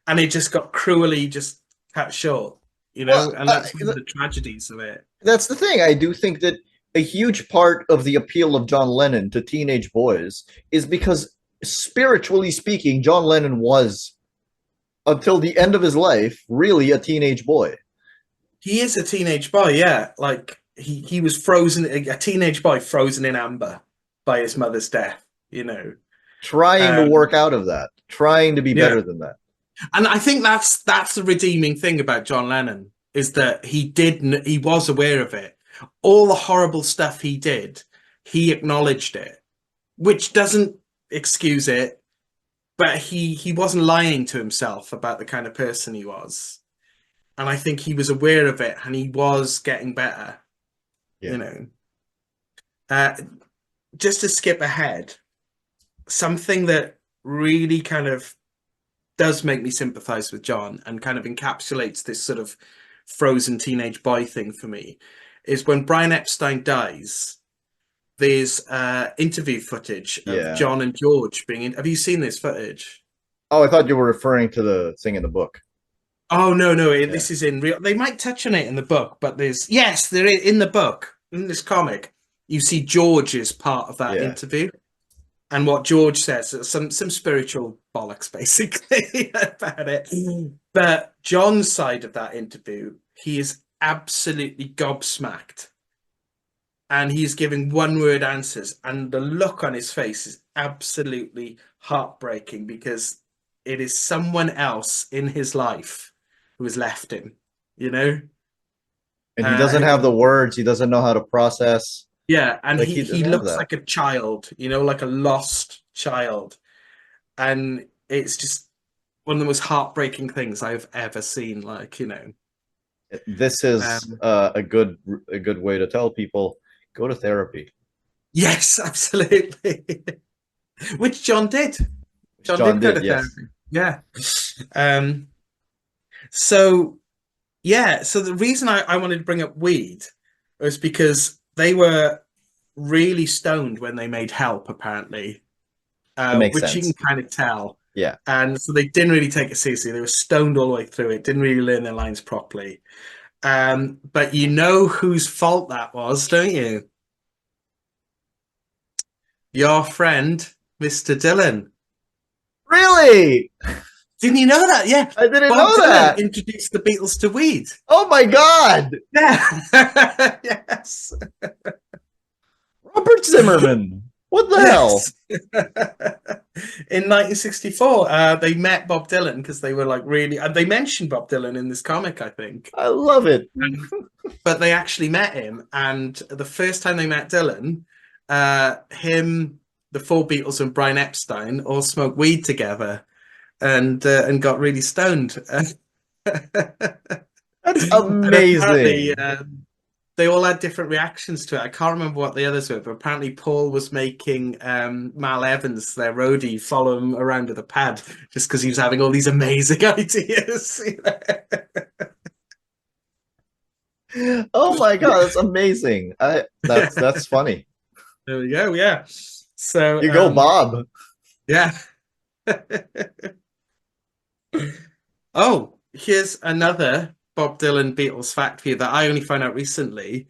and it just got cruelly just cut short, you Well, know, and that's one of the tragedies of it. that's the thing. I do think that a huge part of the appeal of John Lennon to teenage boys is because, spiritually speaking, John Lennon was, until the end of his life, really a teenage boy. He is a teenage boy, yeah. Like he was frozen, a teenage boy frozen in amber by his mother's death, you know. Trying to Um, work out of that, trying to be yeah, better than that. and I think that's the redeeming thing about John Lennon is that he was aware of it. All the horrible stuff he did, he acknowledged it, which doesn't excuse it, but he wasn't lying to himself about the kind of person he was. And I think he was aware of it and he was getting better, you Yeah. know. Uh, just to skip ahead, something that really kind of does make me sympathize with John and kind of encapsulates this sort of frozen teenage boy thing for me is when Brian Epstein dies. There's interview footage of Yeah. John and George being in. Have you seen this footage? Oh, I thought you were referring to the thing in the book. Oh no, no, Yeah. this is in real. They might touch on it in the book, but there's yes, they're in the book in this comic. You see George is part of that Yeah. interview, and what George says, some spiritual bollocks basically about it. But John's side of that interview, he is absolutely gobsmacked, and he's giving one-word answers, and the look on his face is absolutely heartbreaking because it is someone else in his life who has left him, you know. And he doesn't have the words. He doesn't know how to process. Yeah, and Like he he he doesn't have looks that. like a child, you know, like a lost child, and it's just one of the most heartbreaking things I've ever seen. Like, you know, This is um, a good way to tell people, go to therapy. yes, absolutely, which John did. Which John John did go did, to yes. therapy. Yeah. Um. So yeah. So the reason I wanted to bring up weed was because they were really stoned when they made Help, apparently, That makes which you can sense. kind of tell. Yeah. And so they didn't really take it seriously. They were stoned all the way through it, didn't really learn their lines properly. But you know whose fault that was, don't you? Your friend, Mr. Dylan. Really? Didn't you know that? Yeah. I didn't Bob know Dylan that. introduced the Beatles to weed. Oh my God. Yeah. Yes. Robert Zimmerman. What the hell? Yes. In 1964, they met Bob Dylan because they were like really, and they mentioned Bob Dylan in this comic, I think. I love it. But they actually met him, and the first time they met Dylan, him, the four Beatles, and Brian Epstein all smoked weed together and got really stoned. That's And apparently, amazing. they all had different reactions to it. I can't remember what the others were, but apparently Paul was making Mal Evans, their roadie, follow him around with a pad just because he was having all these amazing ideas. Oh my god, that's amazing. That's funny. There we go. Yeah. So, You go, Bob. yeah. Oh, here's another Bob Dylan Beatles fact for you that I only found out recently.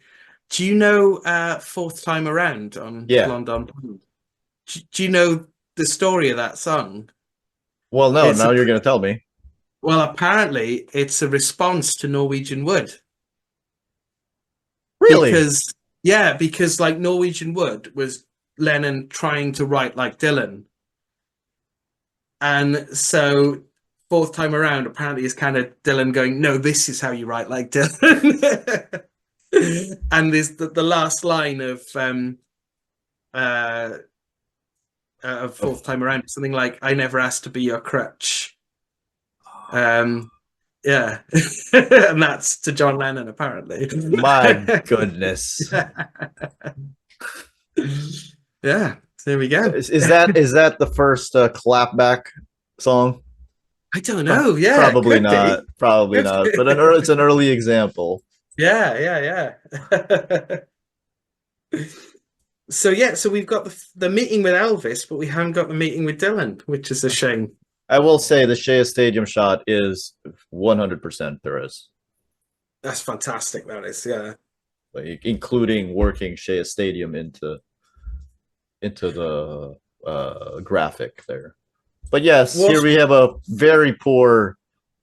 Do you know Fourth Time Around on Yeah. Blonde on Blonde? Do you know the story of that song? Well, no, It's now a you're gonna tell me. well, apparently it's a response to Norwegian Wood Really? because yeah, because like Norwegian Wood was Lennon trying to write like Dylan, and so fourth time around apparently is kind of Dylan going, no, this is how you write like Dylan. And there's the last line uh of Of fourth time around, something like, I never asked to be your crutch. Um yeah. And that's to John Lennon apparently. my goodness. Yeah, there we go. Is that the first clapback song? I don't know. Yeah, it Probably could not. be. Probably Could not. But be. it's an early example. Yeah, yeah, yeah. So yeah, so we've got the meeting with Elvis, but we haven't got the meeting with Dylan, which is a shame. I will say the Shea Stadium shot is 100% Perez, That's fantastic. That is, yeah. like, including working Shea Stadium into the graphic there. But yes, here What's we have a very poor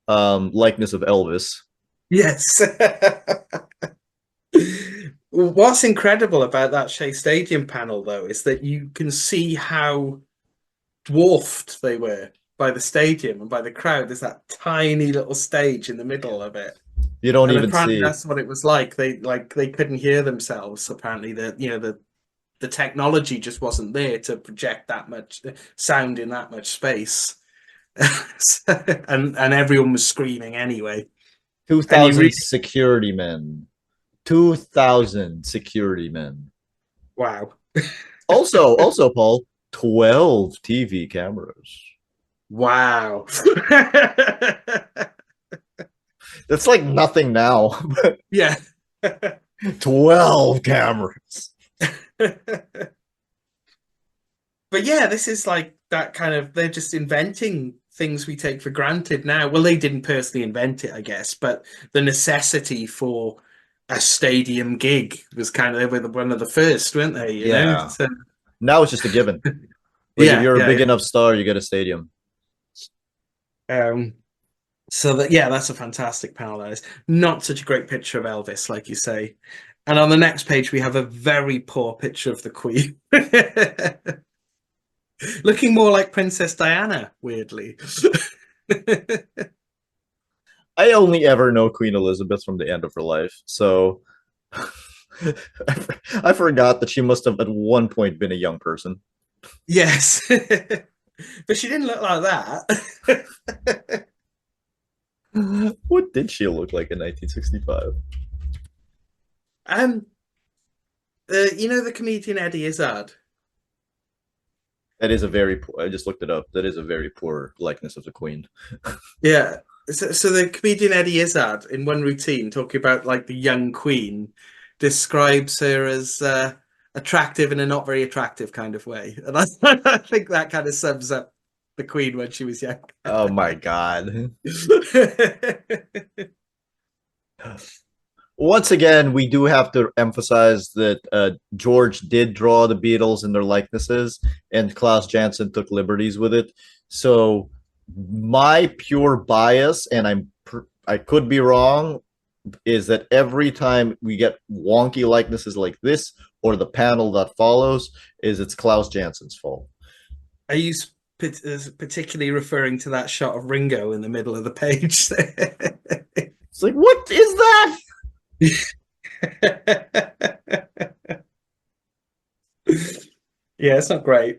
likeness of Elvis. yes. What's incredible about that Shea Stadium panel, though, is that you can see how dwarfed they were by the stadium and by the crowd. There's that tiny little stage in the middle of it. You don't And even apparently see. that's what it was like. They couldn't hear themselves. Apparently the technology just wasn't there to project that much sound in that much space. And everyone was screaming anyway. And you 2,000 really security men. 2,000 security men. wow. Also, Paul, 12 TV cameras. Wow. That's like nothing now. Yeah. 12 cameras. But yeah, this is like that kind of they're just inventing things we take for granted now. Well, they didn't personally invent it, I guess, but the necessity for a stadium gig was kind of they were one of the first, weren't they? You know? Yeah. So Now it's just a given. Like if yeah, you're a big yeah, enough star, you get a stadium. yeah. So that yeah, that's a fantastic panel. That is not such a great picture of Elvis, like you say. And on the next page, we have a very poor picture of the Queen. Looking more like Princess Diana, weirdly. I only ever know Queen Elizabeth from the end of her life, so I forgot that she must have at one point been a young person. Yes. But she didn't look like that. What did she look like in 1965? Um, you know the comedian Eddie Izzard? That is a very poor, I just looked it up. That is a very poor likeness of the Queen. Yeah. So the comedian Eddie Izzard, in one routine, talking about like the young Queen, describes her as attractive in a not very attractive kind of way, and I think that kind of sums up the Queen when she was young. Oh my god. Once again, we do have to emphasize that George did draw the Beatles in their likenesses, and Klaus Janson took liberties with it. So my pure bias, and I could be wrong, is that every time we get wonky likenesses like this or the panel that follows is it's Klaus Jansen's fault. Are you particularly referring to that shot of Ringo in the middle of the page? It's like, what is that? Yeah, it's not great.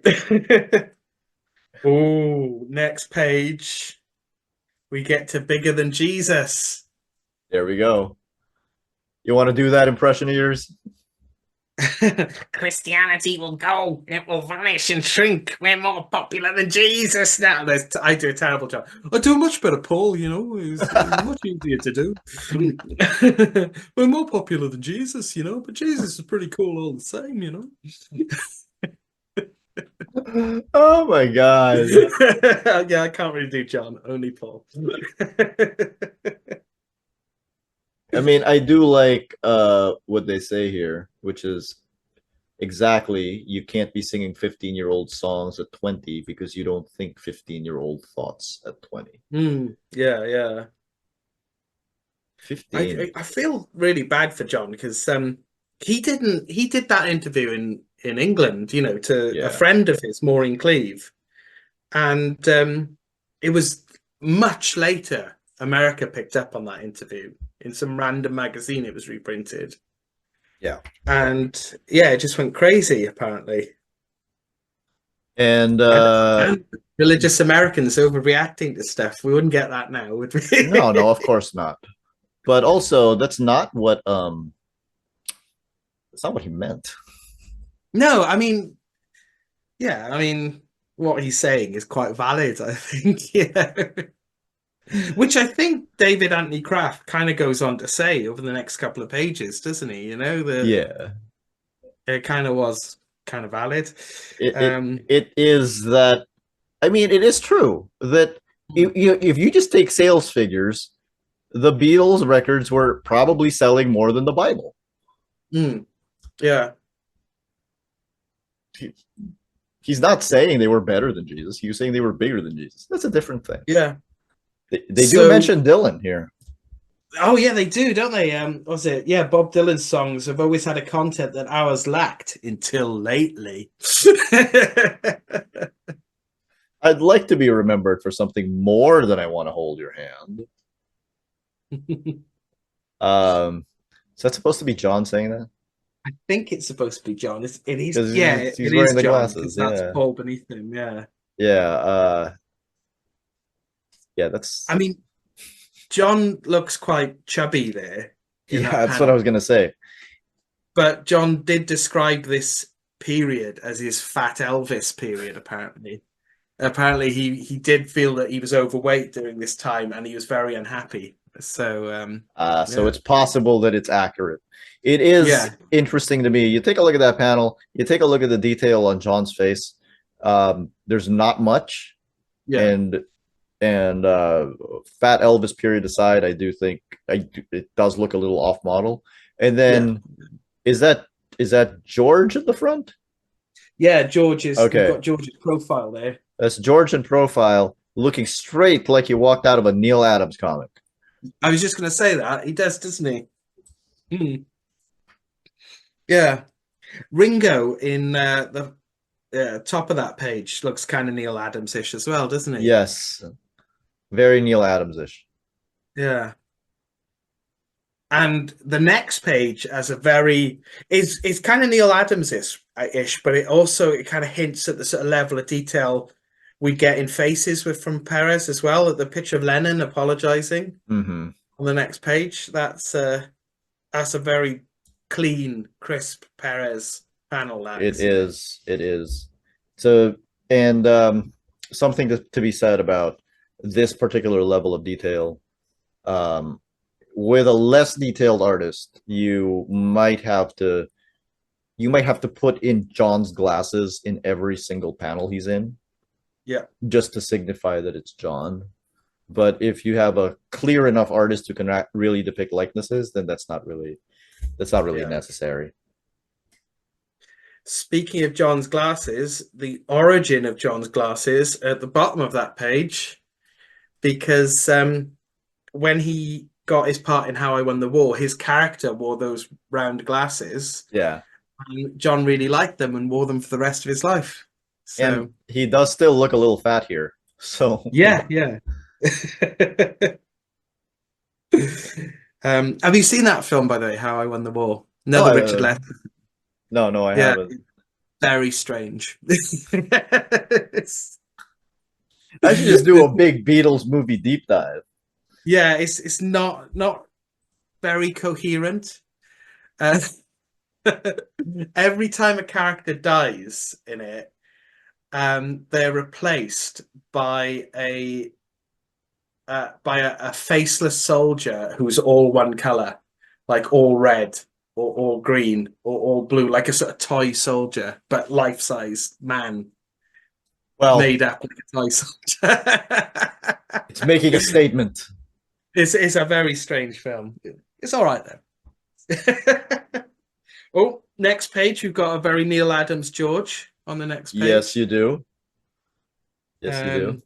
Oh, next page. We get to Bigger Than Jesus. There we go. You want to do that impression of yours? Christianity will go, it will vanish and shrink. We're more popular than Jesus now. I do a terrible job. I do a much better, Paul. It's much easier to do. We're more popular than Jesus, but Jesus is pretty cool all the same. Oh my god. Yeah, I can't really do John, only Paul. I mean, I do like what they say here, which is exactly you can't be singing 15-year-old songs at 20 because you don't think 15-year-old thoughts at 20. Yeah, yeah. 15. I feel really bad for John because he did that interview in England, to a Yeah. friend of his, Maureen Cleave, and it was much later America picked up on that interview in some random magazine. It was reprinted. Yeah. And yeah, it just went crazy apparently. And religious Americans overreacting to stuff. We wouldn't get that now, would we? no, of course not. But also that's not what he meant. No, I mean, yeah, I mean, what he's saying is quite valid, I think. Yeah. Which I think David Anthony Kraft kind of goes on to say over the next couple of pages, doesn't he? Yeah. It kind of was kind of valid. It is that. I mean, it is true that if you just take sales figures, the Beatles records were probably selling more than the Bible. Yeah. He's not saying they were better than Jesus. He was saying they were bigger than Jesus. That's a different thing. Yeah. They do mention Dylan here. Oh yeah, they do, don't they? Was it? Yeah, Bob Dylan's songs have always had a content that ours lacked until lately. I'd like to be remembered for something more than I want to hold your hand. Is that supposed to be John saying that? I think it's supposed to be John. It is. Yeah, he's wearing the John, glasses. that's Yeah, Paul beneath him. Yeah. Yeah. Yeah. That's. I mean, John looks quite chubby there. Yeah, that's what I was gonna say. But John did describe this period as his Fat Elvis period. Apparently, he did feel that he was overweight during this time, and he was very unhappy. So, so it's possible that it's accurate. It is interesting to me. You take a look at that panel. You take a look at the detail on John's face. There's not much, and Fat Elvis period aside, I do think it does look a little off model. And then is that George at the front? Yeah, George's. Okay, you've got George's profile there. That's George in profile, looking straight like he walked out of a Neil Adams comic. I was just going to say that he does, doesn't he? Yeah, Ringo in the top of that page looks kind of Neil Adams-ish as well, doesn't he? Yes, very Neil Adams-ish. Yeah. And the next page has a very is kind of Neil Adams-ish, but it kind of hints at the sort of level of detail we get in Faces from Perez as well. At the picture of Lennon apologizing on the next page. That's a very clean, crisp Perez panel. It is. So, and something to be said about this particular level of detail. With a less detailed artist, you might have to put in John's glasses in every single panel he's in. Yeah. Just to signify that it's John. But if you have a clear enough artist who can really depict likenesses, then that's not really necessary. Speaking of John's glasses, the origin of John's glasses at the bottom of that page, because when he got his part in How I Won the War, his character wore those round glasses. Yeah. And John really liked them and wore them for the rest of his life. And So he does still look a little fat here. So yeah, yeah. Have you seen that film, by the way, How I Won the War? no, Another Richard Lester. no, I Yeah, haven't. very strange. I should just do a big Beatles movie deep dive. Yeah, it's not very coherent. Uh, every time a character dies in it, they're replaced by a faceless soldier who's all one color, like all red or all green or all blue, like a sort of toy soldier, but life-size man Well, made up like a toy soldier. it's making a statement. It's a very strange film. It's all right though. Oh, next page, we've got a very Neil Adams George on the next Yes, page. you do. Yes, you do. Um,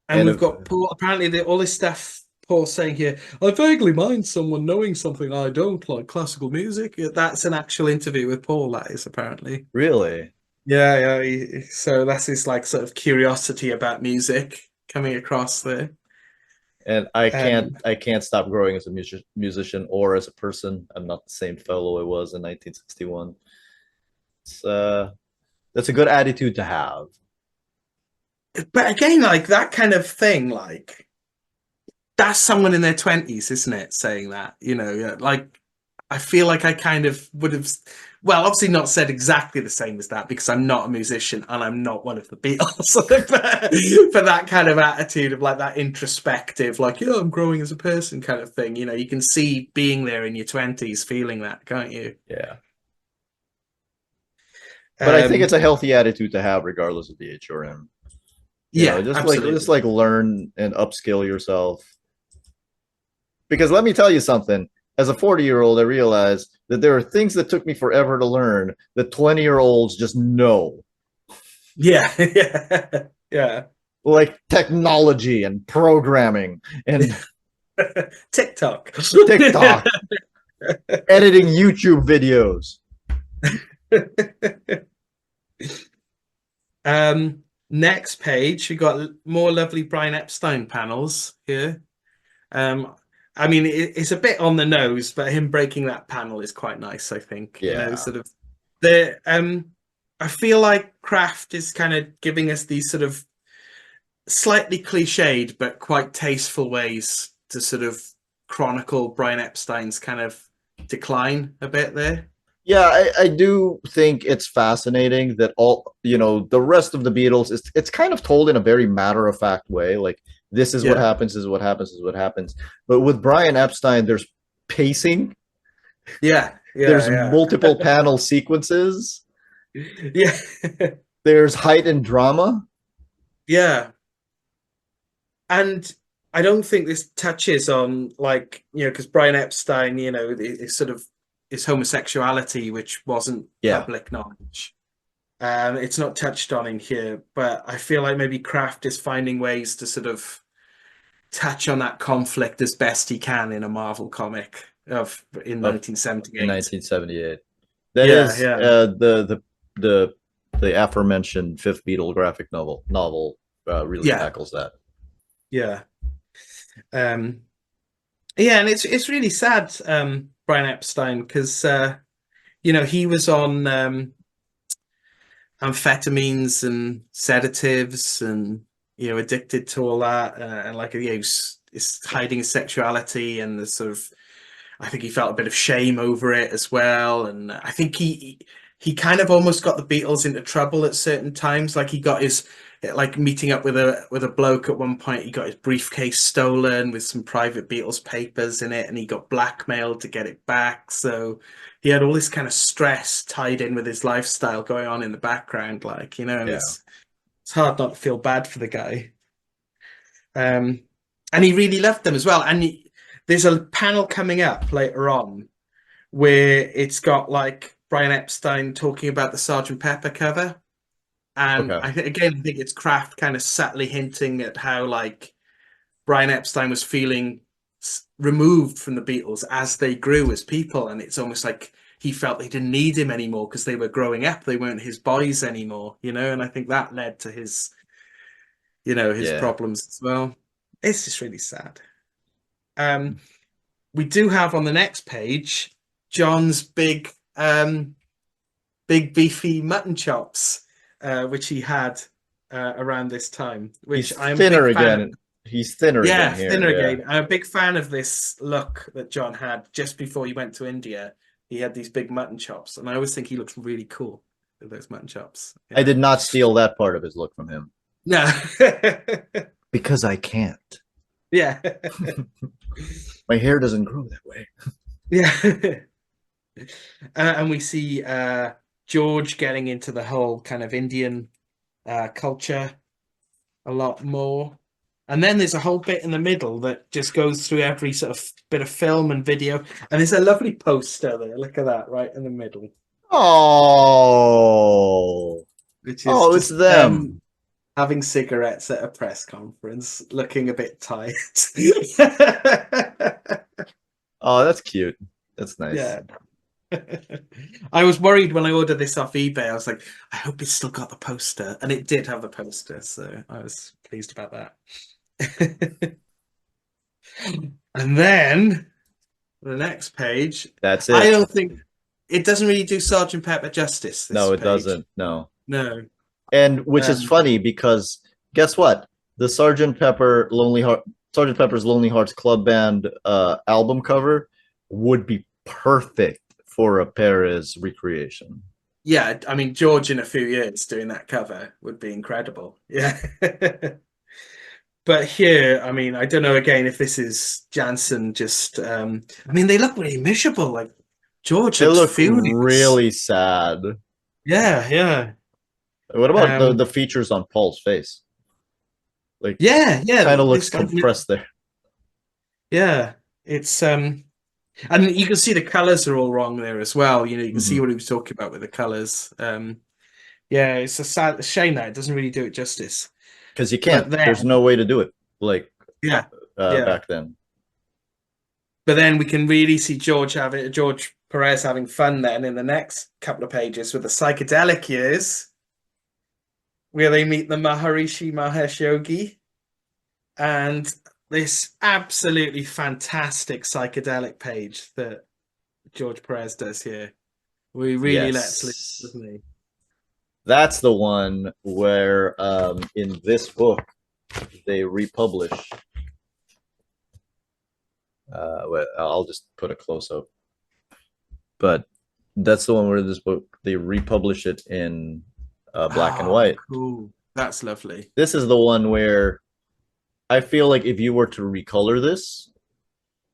and And we've got Paul. Apparently, all this stuff Paul's saying here. I vaguely mind someone knowing something I don't, like classical music. That's an actual interview with Paul. That is apparently. really, Yeah, yeah. So that's his like sort of curiosity about music coming across there. and Um, I can't stop growing as a musician or as a person. I'm not the same fellow I was in 1961. It's that's a good attitude to have. but again, like that kind of thing, like that's someone in their 20s, isn't it? Saying that, yeah, like I feel like I kind of would have, well, obviously not said exactly the same as that because I'm not a musician and I'm not one of the Beatles. But that kind of attitude of like that introspective, like, yeah, I'm growing as a person kind of thing, you can see being there in your 20s, feeling that, can't you? Yeah. But I think Um, it's a healthy attitude to have regardless of the age you're in. You know, yeah, just absolutely. like learn and upskill yourself. Because let me tell you something, as a 40-year-old, I realized that there are things that took me forever to learn that 20-year-olds just know. Yeah, yeah, yeah. Like technology and programming and TikTok. TikTok, editing YouTube videos. Next page, we got more lovely Brian Epstein panels here. I mean, it's a bit on the nose, but him breaking that panel is quite nice, I think. Yeah. Sort of the I feel like Kraft is kind of giving us these sort of slightly cliched but quite tasteful ways to sort of chronicle Brian Epstein's kind of decline a bit there. Yeah, I do think it's fascinating that all, the rest of the Beatles it's kind of told in a very matter-of-fact way. Like this is what Yeah, happens, this is what happens, this is what happens. But with Brian Epstein, there's pacing, yeah, there's yeah, multiple panel sequences, yeah, there's height and drama. yeah. And I don't think this touches on like, because Brian Epstein, is sort of his homosexuality, which wasn't Yeah. public knowledge. It's not touched on in here, but I feel like maybe Kraft is finding ways to sort of touch on that conflict as best he can in a Marvel comic of in Of in 1978. 1978. That Yeah, is yeah, the the aforementioned fifth Beatle graphic novel really yeah, tackles that. yeah. Um, yeah, and it's really sad, Brian Epstein, because he was on amphetamines and sedatives and addicted to all that and like he's hiding his sexuality and the sort of I think he felt a bit of shame over it as well, and I think he kind of almost got the Beatles into trouble at certain times. Like he got his like meeting up with a bloke at one point. He got his briefcase stolen with some private Beatles papers in it, and he got blackmailed to get it back. So he had all this kind of stress tied in with his lifestyle going on in the background, like and Yeah. it's hard not to feel bad for the guy. Um, and he really loved them as well. And there's a panel coming up later on where it's got like Brian Epstein talking about the Sergeant Pepper cover. And Okay. I think it's Kraft kind of subtly hinting at how like Brian Epstein was feeling removed from the Beatles as they grew as people, and it's almost like he felt they didn't need him anymore because they were growing up. They weren't his boys anymore, and I think that led to his, his Yeah. problems as well. It's just really sad. We do have on the next page John's big beefy mutton chops, which he had around this time, which He's I'm a thinner big fan of. again. He's thinner Yeah, again here. thinner Yeah. again. I'm a big fan of this look that John had just before he went to India. He had these big mutton chops, and I always think he looks really cool with those mutton chops. I Yeah. did not steal that part of his look from him. No. Because I can't. Yeah. My hair doesn't grow that way. Yeah. And we see George getting into the whole kind of Indian culture a lot more. And then there's a whole bit in the middle that just goes through every sort of bit of film and video. And there's a lovely poster there. Look at that right in the middle. Oh. Which is Oh, it's just them. Having cigarettes at a press conference, looking a bit tired. Oh, that's cute. That's nice. Yeah. I was worried when I ordered this off eBay. I was like, I hope it's still got the poster. And it did have the poster, so I was pleased about that. And then the next page, That's I it. don't think it doesn't really do Sergeant Pepper justice, this No, it page. doesn't. No. No. And which is funny because guess what? The Sergeant Pepper's Lonely Hearts Club Band album cover would be perfect for a Perez recreation. Yeah, I mean, George in a few years doing that cover would be incredible. Yeah. But here, I mean, I don't know again if this is Jansen just I mean, they look really miserable. Like George They looks look furious. really sad. Yeah, yeah. What about the features on Paul's face? Like, yeah, kind of looks this one, compressed there. yeah. It's and you can see the colors are all wrong there as well. You can see what he was talking about with the colors. Yeah, it's a shame that it doesn't really do it justice. Because you can't. But then, There's no way to do it like yeah. back then. But then we can really see George Perez having fun then in the next couple of pages with the psychedelic years, where they meet the Maharishi Mahesh Yogi, and this absolutely fantastic psychedelic page that George Perez does here. We really let loose, doesn't he? That's the one where in this book they republish. Well, I'll just put a close up. But that's the one where this book they republish it in black and white. Cool. That's lovely. This is the one where I feel like if you were to recolor this,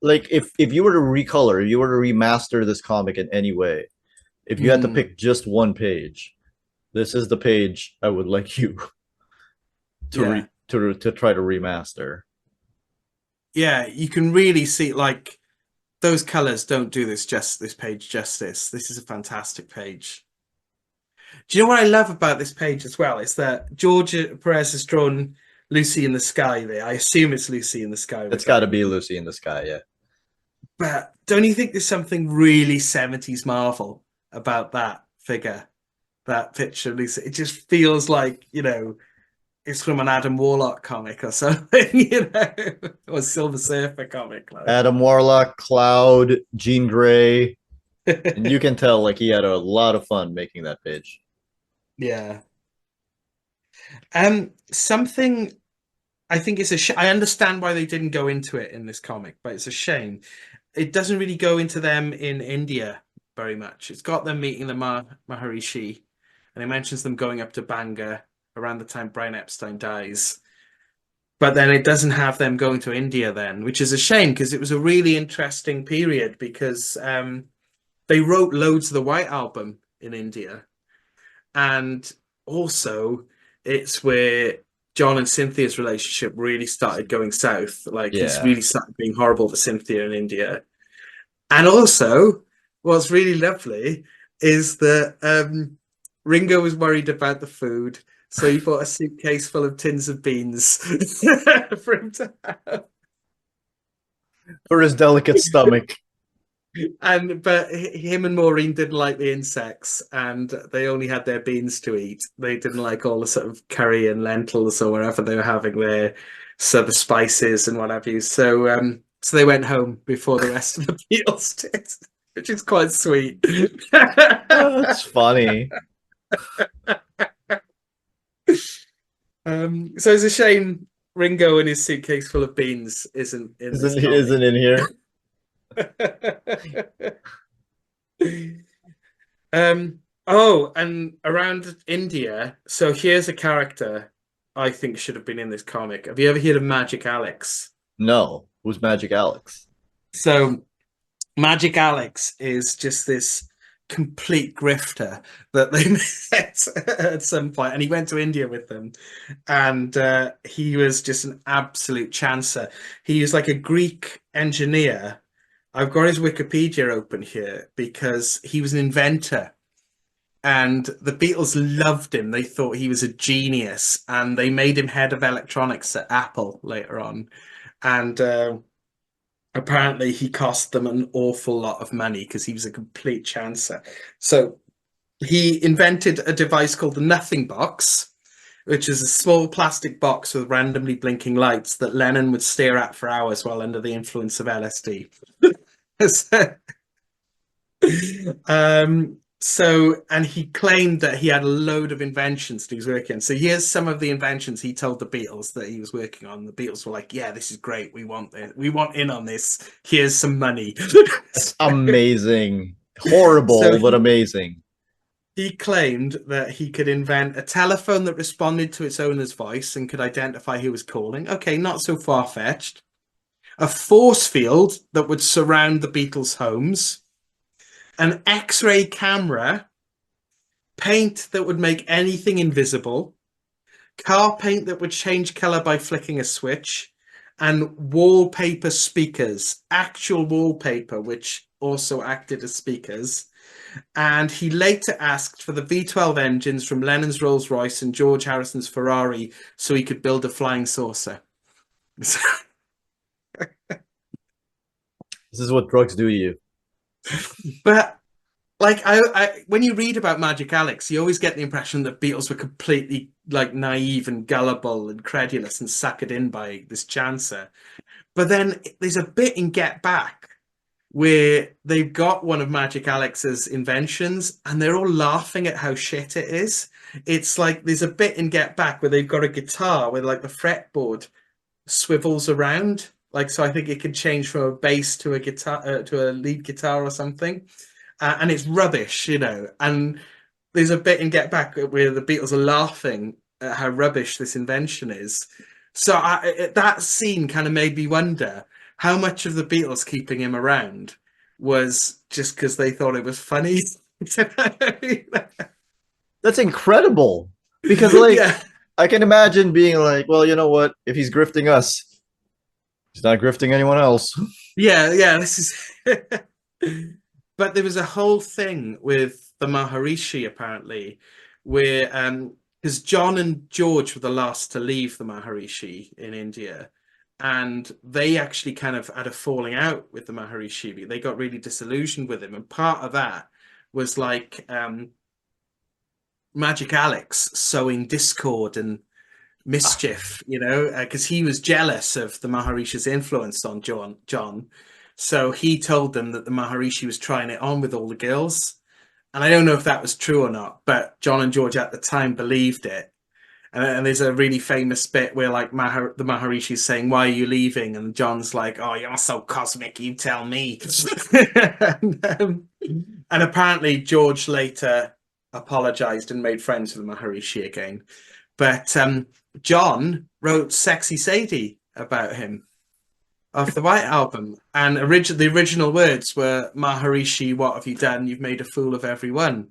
like if you were to recolor, if you were to remaster this comic in any way, if you had to pick just one page, this is the page I would like you to try to remaster. Yeah, you can really see like those colors don't do this page justice. This is a fantastic page. Do you know what I love about this page as well? Is that George Perez has drawn Lucy in the Sky there. I assume it's Lucy in the Sky. It's got to be Lucy in the Sky, yeah. But don't you think there's something really 70s Marvel about that figure, that picture of Lucy? It just feels like, it's from an Adam Warlock comic or something, or Silver Surfer comic. Like. Adam Warlock, Cloud, Jean Grey. And you can tell like he had a lot of fun making that page. Yeah. Something I think it's I understand why they didn't go into it in this comic, but it's a shame. It doesn't really go into them in India very much. It's got them meeting the Maharishi, and it mentions them going up to Bangor around the time Brian Epstein dies. But then it doesn't have them going to India then, which is a shame because it was a really interesting period because they wrote loads of the White Album in India. And also it's where John and Cynthia's relationship really started going south. Like he's really started being horrible to Cynthia in India. And also what's really lovely is that Ringo was worried about the food. So he bought a suitcase full of tins of beans for him to have. for his delicate stomach. But him and Maureen didn't like the insects, and they only had their beans to eat. They didn't like all the sort of curry and lentils or whatever they were having there, so the spices and what have you. So they went home before the rest of the Beatles did, which is quite sweet. Oh, that's funny. So it's a shame Ringo and his suitcase full of beans isn't in this comic. Isn't in here? Oh, and around India, so here's a character I think should have been in this comic. Have you ever heard of Magic Alex? No. Who's Magic Alex? So Magic Alex is just this complete grifter that they met at some point, and he went to India with them, and he was just an absolute chancer. He was like a Greek engineer. I've got his Wikipedia open here because he was an inventor. And the Beatles loved him. They thought he was a genius, and they made him head of electronics at Apple later on. And apparently, he cost them an awful lot of money because he was a complete chancer. So he invented a device called the Nothing Box, which is a small plastic box with randomly blinking lights that Lennon would stare at for hours while under the influence of LSD. And he claimed that he had a load of inventions that he was working on. So here's some of the inventions he told the Beatles that he was working on. The Beatles were like, "Yeah, this is great. We want this. We want in on this. Here's some money." Amazing. Horrible, So but amazing. he claimed that he could invent a telephone that responded to its owner's voice and could identify who was calling. Okay, not so far-fetched. A force field that would surround the Beatles' homes. An X-ray camera, paint that would make anything invisible, car paint that would change color by flicking a switch, and wallpaper speakers, actual wallpaper, which also acted as speakers. And he later asked for the V12 engines from Lennon's Rolls-Royce and George Harrison's Ferrari so he could build a flying saucer. This is what drugs do to you. But like when you read about Magic Alex, you always get the impression that Beatles were completely like naive and gullible and credulous and suckered in by this chancer. But then there's a bit in Get Back where they've got one of Magic Alex's inventions and they're all laughing at how shit it is. It's like there's a bit in Get Back where they've got a guitar where like the fretboard swivels around. Like, so I think it could change from a bass to a guitar to a lead guitar or something. And it's rubbish, you know. And there's a bit in Get Back where the Beatles are laughing at how rubbish this invention is. So that scene kind of made me wonder how much of the Beatles keeping him around was just because they thought it was funny. That's incredible. Because like Yeah, I can imagine being like, well, you know what? If he's grifting us, he's not grifting anyone else. yeah. This is. But there was a whole thing with the Maharishi apparently, where because John and George were the last to leave the Maharishi in India, and they actually kind of had a falling out with the Maharishi. They got really disillusioned with him, and part of that was like Magic Alex sowing discord and mischief, you know, because he was jealous of the Maharishi's influence on John. So he told them that the Maharishi was trying it on with all the girls. And I don't know if that was true or not, but John and George at the time believed it. And there's a really famous bit where like the Maharishi's saying, "Why are you leaving?" And John's like, "Oh, you're so cosmic, you tell me." And apparently George later apologized and made friends with the Maharishi again. But John wrote Sexy Sadie about him off the White Album. And the original words were, "Maharishi, what have you done? You've made a fool of everyone."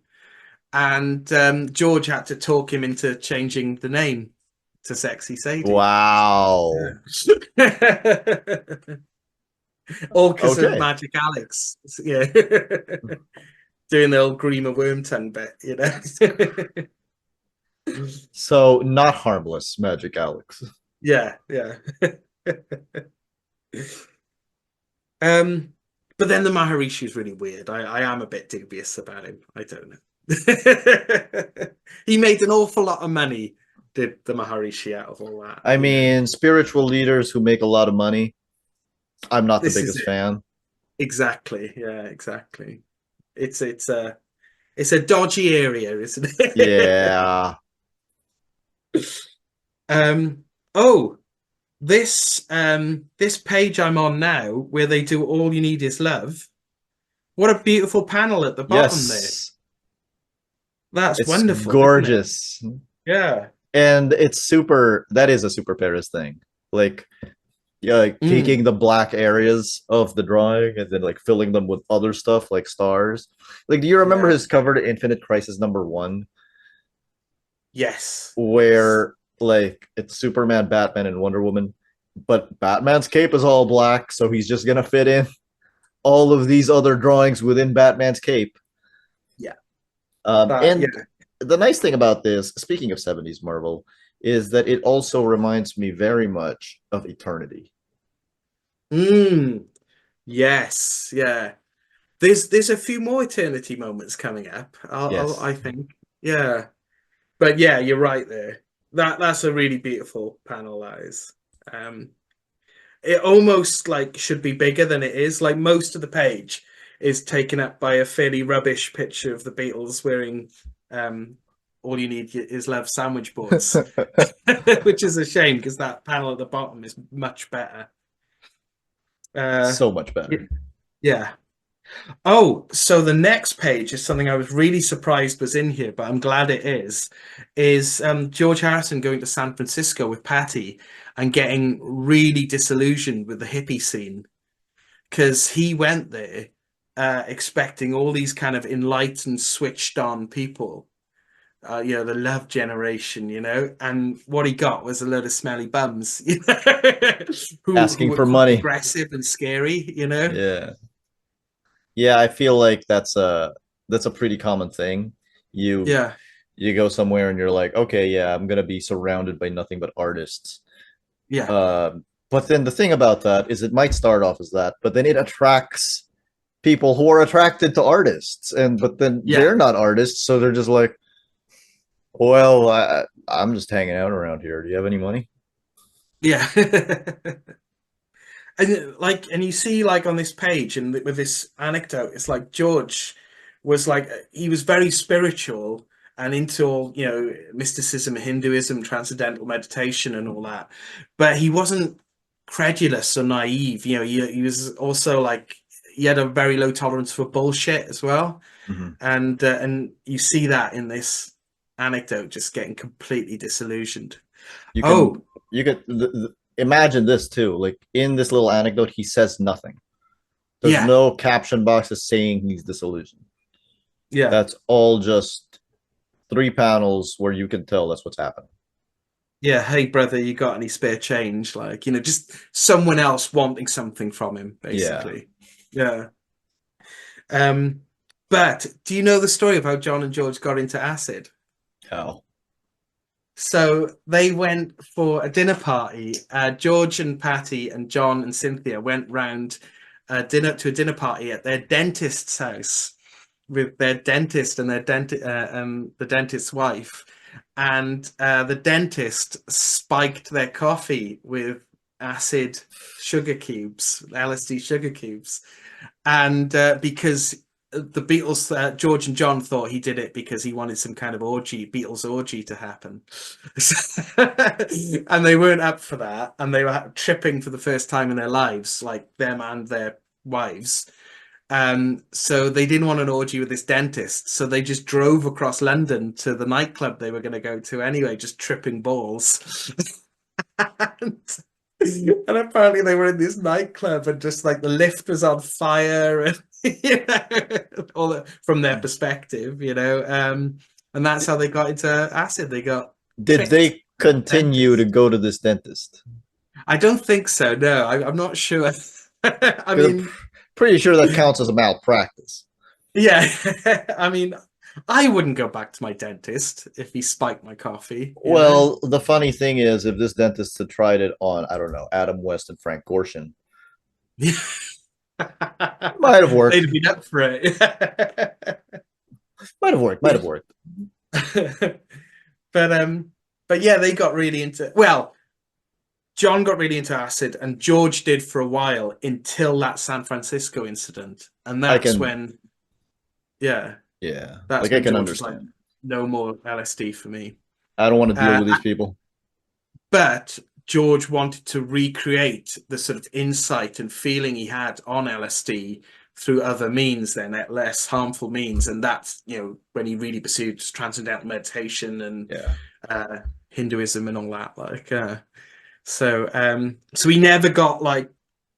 And George had to talk him into changing the name to Sexy Sadie. Wow. Yeah. All because of Okay. Magic Alex. Yeah. Doing the old Grima Wormtongue bit, you know. So not harmless, Magic Alex. Yeah, yeah. Um, but then the Maharishi is really weird. I am a bit dubious about him. I don't know. He made an awful lot of money, did the Maharishi, out of all that, I you know. mean, spiritual leaders who make a lot of money, I'm not the This is biggest it. fan. Exactly. Yeah, exactly. It's a dodgy area, isn't it? Yeah. Um, oh, this page I'm on now, where they do All You Need Is Love. What a beautiful panel at the bottom there. Yes. That's It's wonderful, isn't it? gorgeous. Yeah. And it's super, that is a super Paris thing. Like, yeah, like Mm, taking the black areas of the drawing and then like filling them with other stuff like stars. Like, do you remember yeah. his cover to Infinite Crisis #1, Yes. Yes. where like it's Superman, Batman, and Wonder Woman, but Batman's cape is all black, so he's just gonna fit in all of these other drawings within Batman's cape. Yeah. Yeah. And the nice thing about this, speaking of 70s Marvel, is that it also reminds me very much of Eternity. Mm, yes. Yeah. There's a few more eternity moments coming up. Yes. I think. Yeah. But yeah, you're right there. That's a really beautiful panel, that is. Um, it almost like should be bigger than it is. Like most of the page is taken up by a fairly rubbish picture of the Beatles wearing all you need is love sandwich boards, which is a shame because that panel at the bottom is much better. Uh, So much better. yeah. Oh, so the next page is something I was really surprised was in here, but I'm glad it is George Harrison going to San Francisco with Patty and getting really disillusioned with the hippie scene because he went there expecting all these kind of enlightened, switched on people, the love generation, and what he got was a load of smelly bums, who Asking were for quite money. aggressive and scary. Yeah. Yeah, I feel like that's a pretty common thing. You Yeah, you go somewhere and you're like, okay, yeah, I'm gonna be surrounded by nothing but artists. yeah, But then the thing about that is it might start off as that, but then it attracts people who are attracted to artists, and but then yeah, they're not artists, so they're just like, well, I'm just hanging out around here. Do you have any money? yeah. And you see like on this page and with this anecdote, it's like George was like he was very spiritual and into all mysticism, Hinduism, transcendental meditation, and all that, but he wasn't credulous or naive. He was also like he had a very low tolerance for bullshit as well, Mhm. and you see that in this anecdote, just getting completely disillusioned. You can Oh, you could imagine this too. Like in this little anecdote, he says nothing. There's yeah, no caption boxes saying he's disillusioned. yeah. That's all just 3 panels where you can tell that's what's happening. Yeah, hey brother, you got any spare change? Like, just someone else wanting something from him, Yeah. basically. Yeah. Um, but do you know the story of how John and George got into acid? How? So they went for a dinner party. George and Patty and John and Cynthia went round to a dinner party at their dentist's house with their dentist and the dentist's wife, and the dentist spiked their coffee with acid sugar cubes, LSD sugar cubes, and because the Beatles, George and John thought he did it because he wanted some kind of Beatles orgy to happen, and they weren't up for that, and they were tripping for the first time in their lives, like them and their wives. So they didn't want an orgy with this dentist, so they just drove across London to the nightclub they were going to go to anyway, just tripping balls. and, and apparently they were in this nightclub, and just like the lift was on fire, and from their perspective. And that's how they got into acid. They got Did tricked they by the continue to dentist. go to this dentist? I don't think so. No, I'm not sure. I Because I'm mean, pretty sure that counts as a malpractice. yeah, I mean, I wouldn't go back to my dentist if he spiked my coffee. Well, the funny thing is, if this dentist had tried it on, I don't know, Adam West and Frank Gorshin, Might have They'd worked. have been up for it. Might have worked. Might have worked. But but yeah, they got really into, well, John got really into acid, and George did for a while until that San Francisco incident. And I that's can, when, yeah, yeah, that's like I when can George was like, understand. no more LSD for me. I don't want to deal Uh, with these people. but George wanted to recreate the sort of insight and feeling he had on LSD through other means, then at less harmful means. And that's, when he really pursued transcendental meditation and Yeah. uh, Hinduism and all that. So he never got like,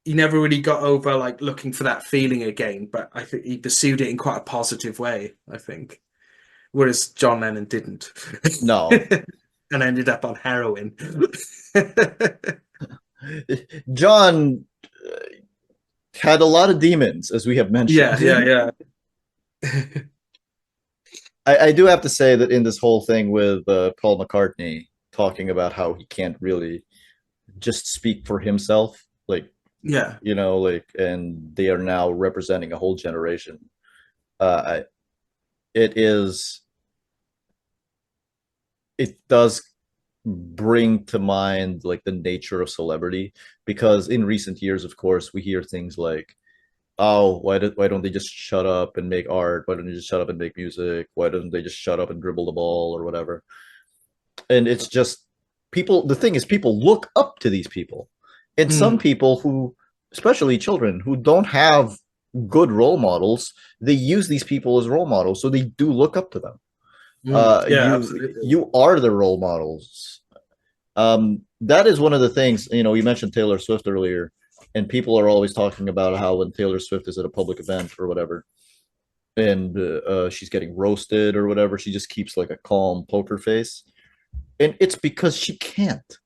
he never really got over like looking for that feeling again. But I think he pursued it in quite a positive way, I think. Whereas John Lennon didn't. No. And ended up on heroin. John had a lot of demons, as we have Yeah, mentioned. yeah, yeah. I do have to say that in this whole thing with Paul McCartney talking about how he can't really just speak for himself, like, Yeah. and they are now representing a whole generation. Uh, it is, it does bring to mind like the nature of celebrity, because in recent years, of course, we hear things like, oh, why don't they just shut up and make art? Why don't they just shut up and make music? Why don't they just shut up and dribble the ball or whatever? And it's just people. The thing is, people look up to these people, and some Mm, people who, especially children who don't have good role models, they use these people as role models, so they do look up to them. yeah, You absolutely. you are the role models. That is one of the things, you mentioned Taylor Swift earlier, and people are always talking about how when Taylor Swift is at a public event or whatever, and she's getting roasted or whatever, she just keeps like a calm poker face, and it's because she can't.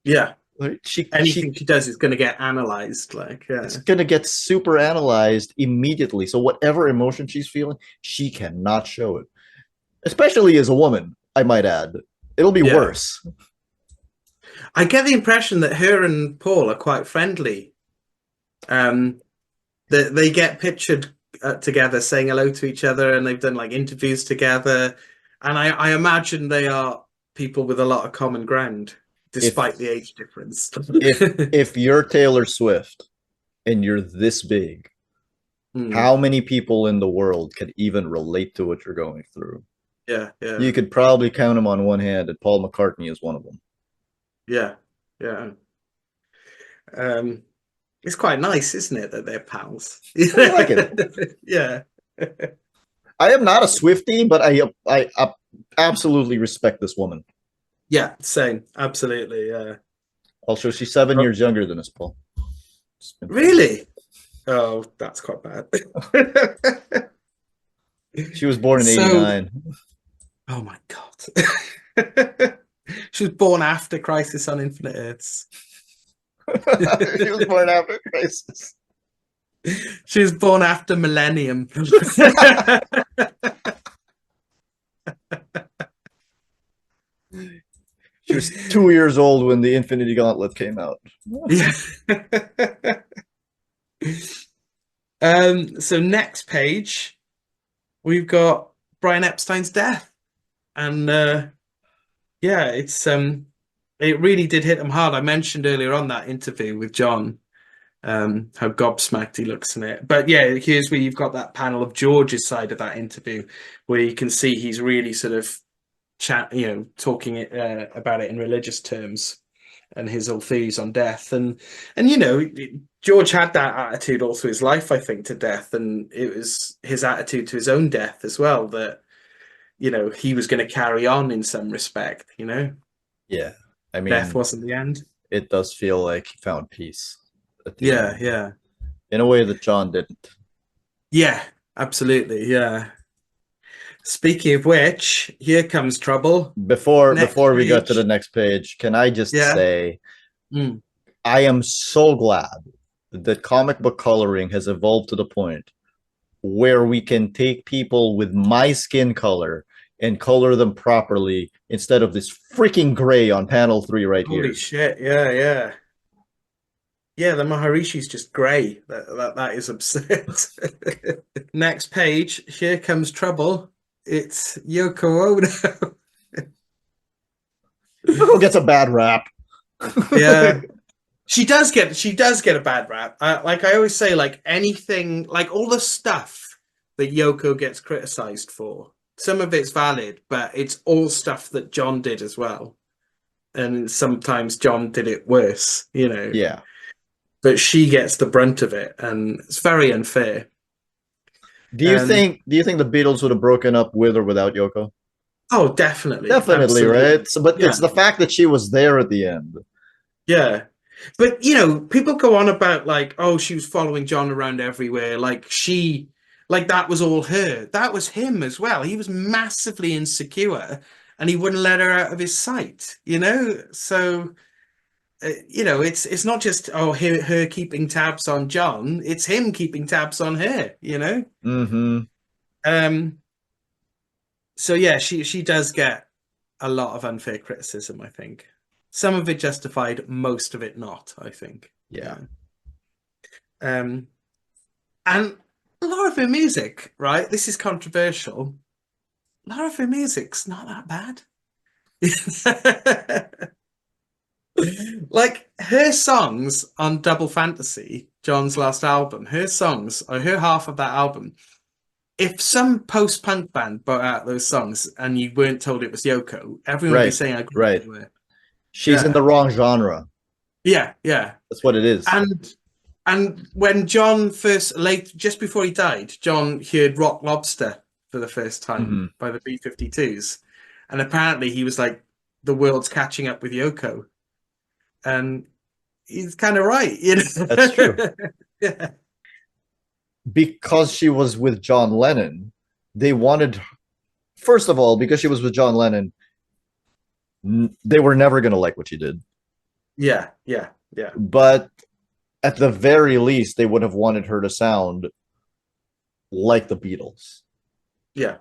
Yeah. Right? She Anything she does is going to get analyzed. Like, It's yeah. gonna get super analyzed immediately. So whatever emotion she's feeling, she cannot show it, especially as a woman. I might add, it'll be Yeah. worse. I get the impression that her and Paul are quite friendly. Um, that they get pictured together saying hello to each other, and they've done like interviews together. And I imagine they are people with a lot of common ground, If despite the age difference. if you're Taylor Swift and you're this big, Mm, how many people in the world can even relate to what you're going through? yeah, yeah, You could probably count them on one hand, and Paul McCartney is one of them. yeah, yeah. Um, it's quite nice, isn't it, that they're pals? I like it. Yeah, I am not a Swiftie, but I absolutely respect this woman. yeah, same, absolutely. Yeah. Also, she's 7 years younger than us, Paul. Really? Oh, that's quite bad. She was born in So, '89. oh my God. She was born after Crisis on Infinite Earths. She was born after Crisis. She was born after Millennium. She was 2 years old when the Infinity Gauntlet came out. Yeah. So next page, we've got Brian Epstein's death. And yeah, it really did hit him hard. I mentioned earlier on that interview with John, how gobsmacked he looks in it. But yeah, here's where you've got that panel of George's side of that interview, where you can see he's really sort of talking about it in religious terms and his old theories on death. And George had that attitude all through his life, I think, to death, and it was his attitude to his own death as well, that he was going to carry on in some respect. Yeah, I Death mean, wasn't the end. it does feel like he found peace at the Yeah, end yeah, in a way that John didn't. yeah, absolutely, yeah. Speaking of which, here comes trouble. Next Before we got to the page. next page, can I just Yeah. say Mm. I am so glad that comic book coloring has evolved to the point where we can take people with my skin color and color them properly instead of this freaking gray on panel 3 right Holy here. shit. Yeah, yeah. Yeah, the Maharishi's just grey. That is absurd. Next page. Here comes trouble. It's Yoko Ono. Yoko gets a bad rap. Yeah, she does get a bad rap. Like I always say, like anything, like all the stuff that Yoko gets criticized for, some of it's valid, but it's all stuff that John did as well. And sometimes John did it worse, you know. Yeah. But she gets the brunt of it, and it's very unfair. Um, Do you think the Beatles would have broken up with or without Yoko? oh, definitely, Definitely, right? absolutely, So, but it's yeah, the fact that she was there at the end. yeah. But you know, people go on about like, oh, she was following John around everywhere, like that was all her. That was him as well. He was massively insecure, and he wouldn't let her out of his sight. You know, so you know, it's not just oh her keeping tabs on John. It's him keeping tabs on her. You know. Mm-hmm. Um, so yeah, she does get a lot of unfair criticism, I think. Some of it justified, most of it not, I think. Yeah. Yeah. Um, and a lot of her music, right? This is controversial. A lot of her music's not that bad. Like her songs on Double Fantasy, John's last album, her songs, or her half of that album, if some post-punk band brought out those songs and you weren't told it was Yoko, everyone would be Right. saying how great Right. they were. She's in Yeah. the wrong genre. Yeah, yeah. That's what it is. And when John first late just before he died, John heard Rock Lobster for the first time Mm-hmm. by the B-52s. And apparently he was like, the world's catching up with Yoko. And he's kind of right, you That's true. know. Yeah. Because she was with John Lennon, they wanted, first of all, because she was with John Lennon, they were never going to like what she did. Yeah, yeah, yeah. But at the very least, they would have wanted her to sound like the Beatles. Yeah.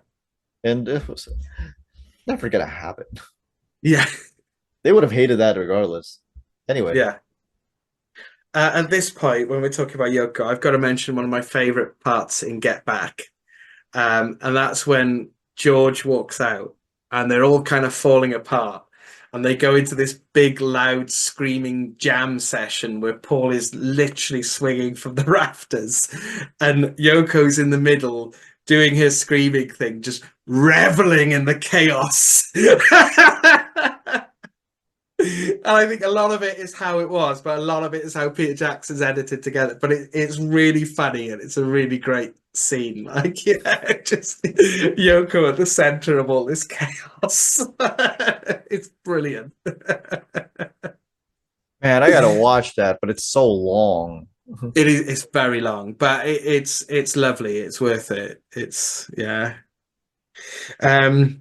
And it was never going to happen. Yeah. They would have hated that regardless. Anyway. Yeah. At this point, when we're talking about Yoko, I've got to mention one of my favorite parts in Get Back. And that's when George walks out and they're all kind of falling apart. And they go into this big, loud, screaming jam session where Paul is literally swinging from the rafters. And Yoko's in the middle doing her screaming thing, just reveling in the chaos. And I think a lot of it is how it was, but a lot of it is how Peter Jackson's edited together. But it's really funny and it's a really great scene. Like, yeah, just Yoko at the center of all this chaos. It's brilliant. Man, I got to watch that, but it's so long. It is. It's very long, but it's lovely. It's worth it. It's yeah. Um.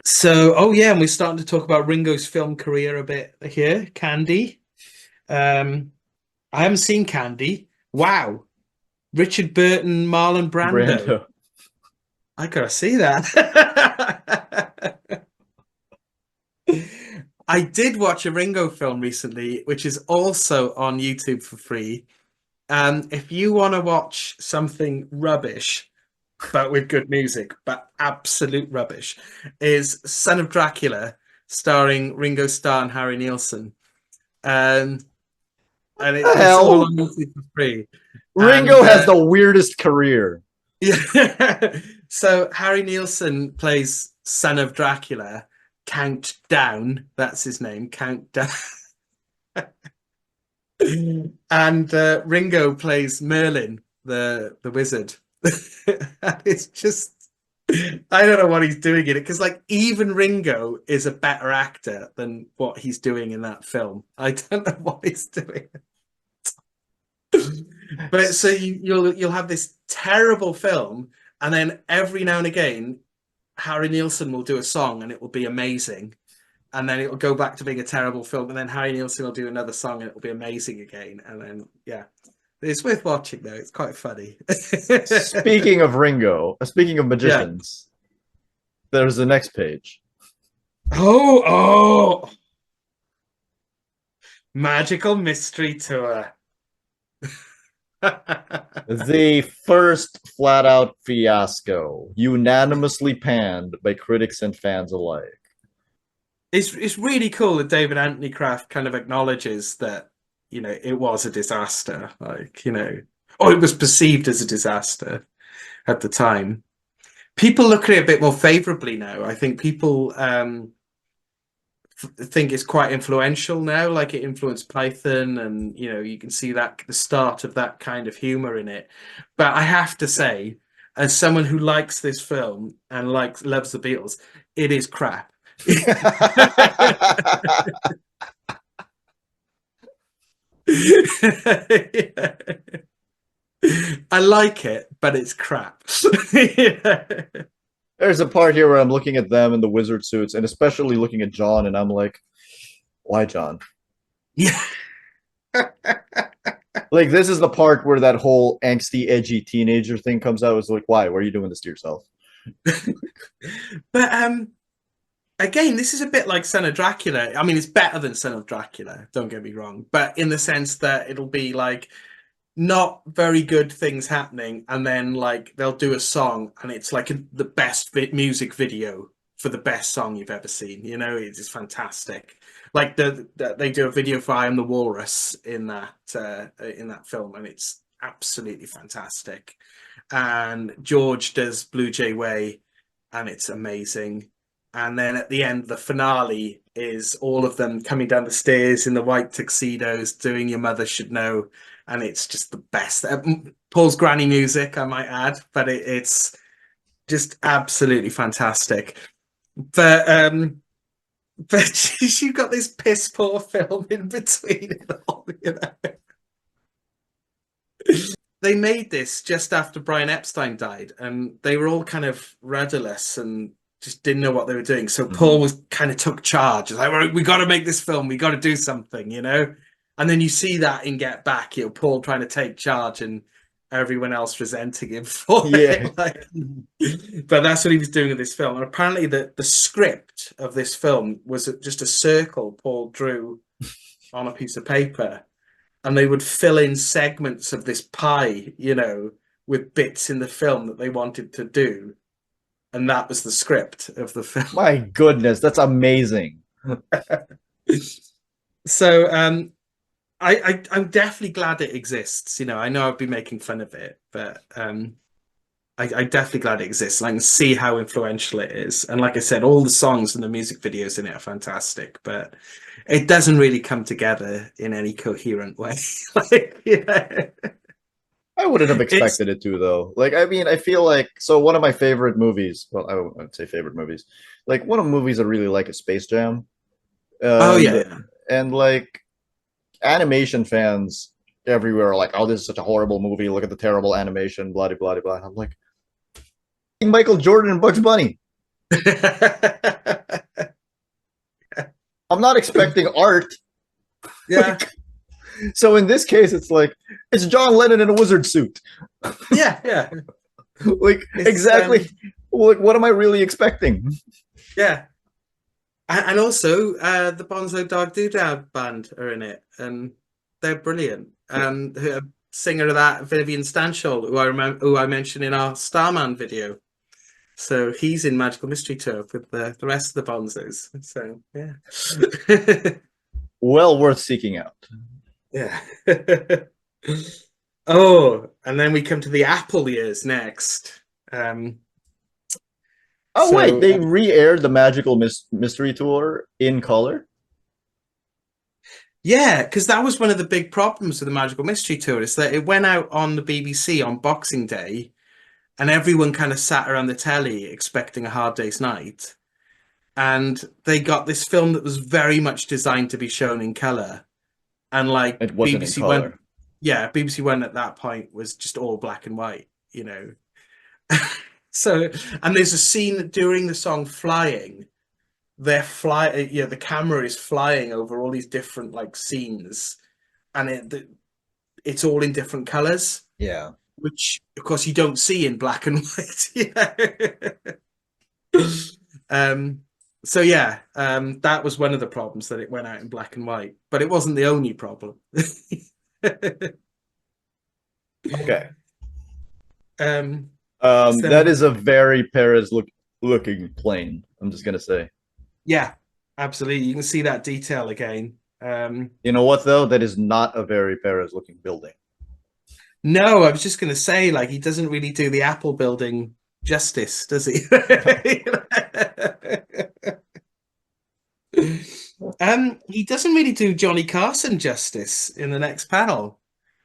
So, oh yeah, and we're starting to talk about Ringo's film career a bit here. Candy. I haven't seen Candy. Wow. Richard Burton, Marlon Brando. Brando. I gotta see that. I did watch a Ringo film recently, which is also on YouTube for free. If you want to watch something rubbish, but with good music, but absolute rubbish, is Son of Dracula, starring Ringo Starr and Harry Nilsson. Um, and The it's all hell? on YouTube for free. Ringo And has the weirdest career. yeah, so Harry Nilsson plays Son of Dracula, Count Down. That's his name, Count Down. And Ringo plays Merlin, the wizard. And it's just I don't know what he's doing in it because like even Ringo is a better actor than what he's doing in that film. I don't know what he's doing. But so you'll have this terrible film, and then every now and again, Harry Nilsson will do a song and it will be amazing. And then it will go back to being a terrible film, and then Harry Nilsson will do another song and it will be amazing again. And then yeah. It's worth watching though, it's quite funny. Speaking of Ringo, speaking of Yeah. magicians, there's the next page. Oh, oh. Magical Mystery Tour. The first flat out fiasco, unanimously panned by critics and fans alike. It's really cool that David Anthony Kraft kind of acknowledges that, it was a disaster, like, or it was perceived as a disaster at the time. People look at it a bit more favorably now. I think people think it's quite influential now, like it influenced Python, and you can see that the start of that kind of humor in it. But I have to say, as someone who likes this film and loves the Beatles, it is crap. I like it, but it's crap. There's a part here where I'm looking at them in the wizard suits, and especially looking at John, and I'm like, why John? Yeah. Like, this is the part where that whole angsty, edgy teenager thing comes out. It's like, why? Why are you doing this to yourself? But again, this is a bit like Son of Dracula. I mean, it's better than Son of Dracula, don't get me wrong, but in the sense that it'll be like not very good things happening, and then like they'll do a song and it's like the best music video for the best song you've ever seen. It's fantastic. Like they do a video for I Am the Walrus in that film, and it's absolutely fantastic. And George does Blue Jay Way, and it's amazing. And then at the end, the finale is all of them coming down the stairs in the white tuxedos doing Your Mother Should Know, and it's just the best. Paul's granny music, I might add, but it's just absolutely fantastic. But you've got this piss poor film in between it all. They made this just after Brian Epstein died, and they were all kind of rudderless and just didn't know what they were doing. So Paul was kind of took charge. It's like, we got to make this film. We got to do something, And then you see that in Get Back, Paul trying to take charge and everyone else resenting him for it. But that's what he was doing in this film. And apparently the script of this film was just a circle Paul drew on a piece of paper, and they would fill in segments of this pie, with bits in the film that they wanted to do. And that was the script of the film. My goodness, that's amazing. So I'm definitely glad it exists. I know I've been making fun of it, but I'm definitely glad it exists. And I can see how influential it is. And like I said, all the songs and the music videos in it are fantastic, but it doesn't really come together in any coherent way. I wouldn't have expected it to, though. Like, I mean, I feel like, so one of my favorite movies, well, I wouldn't say favorite movies, like one of the movies I really like is Space Jam. Oh yeah. And like animation fans everywhere are like, oh, this is such a horrible movie. Look at the terrible animation, blah, blah, blah, blah. I'm like, Michael Jordan and Bugs Bunny. I'm not expecting art. Yeah. So in this case, it's like, it's John Lennon in a wizard suit. Yeah. Like, it's, exactly. What am I really expecting? Yeah. And also, the Bonzo Dog Doodah band are in it, and they're brilliant. And a singer of that, Vivian Stanshall, who I mentioned in our Starman video. So he's in Magical Mystery Tour with the rest of the Bonzos. So yeah. Well worth seeking out. Yeah. Oh, and then we come to the Apple years next. Wait, they re-aired the Magical Mystery Tour in color? Yeah, because that was one of the big problems with the Magical Mystery Tour, is that it went out on the BBC on Boxing Day, and everyone kind of sat around the telly expecting a Hard Day's Night. And they got this film that was very much designed to be shown in color. And like it wasn't BBC in color. One, yeah, BBC One at that point was just all black and white, So, and there's a scene during the song Flying. The camera is flying over all these different like scenes, and it's all in different colors. Yeah. Which of course you don't see in black and white. So yeah, that was one of the problems that it went out in black and white, but it wasn't the only problem. Okay. um, That so is a very Perez looking plane. I'm just gonna say. yeah, absolutely. You can see that detail again. You know what though? That is not a very Perez looking building. No, I was just going to say, like, he doesn't really do the Apple building justice, does he? He doesn't really do Johnny Carson justice in the next panel.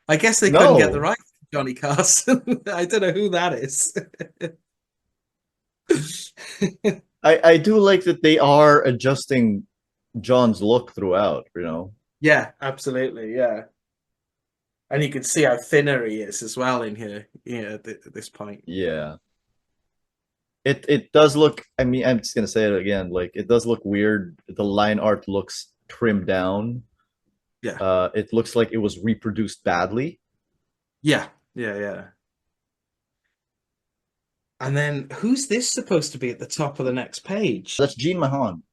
I guess they couldn't get the No, right Johnny Carson. I don't know who that is. I do like that they are adjusting John's look throughout. You know. Yeah, absolutely. Yeah. And you can see how thinner he is as well in here, at this point. Yeah. It does look. I mean, I'm just gonna say it again. Like it does look weird. The line art looks trimmed down. Yeah. It looks like it was reproduced badly. Yeah. Yeah. Yeah. And then who's this supposed to be at the top of the next page? That's Gene Mahan.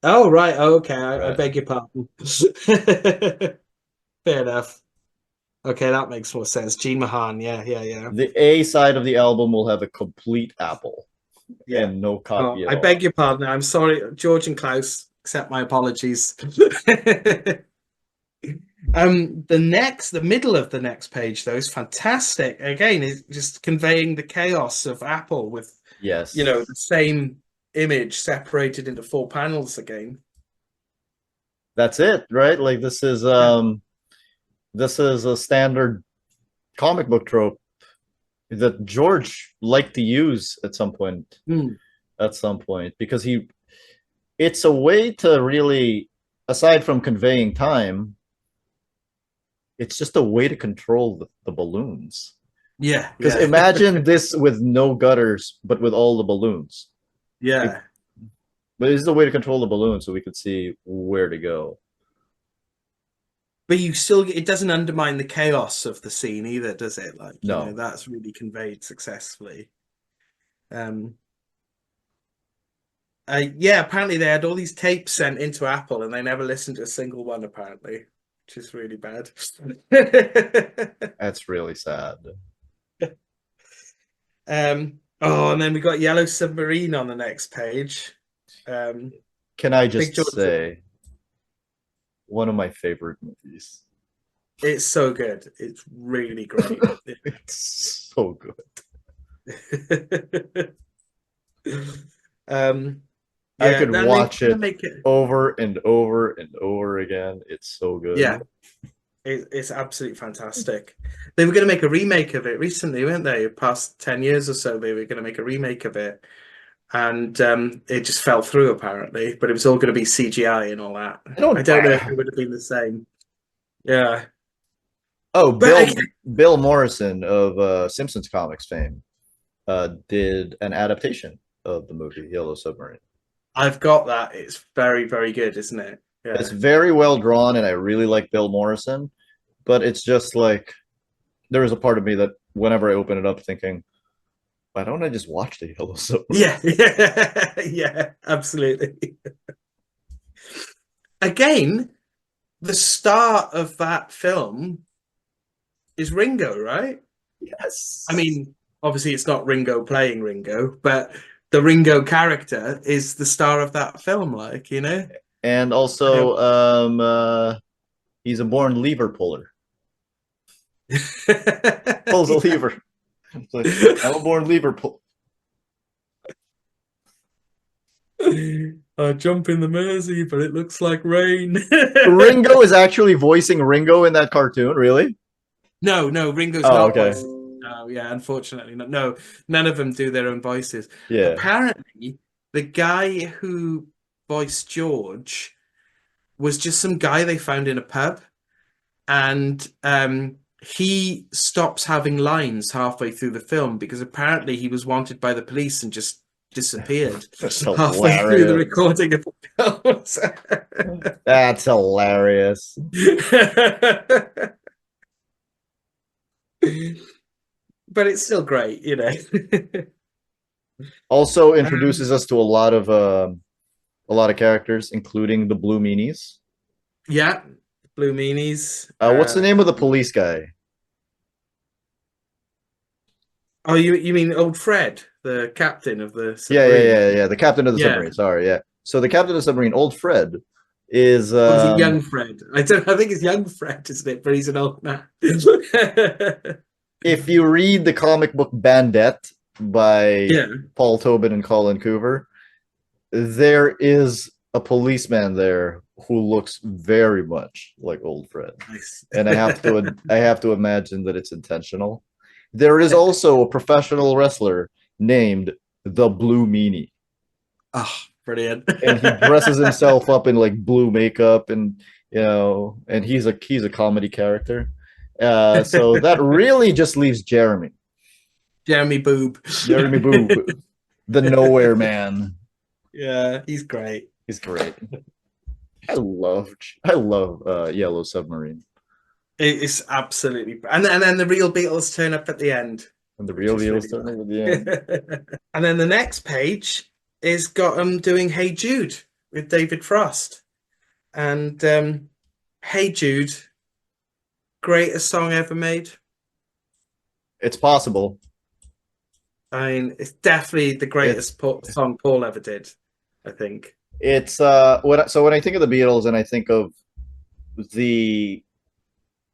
Oh, right. Oh, okay. I Right. beg your pardon. Fair enough. Okay, that makes more sense. Gene Mahan. Yeah, yeah, yeah. The A side of the album will have a complete apple Yeah. and no Oh, copy at I all. beg your pardon. I'm sorry, George and Klaus. Accept my apologies. The middle of the next page, though, is fantastic. Again, it's just conveying the chaos of Apple with, Yes. the same image separated into four panels again. That's it, right? Like Yeah. this is a standard comic book trope that George liked to use Mm, at some point because he it's a way to really aside from conveying time, it's just a way to control the balloons. yeah, Because yeah, imagine this with no gutters, but with all the balloons. Like, yeah. but this is a way to control the balloons so we could see where to go. But it doesn't undermine the chaos of the scene either, does it? Like, No. that's really conveyed successfully. Um, yeah, apparently they had all these tapes sent into Apple and they never listened to a single one, apparently, which is really bad. That's really sad. Oh, and then we got Yellow Submarine on the next page. Um, Can I Big just George, say one of my favorite movies? it's so good. It's really great. It's so good. I Yeah, could then they were watch gonna it make it. over and over and over again. It's so Yeah, good. it's absolutely fantastic. They were going to make a remake of it recently, weren't they? Past 10 years or so, they were going to make a remake of it. And it just fell through, apparently. But it was all going to be CGI and all that. I I don't. don't know if it would have been the same. Yeah. Oh, But again, Bill Morrison of Simpsons comics fame did an adaptation of the movie Yellow Submarine. I've got that. It's very, very good, isn't it? It's Yeah. very well drawn, and I really like Bill Morrison. But it's just like there is a part of me that whenever I open it up, thinking, why don't I just watch the Yellow Submarine? Yeah. Yeah. Yeah. Absolutely. Again, the star of that film is Ringo, right? I Yes. mean, obviously it's not Ringo playing Ringo, but the Ringo character is the star of that film, And Um, also, he's a born lever puller. Pulls a yeah. lever. Like, I'm a born lever puller. I jump in the Mersey, but it looks like rain. Ringo is actually voicing Ringo in that cartoon, really? No, no, Ringo's Oh, not okay. voiced. Oh, yeah, unfortunately, not. No, none of them do their own voices. Yeah. Apparently, the guy who voiced George was just some guy they found in a pub, and he stops having lines halfway through the film because apparently he was wanted by the police and just disappeared That's halfway through the hilarious. recording of the That's hilarious. film. But it's still great. Also Um, introduces us to a lot of a lot of characters, including the Blue Meanies. Yeah, Blue Meanies. What's the name of the police guy? Oh, you mean old Fred, the captain of the Yeah, yeah, submarine? yeah, yeah. The captain of the Yeah. submarine. Sorry, yeah. So the captain of the submarine, old Fred, is Or is it young Fred? I don't. I think it's young Fred, isn't it? But he's an old man. if you read the comic book Bandette by Yeah. Paul Tobin and Colin Coover, there is a policeman there who looks very much like old Fred. Nice. And I have to imagine that it's intentional. There is also a professional wrestler named the Blue Meanie. Oh, brilliant. And he dresses himself up in like blue makeup and and he's a comedy character. So that really just leaves Jeremy. Jeremy Boob. Jeremy Boob, the nowhere man. Yeah, he's great. He's great. I love Yellow Submarine. It's absolutely, and then the real Beatles turn up at the end. And the real Beatles Really starting with the end. And then the next page is got them doing "Hey Jude" with David Frost, and "Hey Jude," greatest song ever made. It's possible. I mean, it's definitely the greatest song Paul ever did, I think. It's when I think of the Beatles and I think of the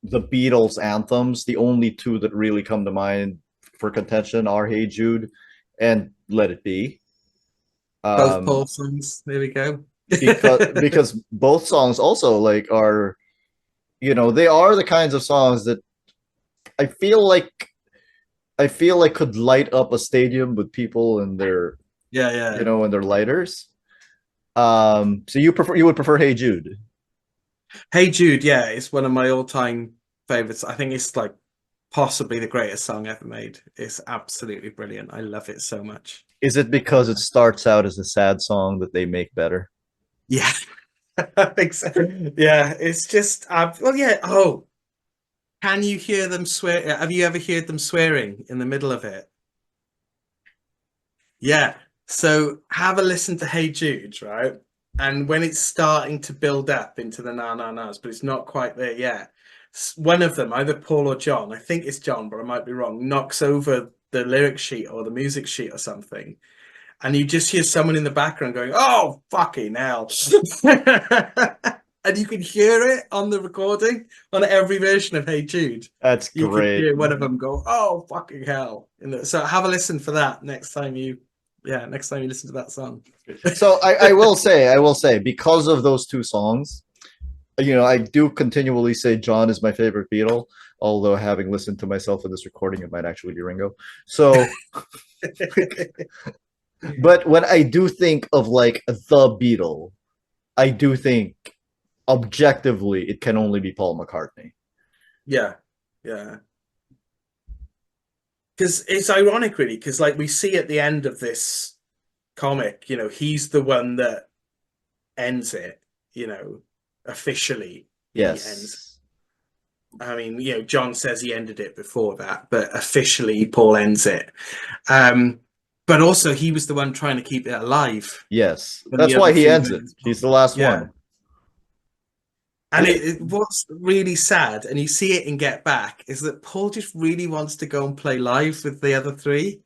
Beatles anthems, the only two that really come to mind for contention are "Hey Jude" and "Let It Be." Both Paul songs. There we go. because both songs also like are they are the kinds of songs that I feel like could light up a stadium with people in their Yeah. in their lighters. So you would prefer "Hey Jude"? "Hey Jude," yeah, it's one of my all-time favorites. I think it's like possibly the greatest song ever made. It's absolutely brilliant. I love it so much. Is it because it starts out as a sad song that they make better? Yeah, I think so. Yeah, it's just well, yeah. Oh, can you hear them swear? Have you ever heard them swearing in the middle of it? Yeah. So have a listen to "Hey Jude," right? And when it's starting to build up into the na na nas, but it's not quite there yet. One of them, either Paul or John, I think it's John, but I might be wrong, knocks over the lyric sheet or the music sheet or something. And you just hear someone in the background going, "Oh, fucking hell." And you can hear it on the recording on every version of "Hey Jude." That's You can great. hear one of them go, "Oh, fucking hell." So have a listen for that next time you listen to that song. So I will say, because of those two songs, I do continually say John is my favorite Beatle, although having listened to myself in this recording, it might actually be Ringo. So, but when I do think of like the Beatle, I do think objectively it can only be Paul McCartney. Yeah. Because it's ironic, really, because like we see at the end of this comic, he's the one that ends it, officially. He ends. Yes. I mean, John says he ended it before that, but officially Paul ends it. But also he was the one trying to keep it alive. Yes. When That's the why other he three ends it. went. He's the last Yeah. one. And what's really sad, and you see it in Get Back, is that Paul just really wants to go and play live with the other three.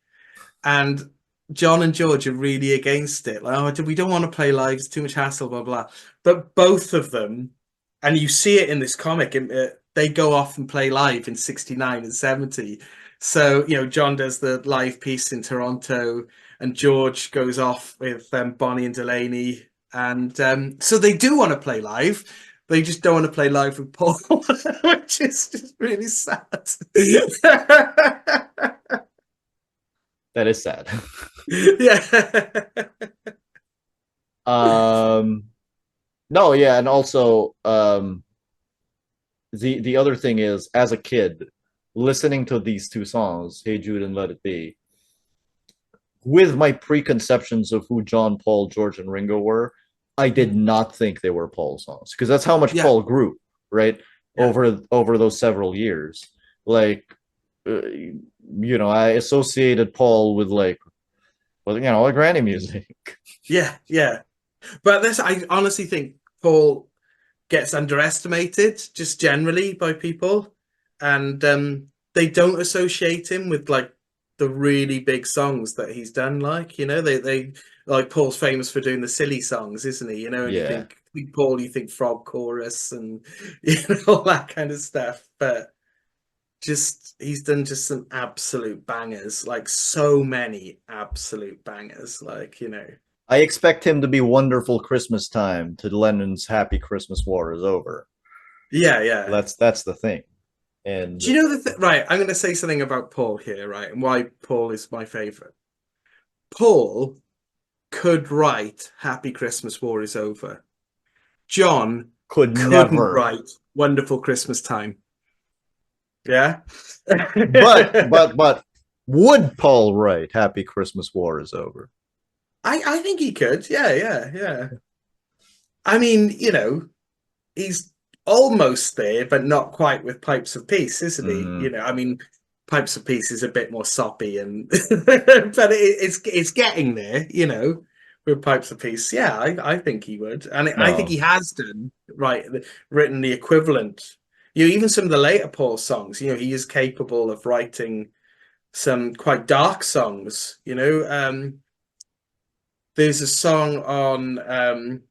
And John and George are really against it. Like, "Oh, we don't want to play live. It's too much hassle, blah, blah." But both of them, and you see it in this comic, they go off and play live in 69 and 70. So, John does the live piece in Toronto, and George goes off with Bonnie and Delaney. And so they do want to play live. They just don't want to play live with Paul, which is just really sad. That is sad. Yeah. No, yeah, and also the other thing is, as a kid, listening to these two songs, "Hey Jude" and "Let It Be," with my preconceptions of who John, Paul, George, and Ringo were, I did not think they were Paul songs, because that's how much Yeah. Paul grew, right? Yeah. Over those several years. Like, I associated Paul with like, like granny music. Yeah. But this, I honestly think Paul gets underestimated just generally by people, and they don't associate him with like the really big songs that he's done. Like, they like Paul's famous for doing the silly songs, isn't he? And you Yeah. think Paul, you think Frog Chorus and all that kind of stuff, but just he's done just some absolute bangers, like so many absolute bangers, like I expect him to be Wonderful Christmas Time to Lennon's Happy Christmas War is over. yeah, yeah. That's the thing. And Do you know right? I'm going to say something about Paul here, right? And why Paul is my favorite. Paul could write Happy Christmas War is Over. John could couldn't never. write Wonderful Christmas Time. Yeah. But would Paul write Happy Christmas War is over? I think he could. Yeah, yeah, yeah. I mean, he's almost there, but not quite with Pipes of Peace, isn't he? Mm-hmm. I mean, Pipes of Peace is a bit more soppy, and but it's getting there, with Pipes of Peace. Yeah, I think he would, and I think he No. has done right, written the equivalent. Even some of the later Paul songs, he is capable of writing some quite dark songs. There's a song on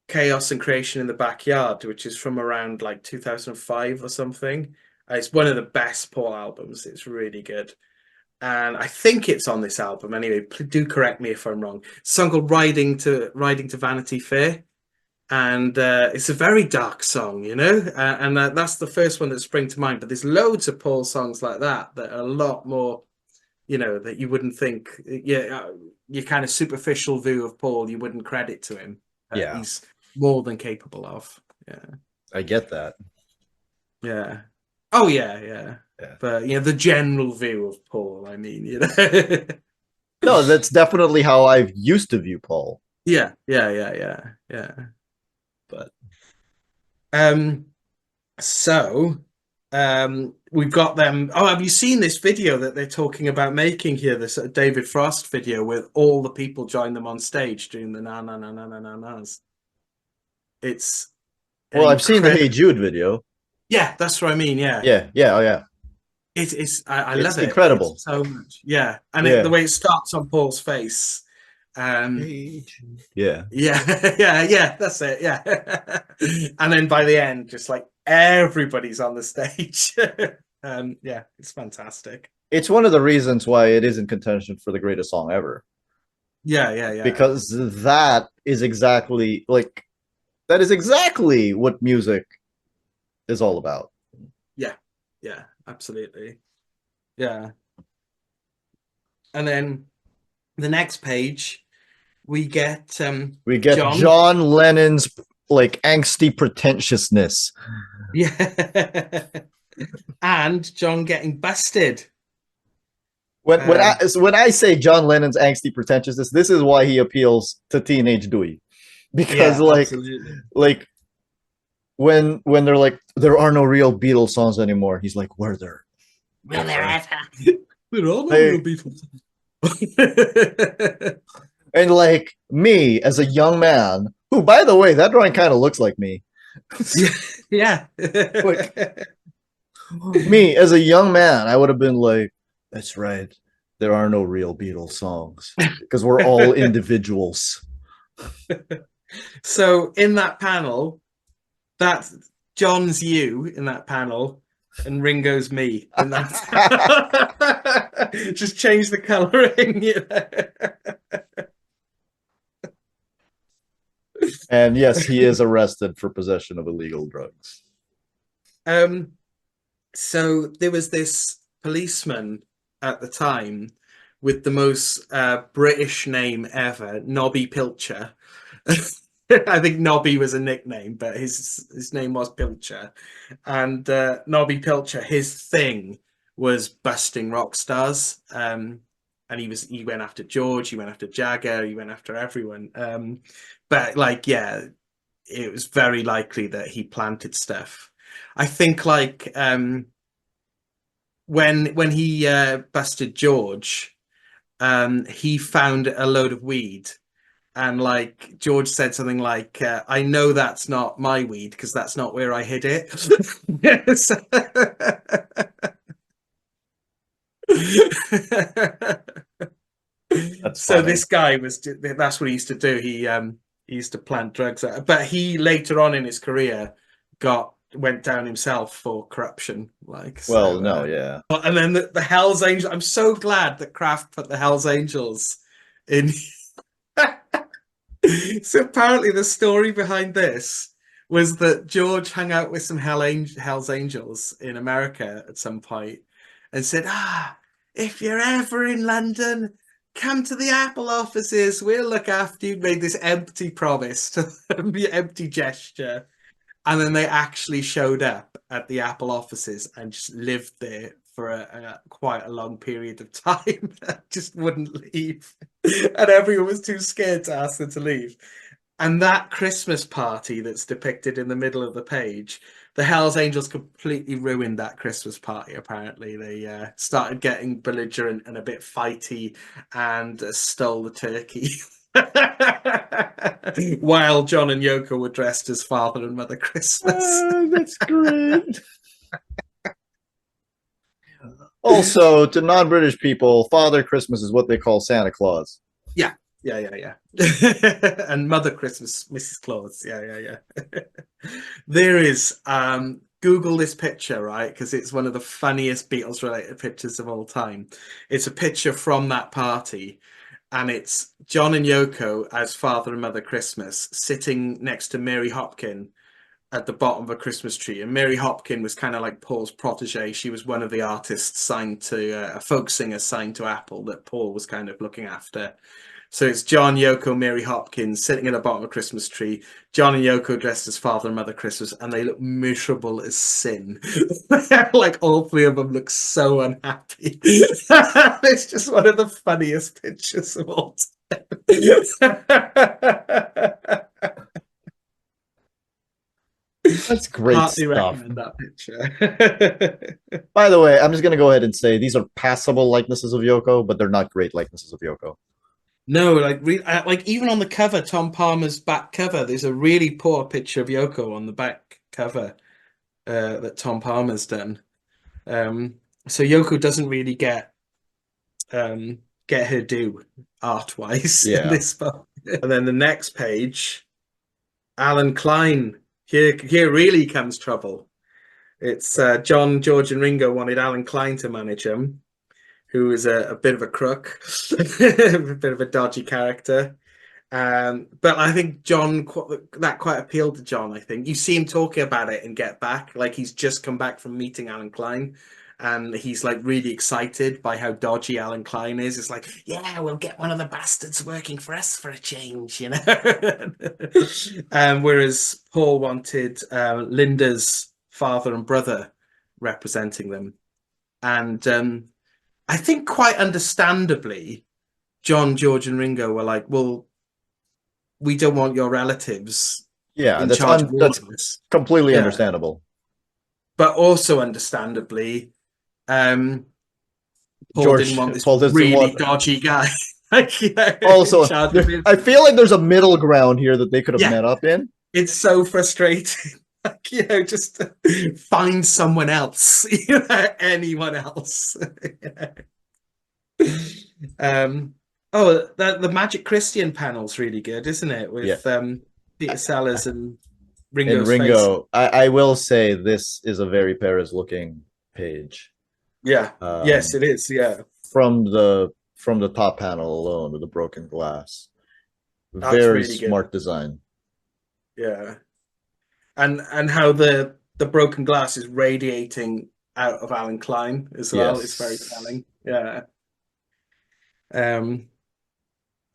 Chaos and Creation in the Backyard, which is from around like 2005 or something. It's one of the best Paul albums. It's really good. And I think it's on this album anyway. Do correct me if I'm wrong. It's a song called Riding to Vanity Fair. And it's a very dark song, and that's the first one that springs to mind. But there's loads of Paul songs like that are a lot more, that you wouldn't think. Yeah, your kind of superficial view of Paul, you wouldn't credit to him. Yeah. He's more than capable of. Yeah. I get that. Yeah. Oh yeah, yeah. Yeah. But the general view of Paul, I mean, No, that's definitely how I've used to view Paul. Yeah, yeah, yeah, yeah, yeah. But um so we've got them. Oh, have you seen this video that they're talking about making here, this David Frost video with all the people join them on stage doing the na na na na na na nas? It's well, I've seen the incredible. Hey Jude video. Yeah, that's what I mean. Yeah. Yeah, yeah, oh yeah. I It's love it. incredible. It's so much. Yeah. And the Yeah. way it starts on Paul's face. Hey Jude. Yeah. Yeah, yeah, yeah, that's it. Yeah. And then by the end, just like everybody's on the stage. Yeah, it's fantastic. It's one of the reasons why it is in contention for the greatest song ever. Yeah, yeah, yeah. Because that is exactly what music is all about. Yeah, yeah, absolutely. Yeah. And then the next page, we get John Lennon's like angsty pretentiousness. Yeah. And John getting busted. When I say John Lennon's angsty pretentiousness, this is why he appeals to teenage Duy, because like when they're like there are no real Beatles songs anymore, he's like, were there? Will there ever? There are no real Beatles. And like me as a young man, who by the way, that drawing kind of looks like me. Yeah. Like, me as a young man, I would have been like, that's right. There are no real Beatles songs because we're all individuals. So in that panel, that's John's you in that panel, and Ringo's me. And that's just change the coloring. And yes, he is arrested for possession of illegal drugs. So there was this policeman at the time with the most British name ever, Nobby Pilcher. I think Nobby was a nickname, but his name was Pilcher. And Nobby Pilcher, his thing was busting rock stars. And he went after George, he went after Jagger, he went after everyone. But like, yeah, it was very likely that he planted stuff. I think like when he busted George, he found a load of weed And like George said something like, "I know that's not my weed because that's not where I hid it." So, That's so funny. this guy that's what he used to do. He used to plant drugs, but he later on in his career went down himself for corruption. Like Well, so, no, yeah. and then the Hell's Angels. I'm so glad that Kraft put the Hell's Angels in. So apparently, the story behind this was that George hung out with some Hell's Angels in America at some point and said, if you're ever in London, come to the Apple offices. We'll look after you." Made this empty promise, the empty gesture. And then they actually showed up at the Apple offices and just lived there for quite a long period of time. Just wouldn't leave. And everyone was too scared to ask them to leave. And that Christmas party that's depicted in the middle of the page, the Hells Angels completely ruined that Christmas party, apparently. They started getting belligerent and a bit fighty and stole the turkey. While John and Yoko were dressed as Father and Mother Christmas. That's great. Also, to non-British people, Father Christmas is what they call Santa Claus. Yeah. And Mother Christmas, Mrs. Claus. Yeah. There is Google this picture, right? Because it's one of the funniest Beatles related pictures of all time. It's a picture from that party, and it's John and Yoko as Father and Mother Christmas sitting next to Mary Hopkin at the bottom of a Christmas tree. And Mary Hopkin was kind of like Paul's protege. She was one of the artists signed to a folk singer signed to Apple that Paul was kind of looking after. So it's John, Yoko, Mary Hopkins sitting at the bottom of a Christmas tree. John and Yoko dressed as Father and Mother Christmas, and they look miserable as sin. Like all three of them look so unhappy. It's just one of the funniest pictures of all time. That's great Heartily stuff. recommend that picture. By the way, I'm just going to go ahead and say these are passable likenesses of Yoko, but they're not great likenesses of Yoko. No, like even on the cover, Tom Palmer's back cover, there's a really poor picture of Yoko on the back cover that Tom Palmer's done. So Yoko doesn't really get her due art wise in Yeah. this book. And then the next page, Alan Klein. Here really comes trouble. It's John, George, and Ringo wanted Alan Klein to manage him, who is a bit of a crook, a bit of a dodgy character. But I think that quite appealed to John. I think you see him talking about it in Get Back, like he's just come back from meeting Alan Klein, and he's like really excited by how dodgy Alan Klein is. It's like, yeah, we'll get one of the bastards working for us for a change, you know. Whereas Paul wanted Linda's father and brother representing them, and I think quite understandably, John, George, and Ringo were like, well, we don't want your relatives Yeah, in charge of all that's of this. completely Yeah. understandable. But also understandably, Paul didn't want this Paul doesn't really want dodgy guy. Like, also, in charge of his... I feel like there's a middle ground here that they could have Yeah. met up in. It's so frustrating. Like, just find someone else, anyone else. Oh, the Magic Christian panel's really good, isn't it? With Peter Sellers and Ringo's face. I will say this is a very Perez looking page. Yeah. Yes, it is. Yeah. From the top panel alone with the broken glass. That's Very really good. smart design. Yeah. And how the broken glass is radiating out of Alan Klein as well. Yes. It's very telling. Yeah.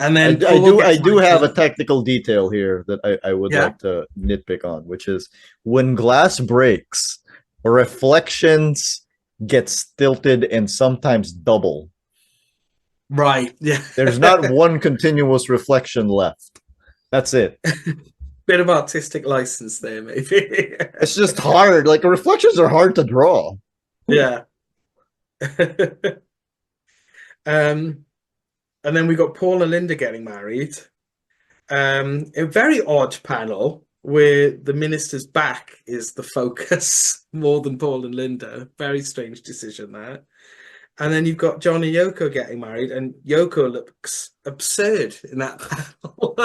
And then I do have a technical detail here that I would like to nitpick on, which is when glass breaks, reflections get tilted and sometimes double. Right. Yeah. There's not one continuous reflection left. That's it. Bit of artistic license there, maybe. It's just hard. Like reflections are hard to draw. Yeah. And then we got Paul and Linda getting married. A very odd panel where the minister's back is the focus more than Paul and Linda. Very strange decision there. And then you've got John and Yoko getting married, and Yoko looks absurd in that panel.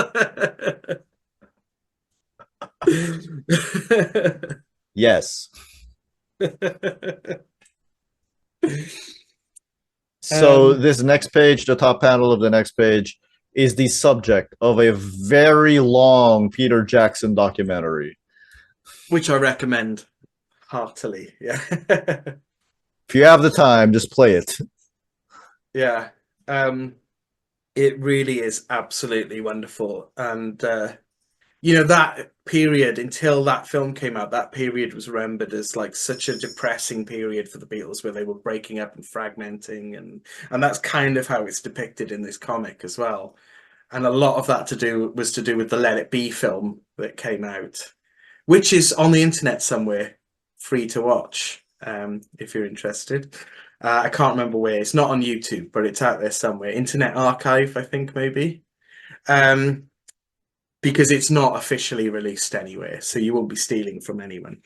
Yes. So Um, this next page, the top panel of the next page, is the subject of a very long Peter Jackson documentary. which I recommend heartily. Yeah. If you have the time, just play it. Yeah. It really is absolutely wonderful. And that period until that film came out, that period was remembered as like such a depressing period for the Beatles, where they were breaking up and fragmenting, and that's kind of how it's depicted in this comic as well. And a lot of that was to do with the Let It Be film that came out, which is on the internet somewhere, free to watch, if you're interested. I can't remember where. It's not on YouTube, but it's out there somewhere. Internet Archive, I think, maybe. Um, because it's not officially released anywhere, so you won't be stealing from anyone.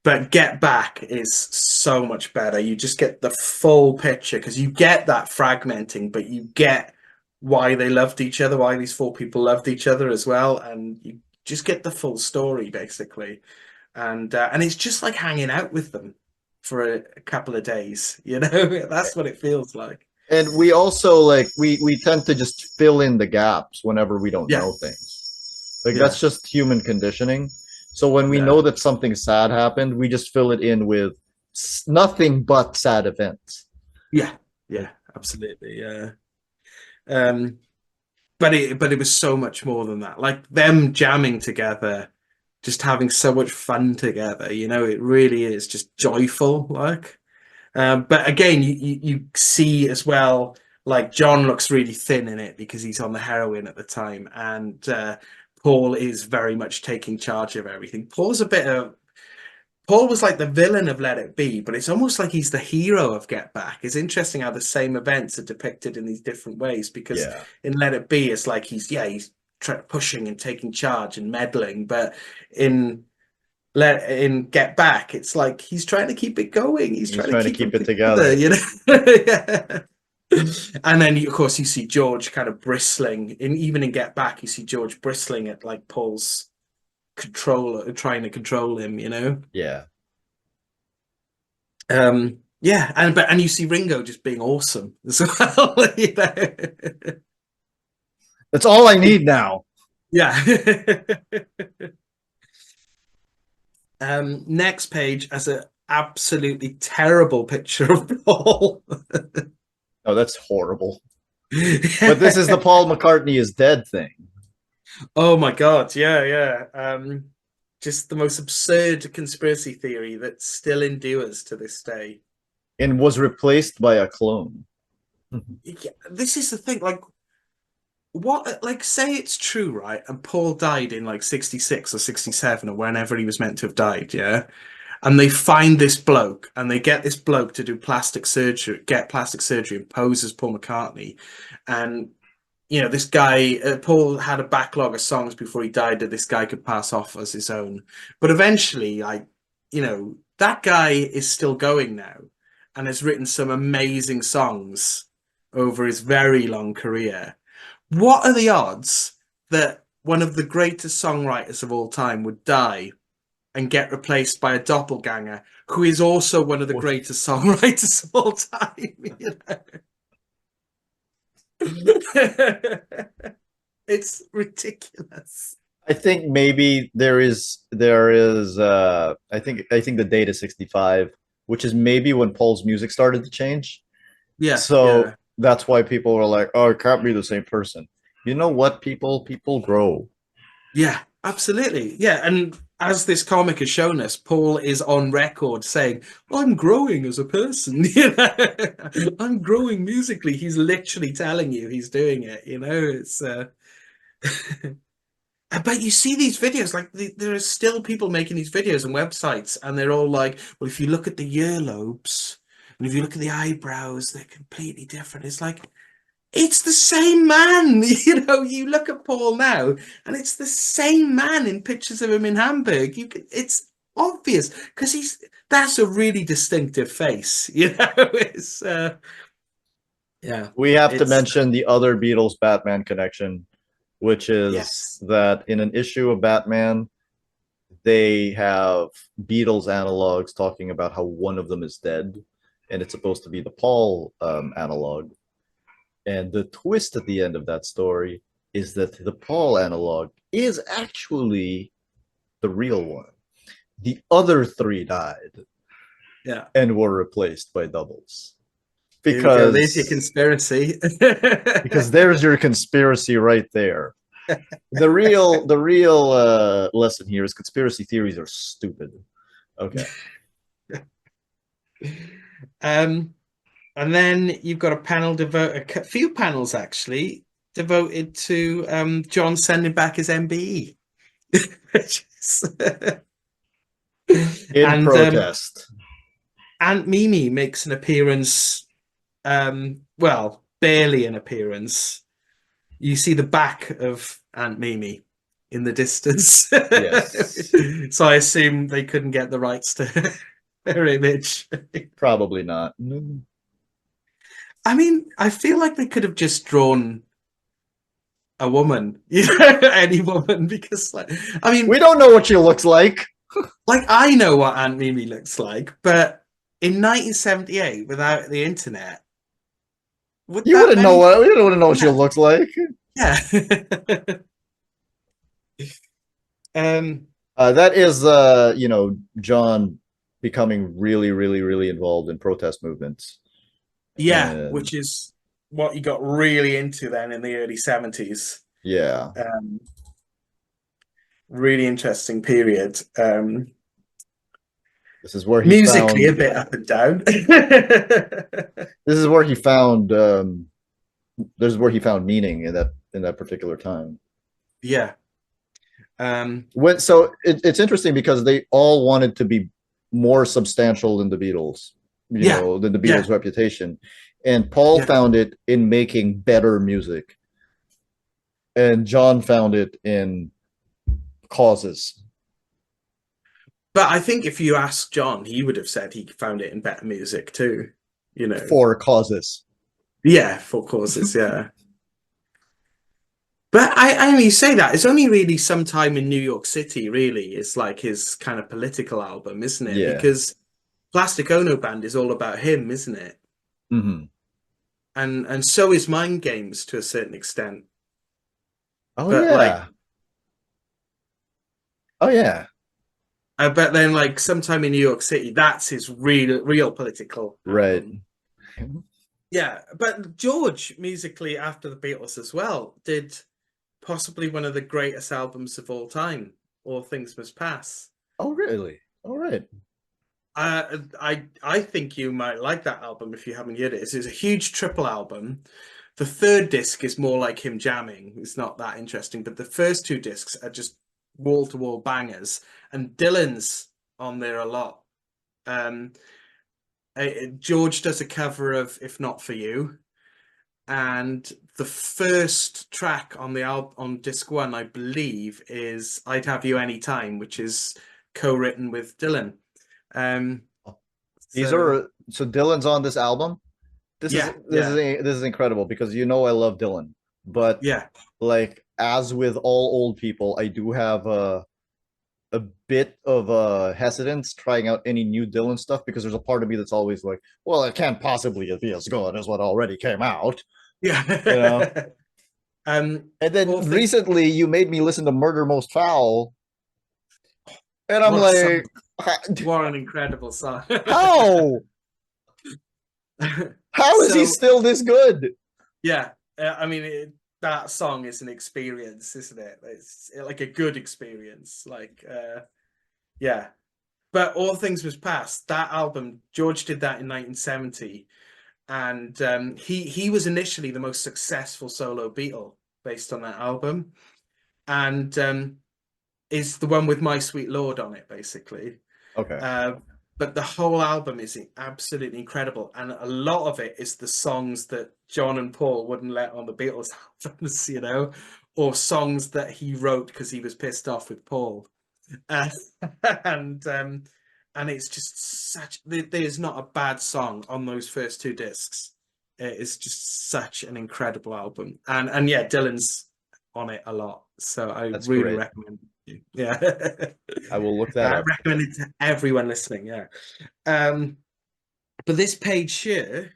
But Get Back is so much better. You just get the full picture, because you get that fragmenting, but you get why they loved each other, why these four people loved each other as well, and you just get the full story basically. And it's just like hanging out with them for a couple of days, that's what it feels like. And we also we tend to just fill in the gaps whenever we don't Yeah, know things. Like yeah, that's just human conditioning. So when we know yeah, that something sad happened, we just fill it in with nothing but sad events. yeah, yeah, absolutely, yeah. um but it was so much more than that, like them jamming together, just having so much fun together, it really is just joyful, like. But again, you see as well, like John looks really thin in it because he's on the heroin at the time, and Paul is very much taking charge of everything. Paul was like the villain of Let It Be, but it's almost like he's the hero of Get Back. It's interesting how the same events are depicted in these different ways, because Yeah. in Let It Be, it's like he's pushing and taking charge and meddling, but in in Get Back, it's like he's trying to keep it going. He's He's trying to trying to keep them keep it together, together. Yeah. And then, of course, you see George kind of bristling. Even in Get Back, you see George bristling at like Paul's control, trying to control him. Yeah. Yeah, and you see Ringo just being awesome as well. That's all I need now. Yeah. Next page has a absolutely terrible picture of Paul. Oh, that's horrible. But this is the Paul McCartney is dead thing. Oh my God, yeah, yeah. Just the most absurd conspiracy theory that still endures to this day. And was replaced by a clone. Yeah, this is the thing, like say it's true, right? And Paul died in like 66 or 67 or whenever he was meant to have died, yeah? And they find this bloke and they get this bloke to do get plastic surgery and pose as Paul McCartney. And this guy, Paul had a backlog of songs before he died that this guy could pass off as his own. But eventually, that guy is still going now and has written some amazing songs over his very long career. What are the odds that one of the greatest songwriters of all time would die and get replaced by a doppelganger who is also one of the greatest songwriters of all time? It's ridiculous. I think maybe there is I think the date is 65, which is maybe when Paul's music started to change. Yeah, So yeah, that's why people were like, "Oh, it can't be the same person." You know what? People grow. yeah, absolutely. Yeah, and as this comic has shown us, Paul is on record saying, "I'm growing as a person." I'm growing musically. He's literally telling you he's doing it. It's But you see these videos, like there are still people making these videos on websites, and they're all like, "Well, if you look at the earlobes and if you look at the eyebrows, they're completely different." It's like, it's the same man. You look at Paul now, and it's the same man in pictures of him in Hamburg. It's obvious because that's a really distinctive face. It's yeah, We have to it's mention the other Beatles Batman connection, which is yes, that in an issue of Batman, they have Beatles analogs talking about how one of them is dead, and it's supposed to be the Paul analog. And the twist at the end of that story is that the Paul analog is actually the real one. The other three died yeah. and were replaced by doubles. Here we go. There's your Because conspiracy. there's your conspiracy right there. The real lesson here is conspiracy theories are stupid. Okay. Um, and then you've got a panel devoted, a few panels actually devoted to John sending back his MBE. In And protest. Aunt Mimi makes an appearance, well, barely an appearance. You see the back of Aunt Mimi in the distance. Yes. So I assume they couldn't get the rights to her image. Probably not. I mean, I feel like they could have just drawn a woman, any woman, because like, I We mean, don't know what she looks like. like I know what Aunt Mimi looks like, but in 1978, without the internet, would You that wouldn't know many? what you wouldn't know what she Yeah, looks like. yeah. um, That is John becoming really, really, really involved in protest movements. yeah, And which is what he got really into then in the early 70s. yeah, Um, really interesting period. this is where he Musically, a found bit up and down. this is where he found this is where he found meaning in that particular time. Yeah. Um, It's interesting because they all wanted to be more substantial than the Beatles, yeah, than the yeah, Beatles' reputation. And Paul yeah. found it in making better music, and John found it in causes. But I think if you ask John, he would have said he found it in better music too. For causes. Yeah, for causes, yeah. But I only say that it's only really sometime in New York City, really. It's like his kind of political album, isn't it? Yeah. Because Plastic Ono Band is all about him, isn't it? Mm-hmm. And so is Mind Games to a certain extent. Oh But like, yeah. Oh yeah. I bet then like sometime in New York City, that's his real political Right. album. Yeah, but George musically after the Beatles as well did possibly one of the greatest albums of all time, All Things Must Pass. Oh really? All right. I think you might like that album if you haven't heard it. It's a huge triple album. The third disc is more like him jamming. It's not that interesting, but the first two discs are just wall to wall bangers, and Dylan's on there a lot. Um, George does a cover of "If Not for You," and the first track on the album on disc one, I believe, is "I'd Have You Anytime," which is co-written with Dylan. Um, These so are so Dylan's on this album. yeah, yeah, This is incredible because I love Dylan, but yeah, like as with all old people, I do have a bit of hesitance trying out any new Dylan stuff because there's a part of me that's always like, well, it can't possibly be as good as what already came out, you know. yeah. And then All things. recently, you made me listen to Murder Most Foul, and I'm What a song! like, What an incredible song! how? How is he So still this good? yeah, I mean that song is an experience, isn't it? It's like a good experience. Like yeah, but All Things Was Past. That album, George did that in 1970, and he was initially the most successful solo Beatle based on that album, and is the one with My Sweet Lord on it, basically. Okay. Uh, but the whole album is absolutely incredible, and a lot of it is the songs that John and Paul wouldn't let on the Beatles albums, or songs that he wrote because he was pissed off with Paul. Uh, and and it's just there's not a bad song on those first two discs. It is just such an incredible album, and yeah, Dylan's on it a lot, so I That's really great. recommend it. Yeah. I will look that I up. recommend it to everyone listening. Yeah. um but this page here,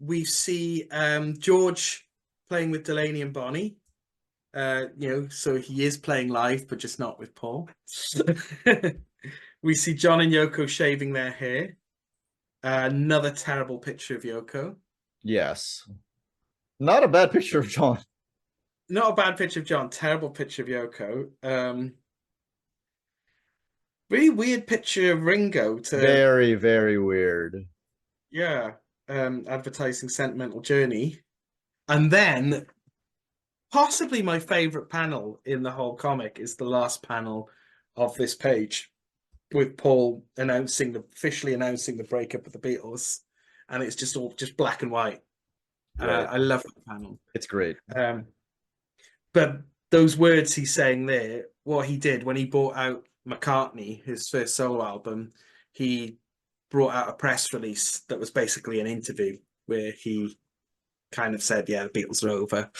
we see George playing with Delaney and Bonnie. So he is playing live, but just not with Paul. We see John and Yoko shaving their hair. Another terrible picture of Yoko. Yes. Not a bad picture of John. Not a bad picture of John. Terrible picture of Yoko. Really weird picture of Ringo to, Very, very weird. yeah, advertising Sentimental Journey. And then possibly my favorite panel in the whole comic is the last panel of this page, with Paul officially announcing the breakup of the Beatles, and it's just all just black and white. Right. I love that panel. It's great. But those words he's saying there, what he did when he brought out McCartney, his first solo album, he brought out a press release that was basically an interview where he kind of said, "Yeah, the Beatles are over,"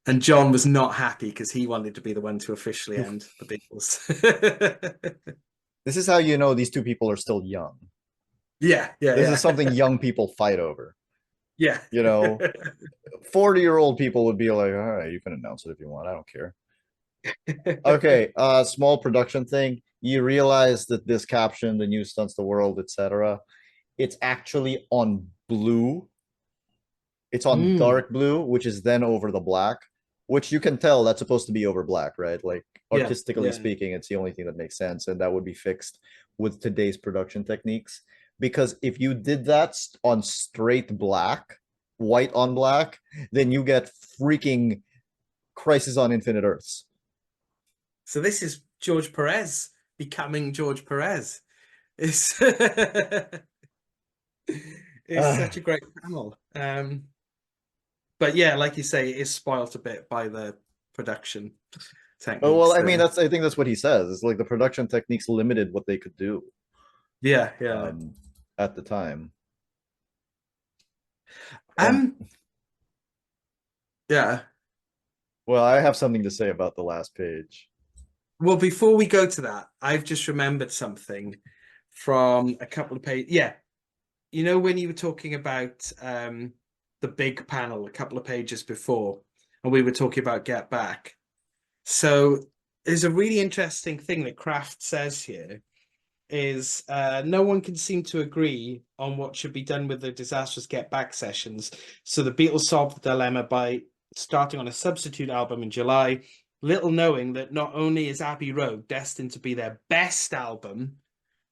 and John was not happy because he wanted to be the one to officially end the Beatles. This is how you know these two people are still young. Yeah, yeah, This is something yeah. young people fight over. Yeah. 40-year-old people would be like, all right, you can announce it if you want. I don't care. Okay, small production thing. You realize that this caption, the news stunts the world, etc., it's actually on blue. It's on Mm, dark blue, which is then over the black, which you can tell that's supposed to be over black, right? Like yeah, artistically yeah. speaking, it's the only thing that makes sense, and that would be fixed with today's production techniques. Because if you did that on straight black, white on black, then you get freaking Crisis on Infinite Earths. So this is George Perez becoming George Perez. It's it's such a great panel. But yeah, like you say, it is spoilt a bit by the production Oh well, techniques I mean, there. I think that's what he says. It's like the production techniques limited what they could do Yeah, yeah. um, at the time. And Um, yeah. well, I have something to say about the last page. Well, before we go to that, I've just remembered something from a couple of pages. Yeah, when you were talking about the big panel a couple of pages before, and we were talking about Get Back. So there's a really interesting thing that Kraft says here is no one can seem to agree on what should be done with the disastrous Get Back sessions. So the Beatles solved the dilemma by starting on a substitute album in July, little knowing that not only is Abbey Road destined to be their best album,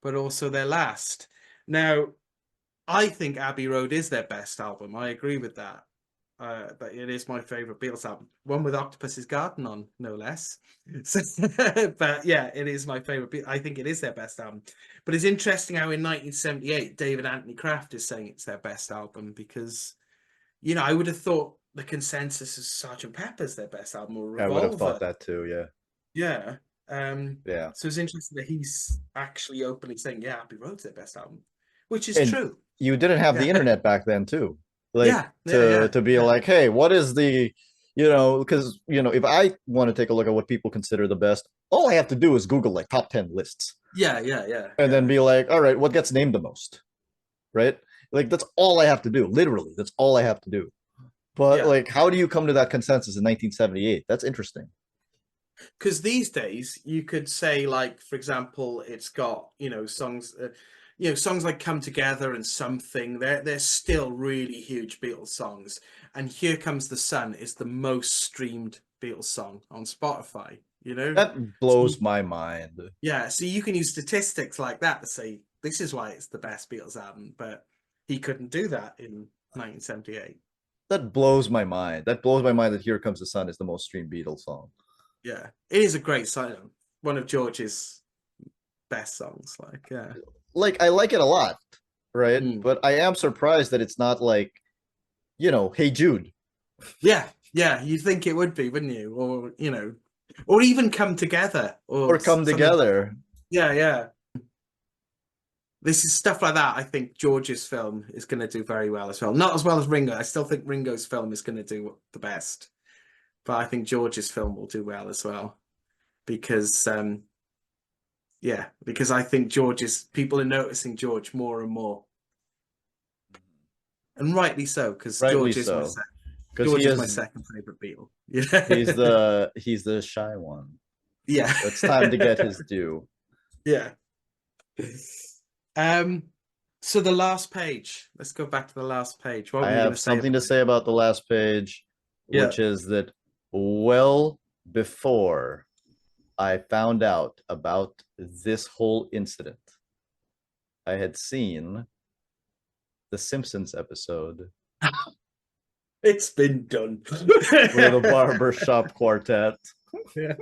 but also their last. Now, I think Abbey Road is their best album. I agree with that. But it is my favorite Beatles album, one with Octopus's Garden on, no less. So, but yeah, it is my favorite. I think it is their best album. But it's interesting how in 1978, David Anthony Kraft is saying it's their best album because, I would have thought the consensus is Sergeant Pepper's their best album, or I would have thought Revolver. that too. Yeah, Yeah. yeah. So it's interesting that he's actually openly saying, yeah, Abbey Road's their best album, which is And true. you didn't have the Yeah. internet back then too, like Yeah. Yeah. Yeah. to be Yeah. like, hey, what is the, because if I want to take a look at what people consider the best, all I have to do is Google like top 10 lists, Yeah. Yeah. Yeah. and then Yeah. be like, all right, what gets named the most, right? Like that's all I have to do. Literally, that's all I have to do. But Yeah. like, how do you come to that consensus in 1978? That's interesting. Because these days you could say, like, for example, it's got songs, songs like "Come Together" and "Something." They're still really huge Beatles songs, and "Here Comes the Sun" is the most streamed Beatles song on Spotify. That So blows my mind. yeah, so you can use statistics like that to say this is why it's the best Beatles album, but he couldn't do that in 1978. That blows my mind. That blows my mind that "Here Comes the Sun" is the most streamed Beatles song. Yeah, it is a great song. One of George's best songs. Like, yeah. Like I like it a lot, right? Mm. But I am surprised that it's not like, Hey Jude Yeah, yeah, you'd think it would be, wouldn't you? Or, or even Come Together or or Come something like, Together. yeah, yeah. This is stuff like that. I think George's film is going to do very well as well. Not as well as Ringo. I still think Ringo's film is going to do the best, but I think George's film will do well as well because, yeah, because I think people are noticing George more and more, and rightly so, because Rightly so. Because George is my second favorite Beatle. he's Yeah, the shy one. yeah, So it's time to get his due. yeah. Um, so the last page. Let's go back to the last page. What I were you going to have say something to about it? say about the last page, Yeah. which is that well before I found out about this whole incident, I had seen the Simpsons episode It's been done. where the barbershop quartet. Yeah.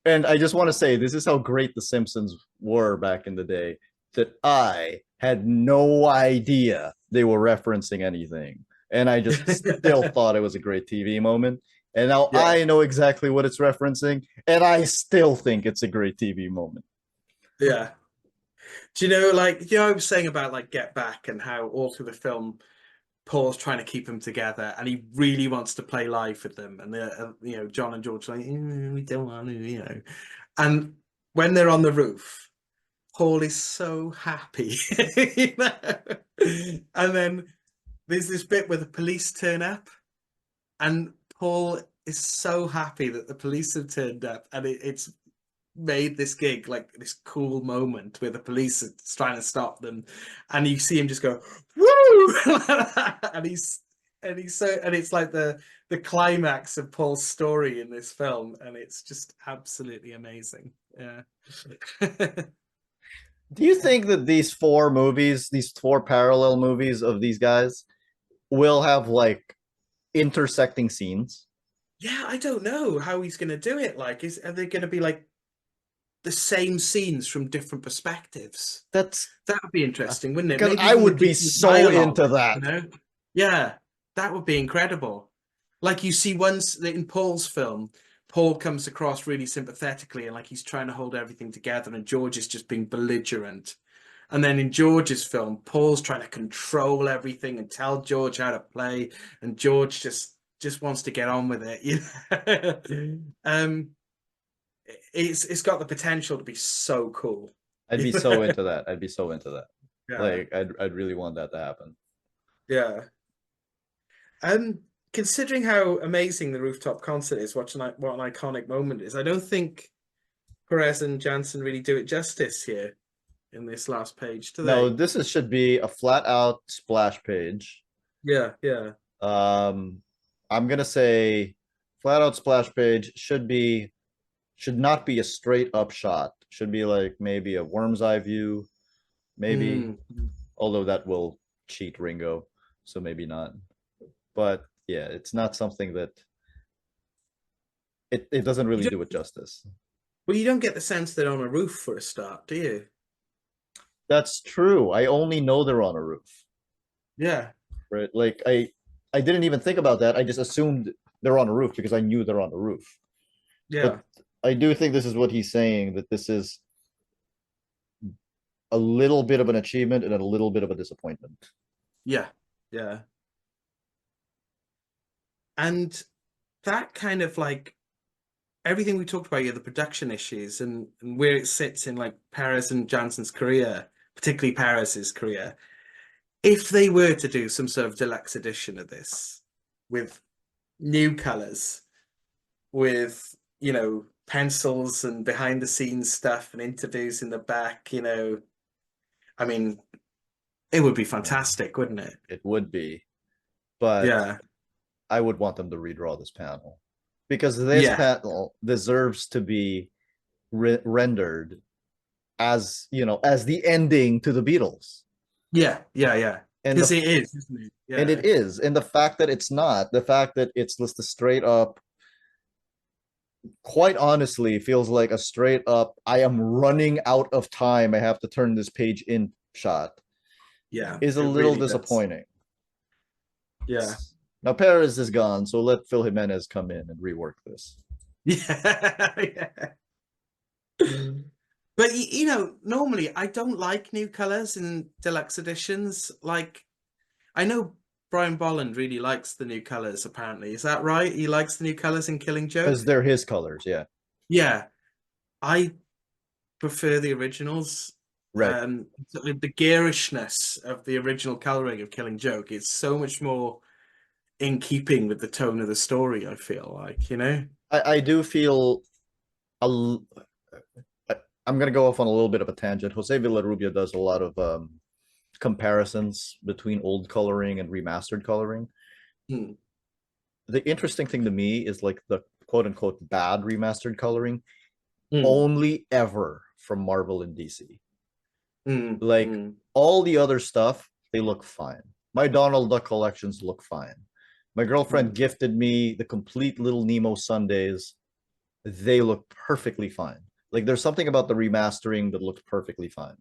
And I just want to say, this is how great the Simpsons were back in the day, that I had no idea they were referencing anything. And I just still thought it was a great TV moment. And now Yeah. I know exactly what it's referencing, and I still think it's a great TV moment. Yeah. Do I was saying about like Get Back and how all through the film Paul's trying to keep them together and he really wants to play live with them and John and George are like we don't want to. And when they're on the roof, Paul is so happy. And then there's this bit where the police turn up and Paul is so happy that the police have turned up and it's made this gig like this cool moment where the police are trying to stop them and you see him just go woo and it's like the climax of Paul's story in this film and it's just absolutely amazing. Yeah. Do you think that these four parallel movies of these guys, will have like intersecting scenes? Yeah, I don't know how he's going to do it. Like, are they going to be like the same scenes from different perspectives? That's That would be interesting, wouldn't it? because Maybe I even the would be people's so dialogue, into that. Yeah, that would be incredible. Like you see once in Paul's film, Paul comes across really sympathetically and like he's trying to hold everything together, and George is just being belligerent. And then in George's film, Paul's trying to control everything and tell George how to play, and George just wants to get on with it. It's got the potential to be so cool. I'd be so into that. I'd be so into that. Yeah, Like I'd really want that to happen. yeah. Um, Considering how amazing the rooftop concert is, what an iconic moment is, I don't think Perez and Jansen really do it justice here in this last page, do No, they? this should be a flat out splash page. Yeah, yeah. Um, I'm gonna say flat out splash page should not be a straight up shot. Should be like maybe a worm's eye view, maybe, Mm. although that will cheat Ringo, so maybe not. But yeah, it's not something that it doesn't You really don't, do it justice. well, you don't get the sense they're on a roof for a start, do you? That's true. I only know they're on a roof, Yeah, right? Like I didn't even think about that. I just assumed they're on a roof because I knew they're on a roof. yeah, But I do think this is what he's saying, that this is a little bit of an achievement and a little bit of a disappointment. yeah, yeah. And that kind of like everything we talked about here, the production issues and where it sits in like Perez and Jansen's career, particularly Perez's career. If they were to do some sort of deluxe edition of this with new colors, with pencils and behind the scenes stuff and interviews in the back, I mean, it would be fantastic, wouldn't it? It would be, but Yeah, I would want them to redraw this panel because this yeah, panel deserves to be rendered as as the ending to the Beatles. yeah, yeah, yeah. And Because the it is, isn't it? and Yeah, it is, and the fact that it's not, the fact that it's just a straight up quite honestly feels like a straight up I am running out of time, I have to turn this page in shot, Yeah, is a it little really does. disappointing. Yeah. Now Perez is gone, so let Phil Jimenez come in and rework this. Yeah. Yeah. But you know, normally I don't like new colors in deluxe editions. Like I know Brian Bolland really likes the new colors, apparently. Is that right? He likes the new colors in Killing Because Joke? they're his colors, yeah. Yeah. I prefer the originals. Right. The garishness of the original coloring of Killing Joke is so much more in keeping with the tone of the story, I feel like, you know? I do feel a I'm going to go off on a little bit of a tangent. Jose Villarrubia does a lot of comparisons between old coloring and remastered coloring. Mm, The interesting thing to me is like the quote unquote bad remastered coloring mm, only ever from Marvel and DC. Like mm, all the other stuff, they look fine. My Donald Duck collections look fine. My girlfriend mm, gifted me the complete Little Nemo Sundays. They look perfectly fine. Like there's something about the remastering that looks perfectly fine.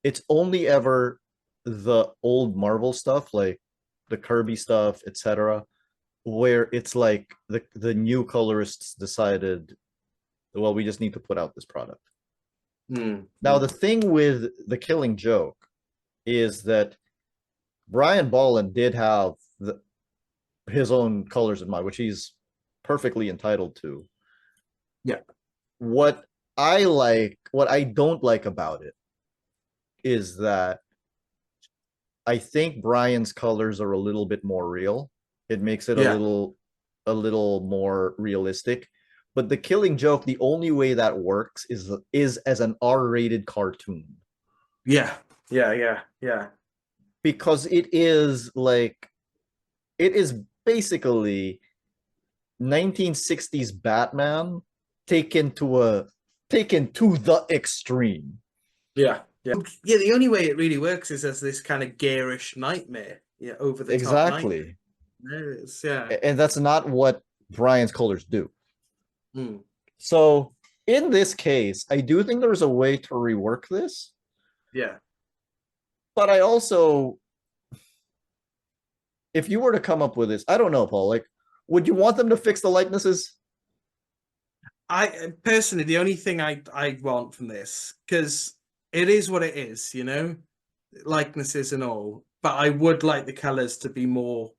It's only ever the old Marvel stuff, like the Kirby stuff, etc., where it's like the new colorists decided, well, we just need to put out this product. Now, the mm. thing with the Killing Joke is that Brian Bolland did have his own colors in mind, which he's perfectly entitled to. Yeah, What what I don't like about it is that I think Brian's colors are a little bit more real. It makes it yeah, a little more realistic. But the Killing Joke, the only way that works is as an R-rated cartoon. yeah, yeah, yeah, yeah. Because it is basically 1960s Batman taken to a taken to the extreme. Yeah, yeah. Yeah, the only way it really works is as this kind of garish nightmare. Yeah, over the top nightmare. Exactly. There it is, yeah. And that's not what Brian's colors do. Mm, So in this case, I do think there's a way to rework this, yeah. but I also, if you were to come up with this, I don't know, Paul, like, would you want them to fix the likenesses? I personally, the only thing I want from this, because it is what it is, you know, likenesses and all, but I would like the colors to be more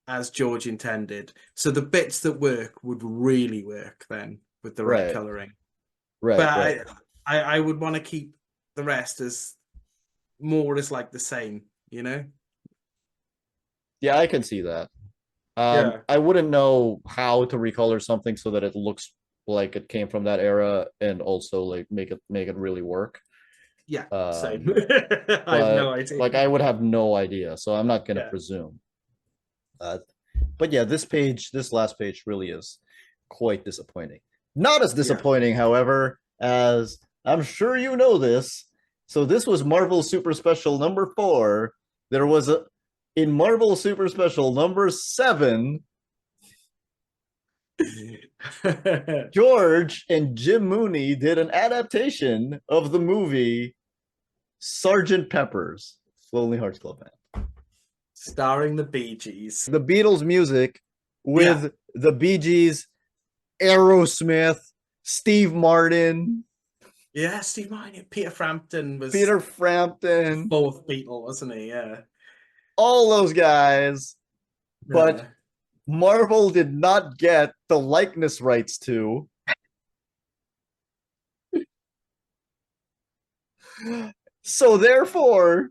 as George intended. So the bits that work would really work then with the right Right, coloring. But right, right. I would want to keep the rest as more as like the same, you know? Yeah, I can see that. Yeah. I wouldn't know how to recolor something so that it looks like it came from that era and also like make it really work. Yeah, same. Um, I have no but idea. like I would have no idea, so I'm not gonna Yeah. presume. Uh, but yeah, this last page really is quite disappointing. Not as Yeah. disappointing, however, as I'm sure you know this. So this was Marvel Super Special number 4. There was a in Marvel Super Special number 7, George and Jim Mooney did an adaptation of the movie Sergeant Pepper's Lonely Hearts Club Band. Starring the Bee Gees. The Beatles music Yeah. with the Bee Gees, Aerosmith, Steve Martin, Yeah, Steve Martin. Peter Frampton was Peter the Frampton, fourth Beatle, wasn't he? Yeah. all those guys. But Yeah. Marvel did not get the likeness rights to. So therefore,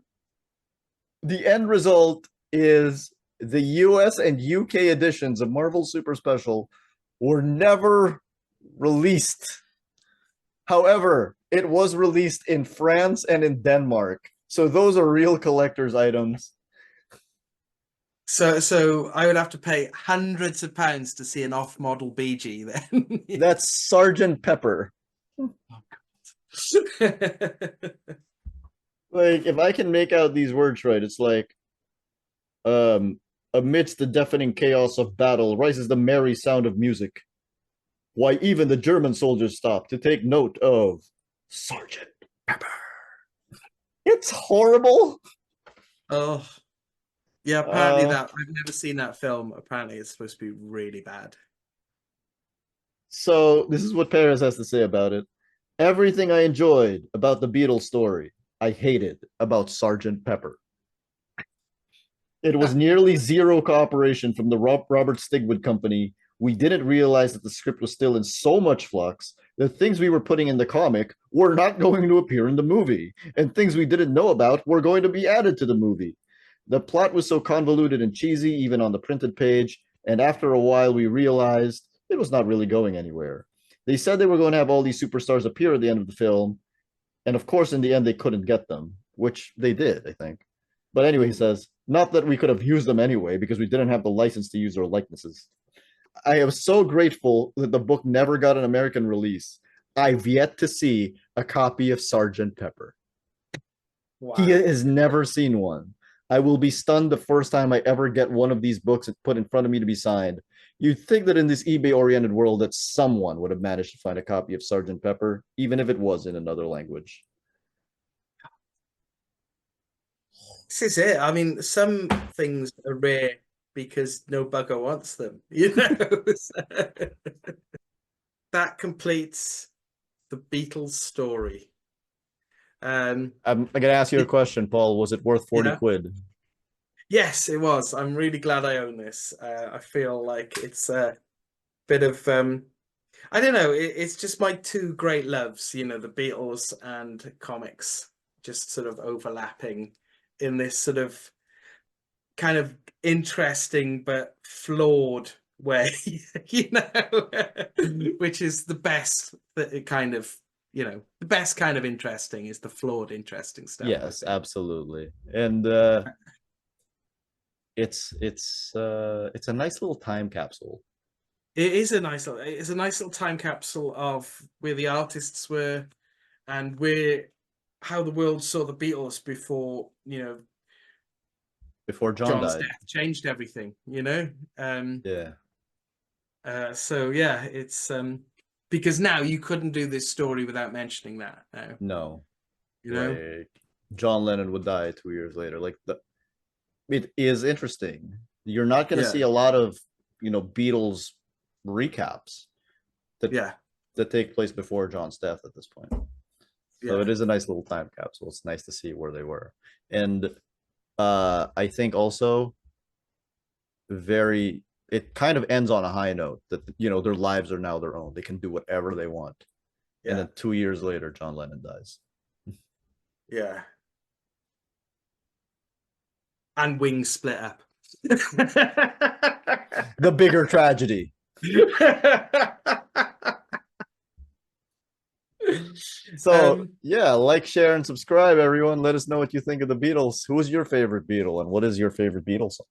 the end result is the US and UK editions of Marvel Super Special were never released. However, it was released in France and in Denmark. So those are real collector's items. So I would have to pay hundreds of pounds to see an off-model BG then. That's Sergeant Pepper. Like if I can make out these words right, it's like um amidst the deafening chaos of battle rises the merry sound of music. Why even the German soldiers stopped to take note of Sergeant Pepper. It's horrible. Oh, yeah. Apparently Uh, that I've never seen that film. Apparently, it's supposed to be really bad. so this is what Perez has to say about it. Everything I enjoyed about the Beatles story, I hated about Sergeant Pepper. It was nearly zero cooperation from the Robert Stigwood company. We didn't realize that the script was still in so much flux that things we were putting in the comic were not going to appear in the movie, and things we didn't know about were going to be added to the movie. The plot was so convoluted and cheesy, even on the printed page, and after a while, we realized it was not really going anywhere. They said they were going to have all these superstars appear at the end of the film, and of course, in the end, they couldn't get them, which they did, I think. But anyway, he says, not that we could have used them anyway, because we didn't have the license to use their likenesses. I am so grateful that the book never got an American release. I've yet to see a copy of Sergeant Pepper. He Wow. has never seen one. I will be stunned the first time I ever get one of these books put in front of me to be signed. You'd think that in this eBay-oriented world that someone would have managed to find a copy of Sergeant Pepper, even if it was in another language. This is it. I mean, some things are rare because no bugger wants them, you know? That completes the Beatles story. I'm going to ask you a question, Paul. Was it worth 40 Yeah. quid? Yes, it was. I'm really glad I own this. I feel like it's a bit of I don't know, it's just my two great loves, you know, the Beatles and comics, just sort of overlapping in this sort of kind of interesting but flawed way, you know, which is the best that it kind of, you know, the best kind of interesting is the flawed, interesting stuff, I Yes, think. absolutely. And it's a nice little time capsule. It is a it's a nice little time capsule of where the artists were and where how the world saw the Beatles before, you know, Before John John's died. death changed everything, you know? Yeah. So yeah, it's because now you couldn't do this story without mentioning that now, No. you know? Like John Lennon would die 2 years later. It is interesting. You're not going to see Yeah, a lot of, Beatles recaps that yeah, that take place before John's death at this point. So it yeah. is a nice little time capsule. It's nice to see where they were. And I think also very it kind of ends on a high note that their lives are now their own. They can do whatever they want. And Yeah, then 2 years later, John Lennon dies. yeah. And Wings split up. The bigger tragedy. So um, yeah, like, share, and subscribe, everyone. Let us know what you think of the Beatles. Who is your favorite Beatle, and what is your favorite Beatles song?